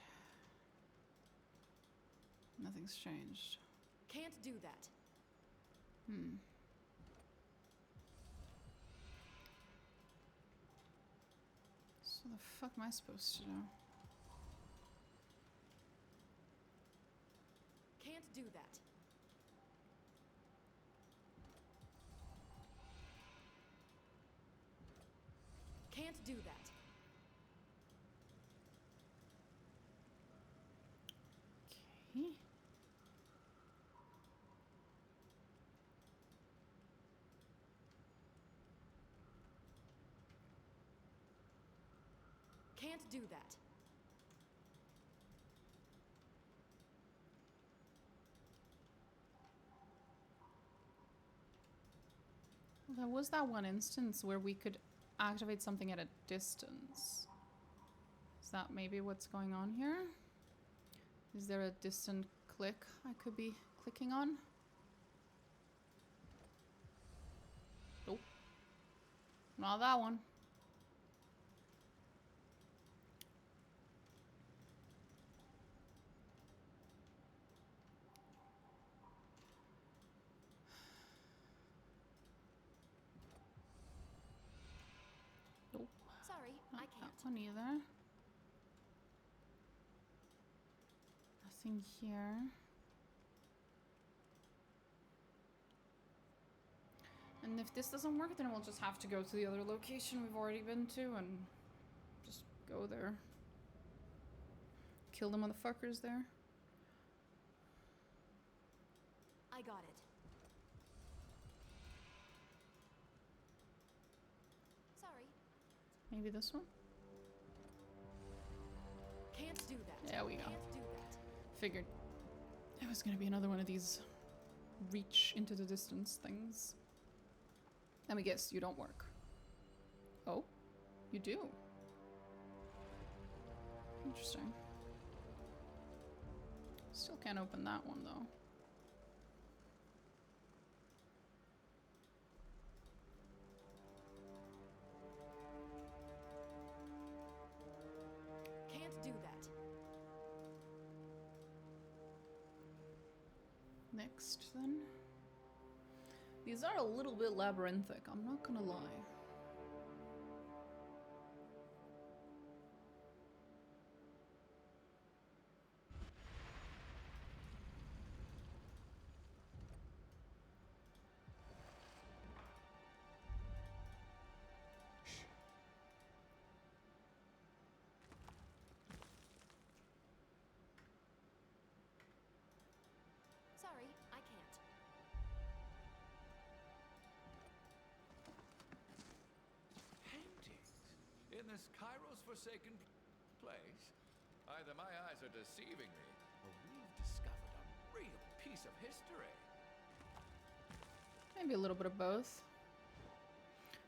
Nothing's changed. Can't do that. So the fuck am I supposed to do? Can't do that. Can't do that. Okay. Can't do that. There was that one instance where we could activate something at a distance. Is that maybe what's going on here? Is there a distant click I could be clicking on? Nope. Not that one. Nope. Sorry, Not I that can't. one either. Nothing here. And if this doesn't work, then we'll just have to go to the other location we've already been to and just go there. Kill the motherfuckers there. I got it. Sorry. Maybe this one? Can't do that. There we go. Can't do that. Figured it was gonna be another one of these reach into the distance things. Let me guess, you don't work. Oh, you do. Interesting. Still can't open that one though. Can't do that. Next then. These are a little bit labyrinthic, I'm not gonna lie. Sorry, I can't. Paintings in this Cairo's forsaken place. Either my eyes are deceiving me, or we've discovered a piece of history. Maybe a little bit of both.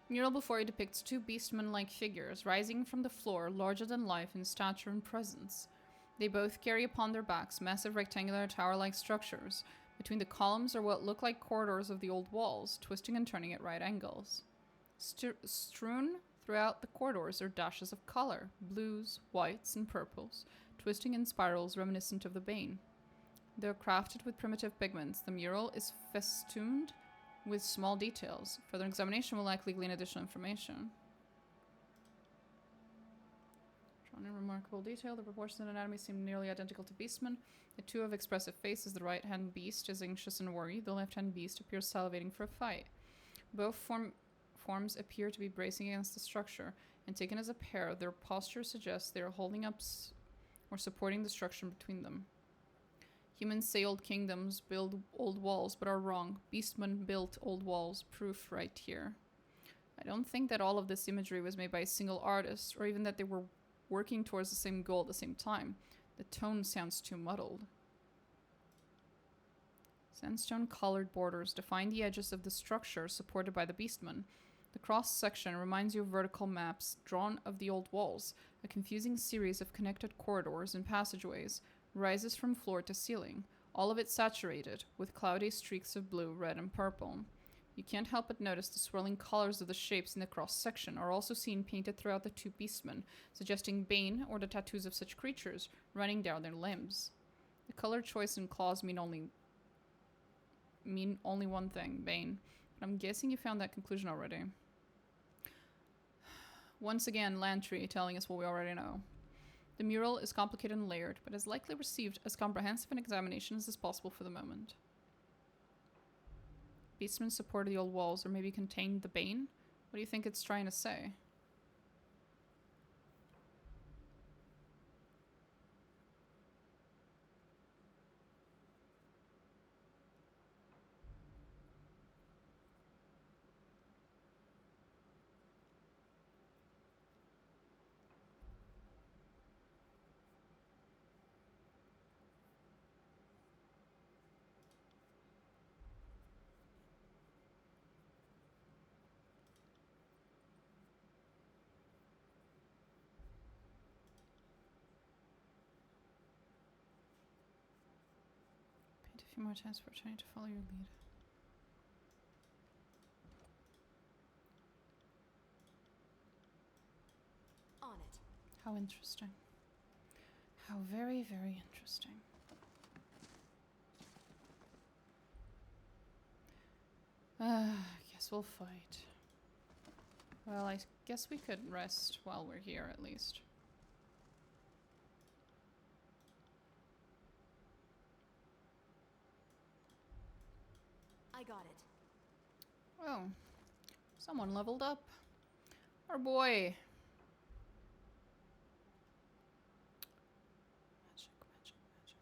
Mural before you depicts two beastman-like figures rising from the floor, larger than life in stature and presence. They both carry upon their backs massive rectangular tower-like structures. Between the columns are what look like corridors of the old walls, twisting and turning at right angles. Strewn throughout the corridors are dashes of color, blues, whites, and purples, twisting in spirals reminiscent of the Bane. Though crafted with primitive pigments, the mural is festooned with small details. Further examination will likely glean additional information. Drawn in remarkable detail, the proportions and anatomy seem nearly identical to beastmen. The two have expressive faces. The right-hand beast is anxious and worried. The left-hand beast appears salivating for a fight. Both forms appear to be bracing against the structure, and taken as a pair, their posture suggests they are holding up or supporting the structure between them. Humans say old kingdoms build old walls, but are wrong. Beastmen built old walls, proof right here. I don't think that all of this imagery was made by a single artist, or even that they were working towards the same goal at the same time. The tone sounds too muddled. Sandstone-colored borders define the edges of the structure supported by the beastmen. The cross-section reminds you of vertical maps drawn of the old walls. A confusing series of connected corridors and passageways rises from floor to ceiling, all of it saturated with cloudy streaks of blue, red, and purple. You can't help but notice the swirling colors of the shapes in the cross-section are also seen painted throughout the two beastmen, suggesting Bane or the tattoos of such creatures running down their limbs. The color choice and claws mean only one thing, Bane. But I'm guessing you found that conclusion already. Once again, Lantry telling us what we already know. The mural is complicated and layered, but has likely received as comprehensive an examination as is possible for the moment. Beastmen supported the old walls, or maybe contained the Bane? What do you think it's trying to say? Paint a few more times before trying to follow your lead. On it. How interesting. How very, very interesting. Guess we'll fight. Well, I guess we could rest while we're here, at least. I got it. Oh. Someone leveled up. Our boy. Magic, magic, magic.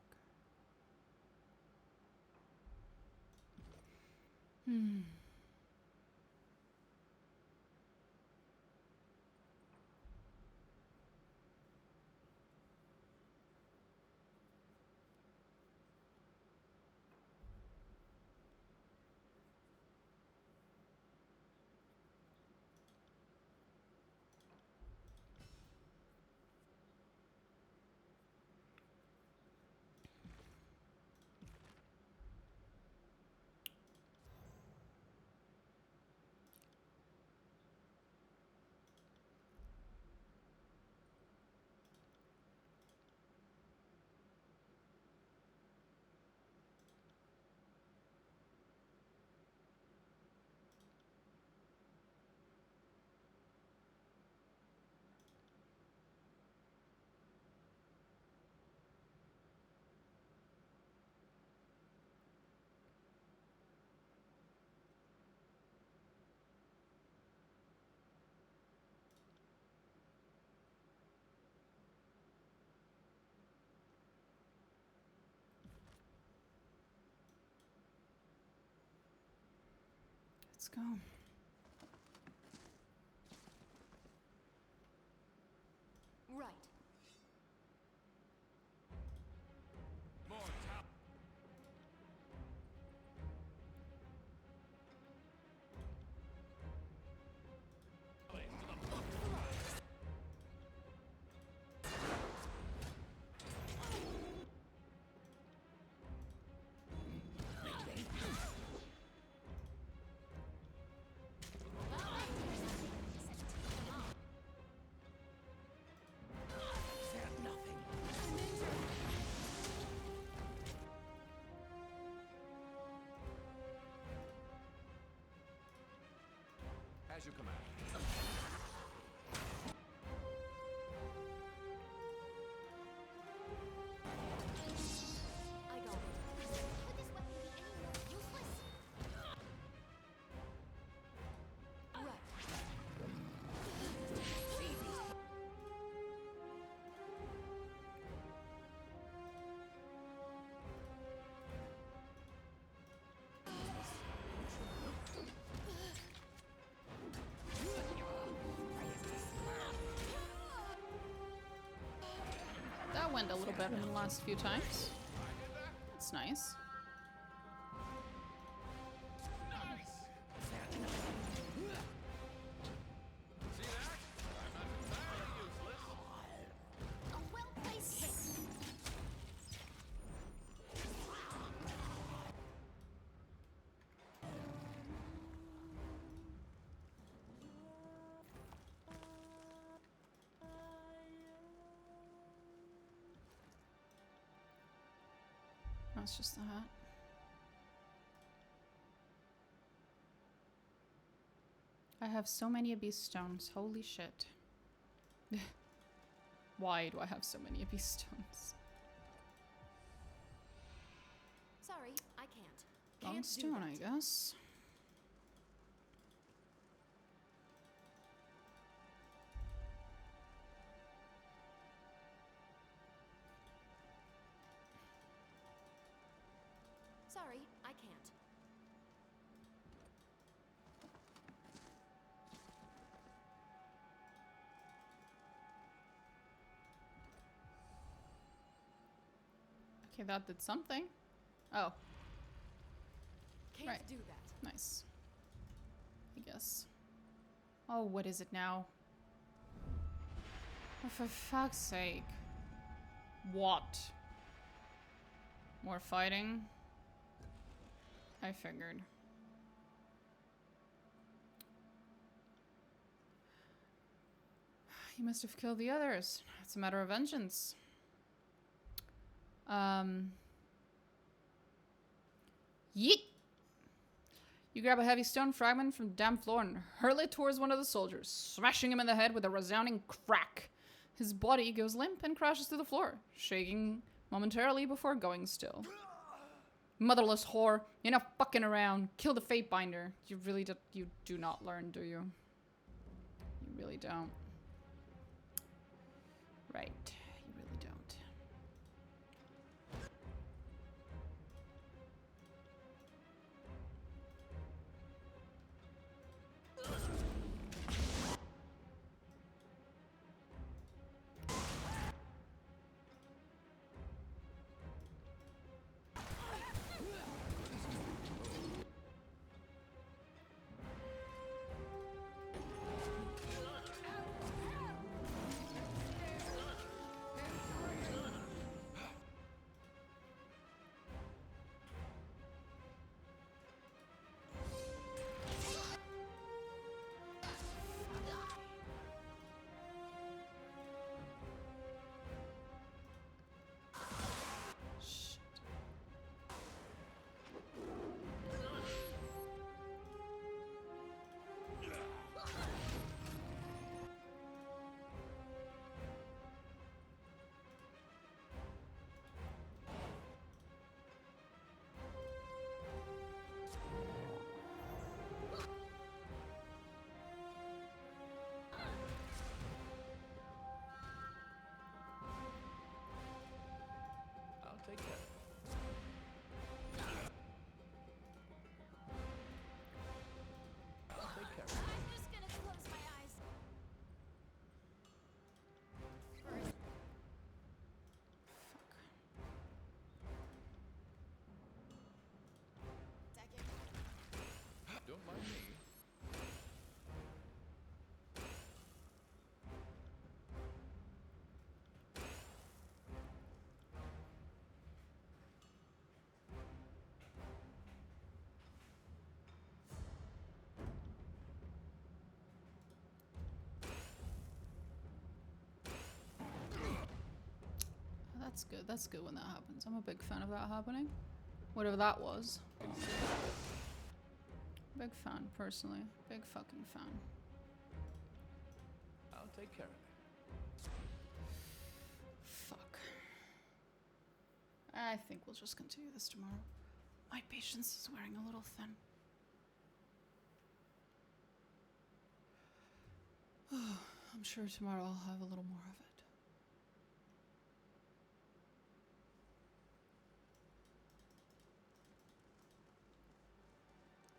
Let's go. Right. More top. As you command. I got it. Could this weapon be any more useless? Right. That went a little better than the last few times. That's nice. A well-placed hit. That's just the hat. I have so many abyss stones. Holy shit. Why do I have so many abyss stones? Sorry, I can't. Long Can't do stone, that. I guess. Sorry, I can't. Okay, that did something. Oh, Can't Right. do that. nice. I guess. Oh, what is it now? Oh, for fuck's sake. What? More fighting? I figured. You must have killed the others. It's a matter of vengeance. Yeet! You grab a heavy stone fragment from the damp floor and hurl it towards one of the soldiers, smashing him in the head with a resounding crack. His body goes limp and crashes to the floor, shaking momentarily before going still. Motherless whore, you're not fucking around. Kill the fate binder. You really you do not learn, do you? You really don't. Right. You really don't. Shit. I'll take that. I'll take care of it. I'm just gonna close my eyes. First, second. Don't mind me. That's good. That's good when that happens. I'm a big fan of that happening. Whatever that was. Big fan, personally. Big fucking fan. I'll take care of it. Fuck. I think we'll just continue this tomorrow. My patience is wearing a little thin. I'm sure tomorrow I'll have a little more of it.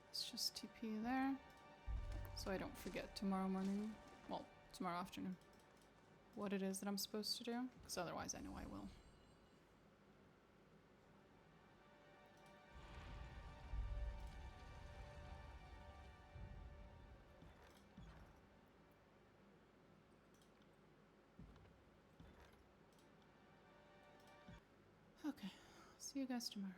Let's just TP there, so I don't forget tomorrow morning, well, tomorrow afternoon, what it is that I'm supposed to do, because otherwise I know I will. Okay, see you guys tomorrow.